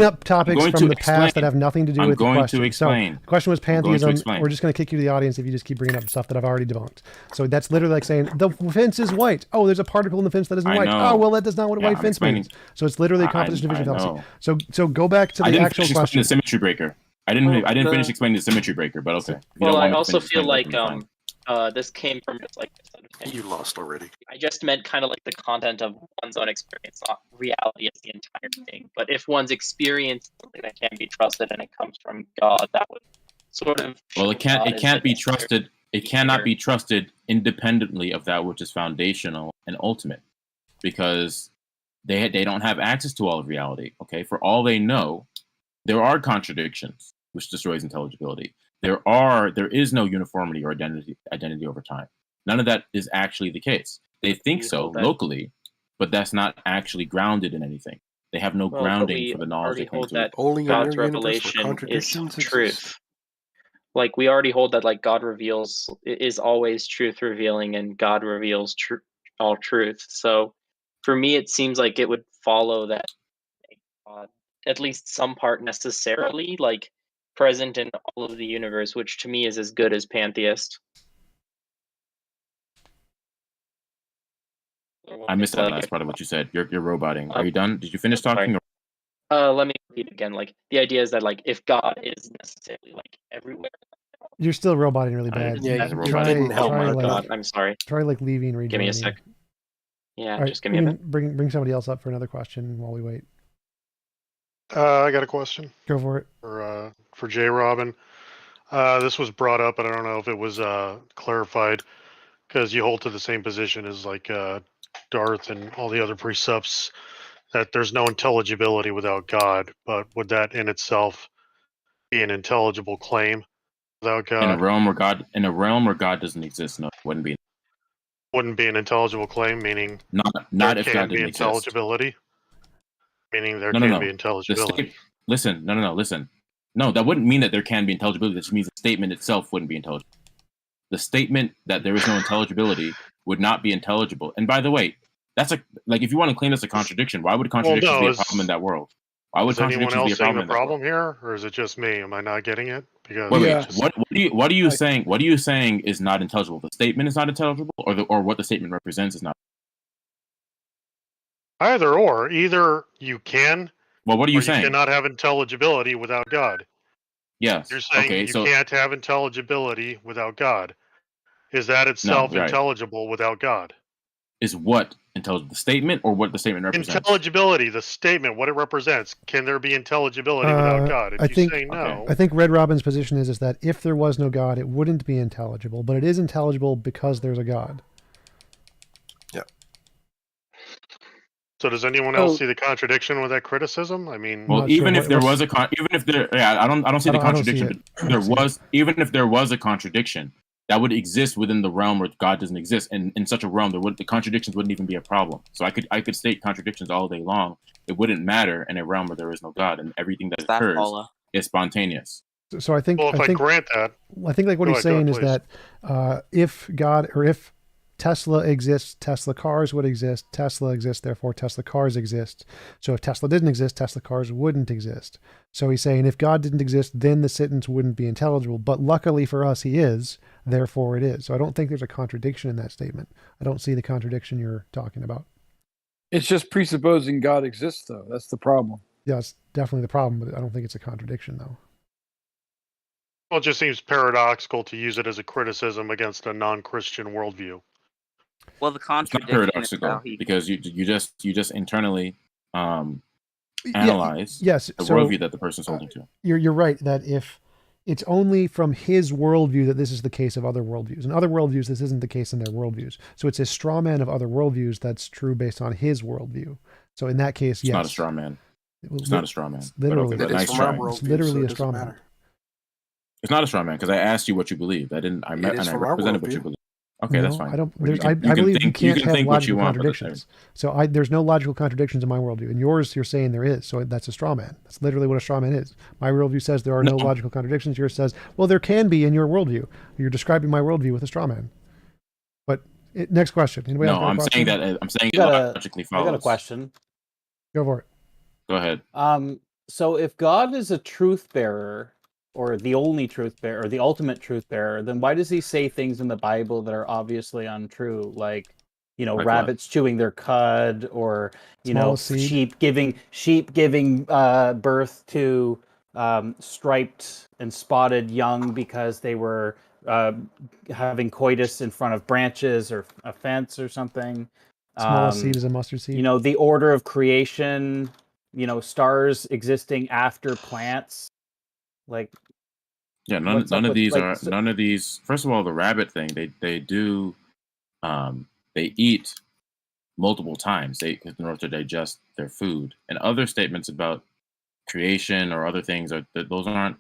up topics from the past that have nothing to do with the question. I'm going to explain. So the question was pantheism. We're just going to kick you to the audience if you just keep bringing up stuff that I've already debunked. So that's literally like saying the fence is white. Oh, there's a particle in the fence that isn't white. Oh, well, that does not what a white fence means. So it's literally a composition division fallacy. So go back to the actual question. The symmetry breaker. I didn't finish explaining the symmetry breaker, but okay. Well, I also feel like this came from just like you lost already. I just meant kind of like the content of one's own experience, not reality as the entire thing. But if one's experience something that can't be trusted and it comes from God, that would sort of it can't be trusted. It cannot be trusted independently of that which is foundational and ultimate, because they don't have access to all of reality. Okay, for all they know, there are contradictions, which destroys intelligibility. There is no uniformity or identity over time. None of that is actually the case. They think so locally, but that's not actually grounded in anything. They have no grounding for the knowledge they hold that God's revelation is truth. Like we already hold that like God is always truth revealing, and God reveals all truth. So for me, it seems like it would follow that God, at least some part necessarily, like present in all of the universe, which to me is as good as pantheist. I missed that last part of what you said. You're roboting. Are you done? Did you finish talking? Let me repeat again. Like the idea is that like if God is necessarily like everywhere, you're still roboting really bad. Yeah, didn't help. I'm sorry. Try like leaving. Rejoining. Give me a sec. Yeah, right, just give me a minute. Bring somebody else up for another question while we wait. I got a question. Go for it. For JRobin. This was brought up, and I don't know if it was clarified, because you hold to the same position as like Darth and all the other presups, that there's no intelligibility without God. But would that in itself be an intelligible claim without God? In a realm where God doesn't exist, no, it wouldn't be. Wouldn't be an intelligible claim, meaning not if God didn't intelligibility. Meaning there can be intelligibility. Listen. No, that wouldn't mean that there can be intelligibility. That just means the statement itself wouldn't be intelligible. The statement that there is no intelligibility would not be intelligible. And by the way, that's like if you want to claim that's a contradiction, why would contradictions be a problem in that world? Why would Is anyone contradictions be else a seeing problem the problem here, or is it just me? Am I not getting it? Because wait, what are you saying? What are you saying is not intelligible? The statement is not intelligible, or what the statement represents is not. Either or, either you can. Well, what are you or saying? You cannot have intelligibility without God. Yes. You're saying okay, you can't have intelligibility without God. Is that itself right. intelligible without God? Is what intelligible? The statement or what the statement represents? Intelligibility, the statement, what it represents. Can there be intelligibility without God? If you say no. I think Red Robin's position is that if there was no God, it wouldn't be intelligible, but it is intelligible because there's a God. Yeah. So does anyone else see the contradiction with that criticism? I mean, well, even if there was a even if there, I don't see the contradiction. But there was, even if there was a contradiction, that would exist within the realm where God doesn't exist, and in such a realm, the contradictions wouldn't even be a problem. So I could state contradictions all day long. It wouldn't matter in a realm where there is no God, and everything that occurs is spontaneous. So I think. Well, if I grant that, I think like what he's saying is that if God or if Tesla exists, Tesla cars would exist. Tesla exists, therefore Tesla cars exist. So if Tesla didn't exist, Tesla cars wouldn't exist. So he's saying if God didn't exist, then the sentence wouldn't be intelligible. But luckily for us, he is, therefore it is. So I don't think there's a contradiction in that statement. I don't see the contradiction you're talking about. It's just presupposing God exists, though. That's the problem. Yeah, it's definitely the problem, but I don't think it's a contradiction, though. Well, it just seems paradoxical to use it as a criticism against a non-Christian worldview. Well, the contradiction it's not paradoxical because you just internally analyze the worldview that the person's holding to. You're right that if it's only from his worldview that this is the case of other worldviews. In other worldviews, this isn't the case in their worldviews. So it's a straw man of other worldviews that's true based on his worldview. So in that case, it's not a straw man. It's not a straw man. It's literally, nice try. It's literally a straw man. It's not a straw man because I asked you what you believed. I represented what you believed. Okay, that's fine. I believe you can't have logical contradictions. So there's no logical contradictions in my worldview. In yours, you're saying there is. So that's a straw man. That's literally what a straw man is. My worldview says there are no logical contradictions. Yours says, well, there can be in your worldview. You're describing my worldview with a straw man. But next question. Anybody else? I'm saying that it logically follows. I got a question. Go for it. Go ahead. So if God is a truth bearer, or the only truth bearer, or the ultimate truth bearer, then why does he say things in the Bible that are obviously untrue, like rabbits chewing their cud, or sheep giving birth to striped and spotted young because they were having coitus in front of branches or a fence or something? Small seed is a mustard seed. The order of creation. Stars existing after plants. Like, yeah, none of these. First of all, the rabbit thing, they do, they eat multiple times in order to digest their food. And other statements about creation or other things those aren't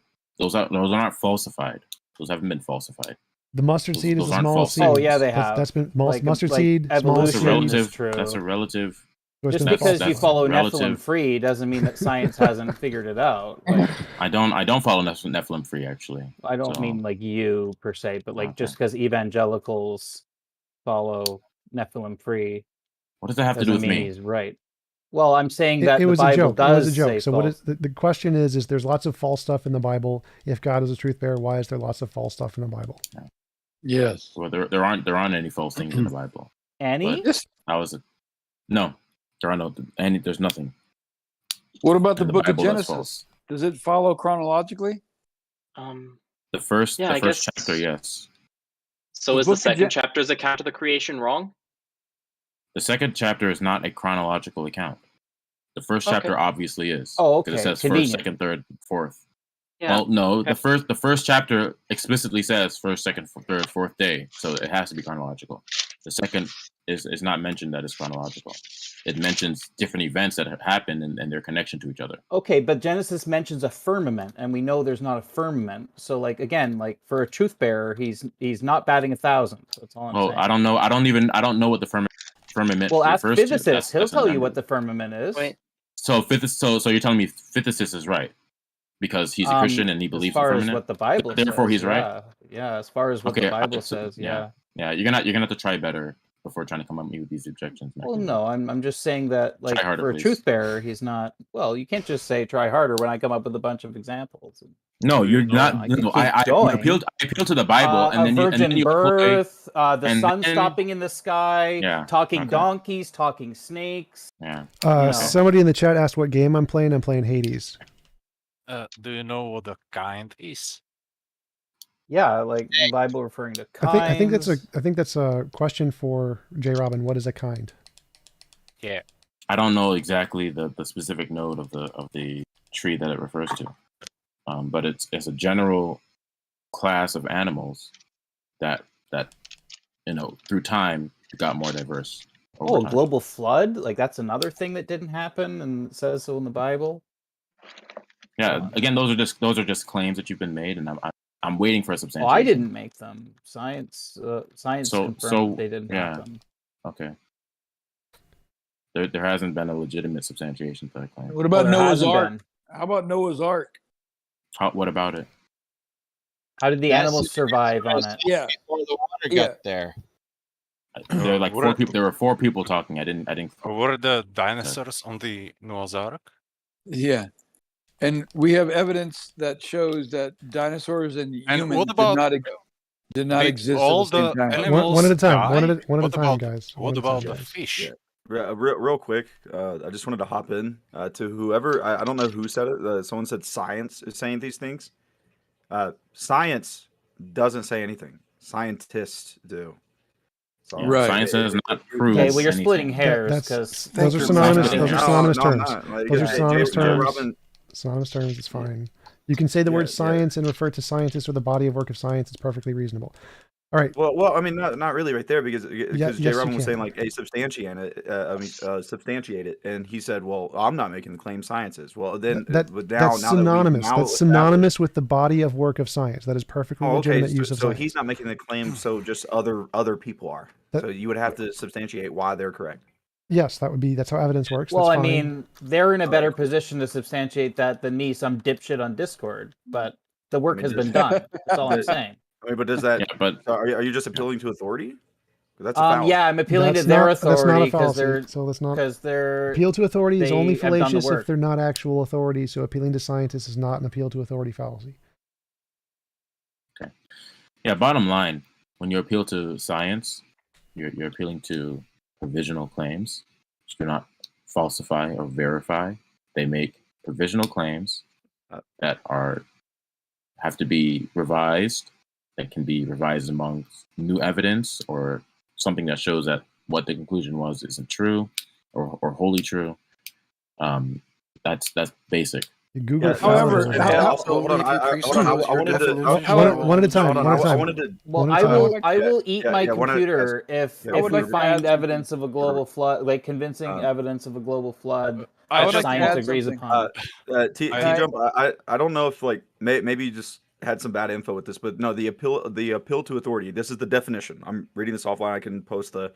falsified. Those haven't been falsified. The mustard seed is a small seed. Oh yeah, they have. That's been mustard seed. Small seed. True. That's a relative. Just because you follow Nephilim free doesn't mean that science hasn't figured it out. Like, I don't follow Nephilim free actually. I don't mean like you per se, but like just because evangelicals follow Nephilim free. What does that have to do with me? He's right. Well, I'm saying that it was the Bible a joke. does It was a joke. say so false. what is the question is there's lots of false stuff in the Bible. If God is a truth bearer, why is there lots of false stuff in the Bible? Yes. Well, there aren't any false things in the Bible. Any? No. There are no any. There's nothing. What about the book of Bible Genesis? Does it follow chronologically? The first chapter, yes. So is the second chapter's account of the creation wrong? The second chapter is not a chronological account. The first chapter obviously is. Oh, okay. Because it says Convenient. first, second, third, fourth. Yeah. Well, no, okay. The first chapter explicitly says first, second, third, fourth day, so it has to be chronological. The second is not mentioned that it's chronological. It mentions different events that have happened and their connection to each other. Okay, but Genesis mentions a firmament, and we know there's not a firmament. So, like again, like for a truth bearer, he's not batting 1,000. That's all I'm saying. I don't know. I don't know what the firmament. Well, ask refers physicists. to. He'll tell you what the firmament is. Wait. So you're telling me physicist is right? because he's a Christian and he believes as far in as what the Bible therefore says, he's right. Yeah, as far as what the Bible says, yeah. You're gonna have to try better before trying to come at me with these objections. Well, no, I'm just saying that, like, harder, for a please. truth bearer, he's not. Well, you can't just say try harder when I come up with a bunch of examples. No, you're not. No, I appeal to the Bible, and then virgin birth, the sun then, stopping in the sky, talking donkeys, talking snakes. Yeah. Somebody in the chat asked what game I'm playing. I'm playing Hades. Do you know what the kind is? Yeah, like the Bible referring to kinds. I think that's a question for JRobin. What is a kind? Yeah. I don't know exactly the specific node of the tree that it refers to, but it's a general class of animals that through time got more diverse. Oh, a global flood? Like that's another thing that didn't happen, and it says so in the Bible. Yeah. Again, those are just claims that you've been made, and I'm waiting for a substantiation. Oh, I didn't make them. Science confirmed they didn't happen. Okay. There hasn't been a legitimate substantiation for that claim. What about Noah's Ark? How about Noah's Ark? What about it? How did the animals survive on it? Yeah. Before the water got there. There were like four people. There were four people talking. I didn't. Were the dinosaurs on the Noah's Ark? Yeah. And we have evidence that shows that dinosaurs and humans what about, did not exist all at the same time. Animals one at a time. Die? One at a time, guys. What about the fish? Yeah. Real quick, I just wanted to hop in to whoever. I don't know who said it. Someone said science is saying these things. Science doesn't say anything. Scientists do. So, right. Science does not prove. Okay, well, you're splitting hairs because those are synonymous. Those are synonymous terms. Those are synonymous terms. JRobin, synonymous terms. It's fine. You can say the word science and refer to scientists or the body of work of science. It's perfectly reasonable. All right. Well, I mean, not really right there because yes, JRobin was saying like, "Hey, substantiate it," and he said, "Well, I'm not making the claim science is." Well, then that's synonymous. That's synonymous with the body of work of science. That is perfectly legitimate use of science. So he's not making the claim. So just other people are. So you would have to substantiate why they're correct. Yes, that's how evidence works. Well, that's I mean, they're in a better position to substantiate that than me, some dipshit on Discord. But the work has been done. That's all I'm saying. I mean, but does that? Yeah, but are you just appealing to authority? That's a fallacy. Yeah, I'm appealing to their authority because they're appeal to authority is only fallacious if they're not actual authority. So appealing to scientists is not an appeal to authority fallacy. Okay. Yeah. Bottom line, when you appeal to science, you're appealing to provisional claims, which do not falsify or verify. They make provisional claims that have to be revised. That can be revised amongst new evidence or something that shows that what the conclusion was isn't true or wholly true. That's basic. Google. However, hold on. I wanted to one at a time. Well, I will eat my computer if we find evidence of a global flood, like convincing evidence of a global flood. Science agrees upon. TJump, I don't know if like maybe you just had some bad info with this, but no, the appeal to authority. This is the definition. I'm reading this offline. I can post the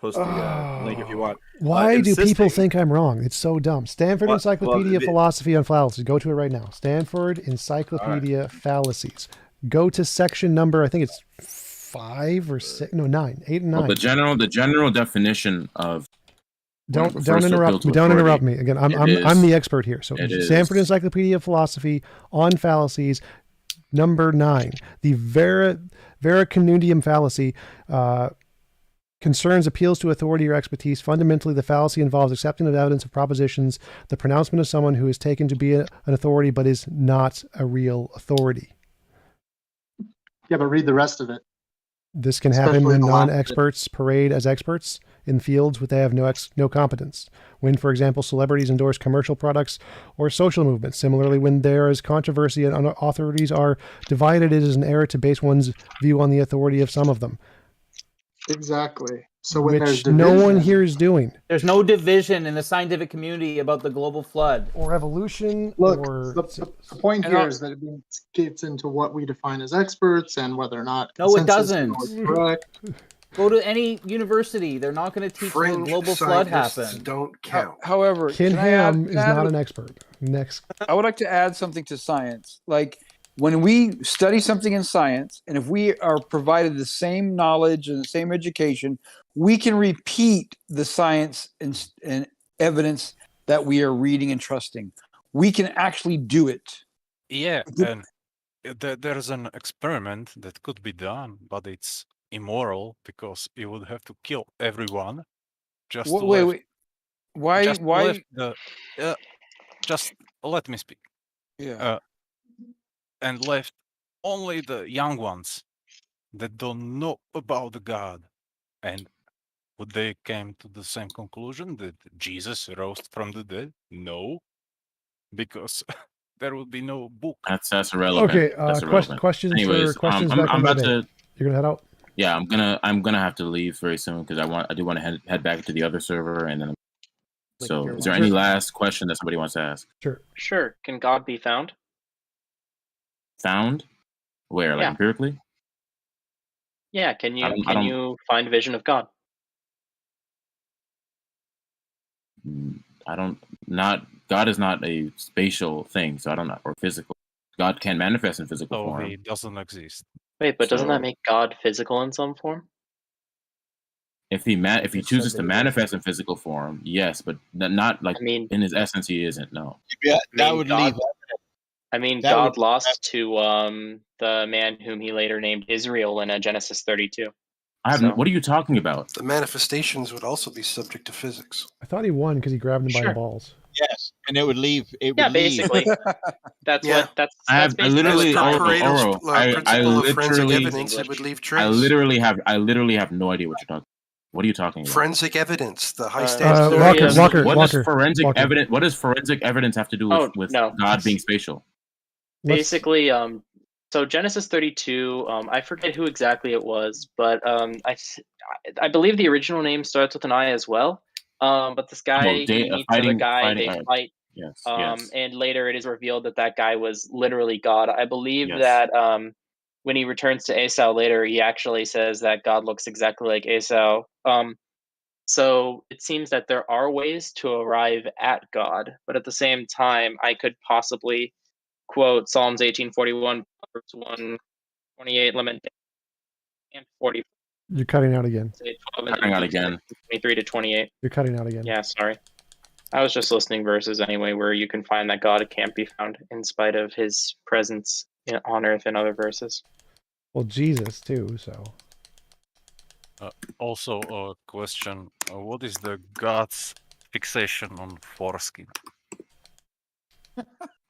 link if you want. Why do people think I'm wrong? It's so dumb. Stanford Encyclopedia Philosophy on Fallacies. Go to it right now. Stanford Encyclopedia Fallacies. Go to section number, I think it's 5 or 6, no 9, 8 and 9. Well, the general definition of don't interrupt me. Don't interrupt me again. I'm the expert here. So Stanford Encyclopedia of Philosophy on fallacies. Number 9, the vericonundium fallacy concerns appeals to authority or expertise. Fundamentally, the fallacy involves accepting of evidence of propositions, the pronouncement of someone who is taken to be an authority but is not a real authority. Yeah, but read the rest of it. This can happen when non-experts parade as experts in fields where they have no competence. When, for example, celebrities endorse commercial products or social movements. Similarly, when there is controversy and authorities are divided, it is an error to base one's view on the authority of some of them. Exactly. So when there's division, no one here is doing. There's no division in the scientific community about the global flood or evolution. Look, the point here is that it gets into what we define as experts and whether or not. No, it doesn't. Correct. Go to any university. They're not going to teach you a global flood happened. Don't count. However, Ken can I add- Ham can is I add not a- an expert. Next. I would like to add something to science. Like when we study something in science, and if we are provided the same knowledge and the same education, we can repeat the science and evidence that we are reading and trusting. We can actually do it. Yeah, and there's an experiment that could be done, but it's immoral because you would have to kill everyone just to Wait. Why? just to left the just let me speak. Yeah. And left only the young ones that don't know about God. And would they came to the same conclusion that Jesus rose from the dead? No, because there would be no book. That's irrelevant. Okay. That's irrelevant. Questions Anyways, for questions I'm back on the about debate. to. You're gonna head out. Yeah, I'm gonna have to leave very soon because I do want to head back to the other server and then. So, is there any last question that somebody wants to ask? Sure. Sure. Can God be found? Found? Where? Like Yeah. empirically? Yeah. Can I you don't- you find vision of God? God is not a spatial thing, so I don't know, or physical. God can manifest in physical So form. he doesn't exist. Wait, but doesn't So- that make God physical in some form? If he chooses to manifest in physical form, yes, but not like in his essence he isn't. No. Yeah, that mean, would God- leave. I mean, That God would- lost to the man whom he later named Israel in Genesis 32. What are you talking about? The manifestations would also be subject to physics. I thought he won because he grabbed him by the Sure. balls. Yes, and it would leave. It Yeah, would leave. basically. That's Yeah. what that's. I that's literally, That's per Oro, Pareto's I principle of forensic literally, evidence. It would leave trace. I literally have no idea what you're talking. What are you talking about? Forensic evidence, the high Uh, standard. Walker, What Walker, does forensic Walker. evidence? What does forensic evidence have to do with no. God being spatial? Basically, so Genesis 32, I forget who exactly it was, but I believe the original name starts with an I as well. But this guy he meets another guy, they fight. Yes, And later it is revealed that that guy was literally God. I believe Yes. that when he returns to Esau later, he actually says that God looks exactly like Esau. So it seems that there are ways to arrive at God, but at the same time, I could possibly quote Psalms 18:41, verse 128, Lamentation, and 40. You're cutting out again. Cutting out again. 23 to 28. You're cutting out again. Yeah, sorry. I was just listing verses anyway where you can find that God can't be found in spite of his presence on earth in other verses. Well, Jesus too. So. Also, a question: what is the God's fixation on foreskin?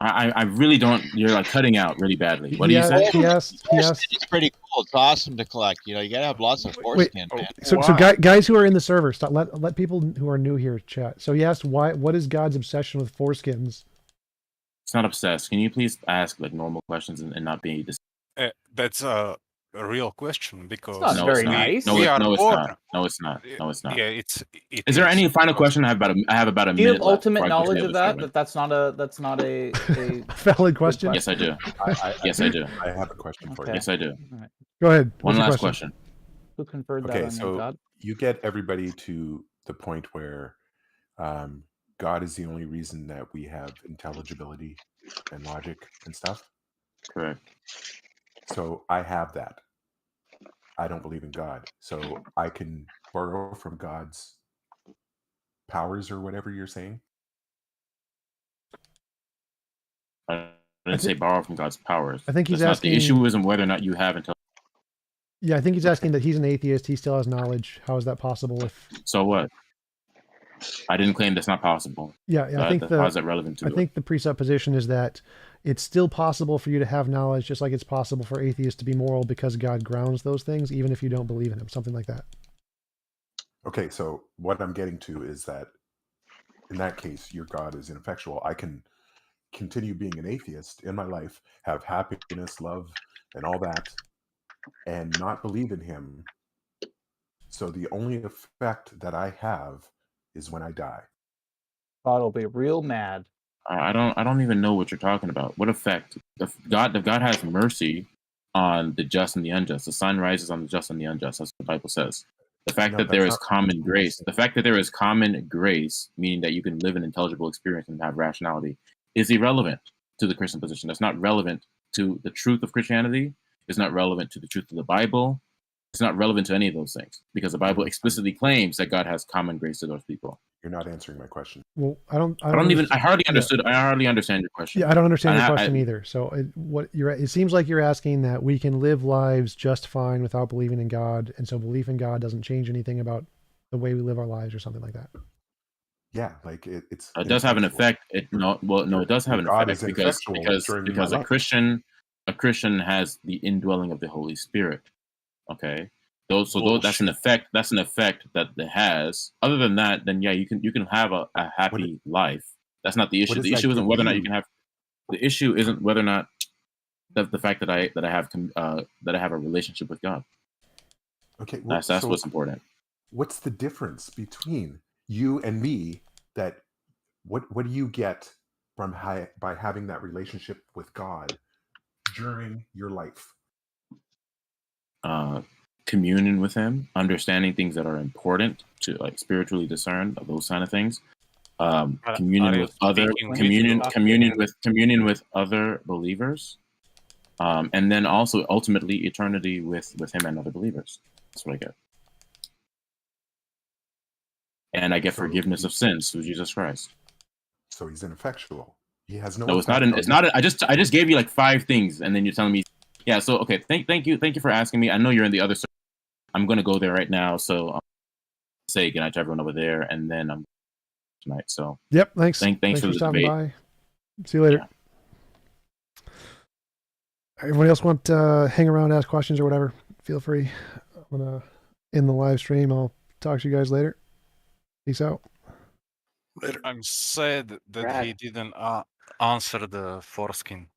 I really don't. You're like cutting out really badly. What do you say? He asked. It's pretty cool. It's awesome to collect. You know, you gotta have lots of foreskin, man. So guys who are in the server, stop. Let people who are new here chat. So he asked, what is God's obsession with foreskins? It's not obsessed. Can you please ask like normal questions and not be this? That's a real question because No, it's not. No, it's not. Yeah, it Is there any final question? I have about a Do you minute have left ultimate before I go to knowledge the of other that? server. That's not a valid question. Yes, I do. Yes, I do. I have a question for Okay. you. Yes, I do. All right. Go ahead. One What's your last question. Who conferred that Okay, on you, so God? you get everybody to the point where God is the only reason that we have intelligibility and logic and stuff. Correct. So I have that. I don't believe in God. So I can borrow from God's powers or whatever you're saying. I didn't say borrow from God's powers. I think he's That's not asking. the issue isn't whether or not you have until. Yeah, I think he's asking that he's an atheist. He still has knowledge. How is that possible? So what? I didn't claim that's not possible. Yeah, I think how is that relevant to I it? think the presupposition is that it's still possible for you to have knowledge, just like it's possible for atheists to be moral because God grounds those things, even if you don't believe in him. Something like that. Okay, so what I'm getting to is that in that case, your God is ineffectual. I can continue being an atheist in my life, have happiness, love, and all that, and not believe in him. So the only effect that I have is when I die. God will be real mad. I don't even know what you're talking about. What effect? If God has mercy, on the just and the unjust. The sun rises on the just and the unjust. That's what the Bible says. The fact No, that there that's is not common grace, the fact that there is common grace, meaning that you can live an intelligible experience and have rationality, is irrelevant to the Christian position. That's not relevant to the truth of Christianity. It's not relevant to the truth of the Bible. It's not relevant to any of those things because the Bible explicitly claims that God has common grace to those people. You're not answering my question. Well, I hardly yeah. understood. I hardly understand your question. Yeah, I don't understand And your question either. So it seems like you're asking that we can live lives just fine without believing in God, and so belief in God doesn't change anything about the way we live our lives or something like that. Yeah, like it does have an effect. It does have an God effect is because during my because a life. Christian has the indwelling of the Holy Spirit. Okay, that's an effect. That's an effect that it has. Other than that, then yeah, you can have a happy life. That's not the issue. The issue isn't whether or not you can have. The issue isn't whether or not the fact that I have a relationship with God. Okay, well, that's what's important. What's the difference between you and me? That what do you get from by having that relationship with God during your life? Communion with Him, understanding things that are important to like spiritually discern, those kind of things. Communion with other believers, and then also ultimately eternity with Him and other believers. That's what I get. And I get forgiveness of sins through Jesus Christ. So he's ineffectual. He has no. No, it's not. It's not. I just gave you like 5 things, and then you're telling me, yeah. So okay, thank you for asking me. I know you're in the other. I'm gonna go there right now. So say goodnight to everyone over there, and then I'm tonight. So yep. Thanks. Thanks for the stopping debate. by. See you later. Yeah. Everybody else want to hang around, ask questions or whatever? Feel free. I'm gonna end the live stream. I'll talk to you guys later. Peace out. I'm sad that he didn't answer the foreskin.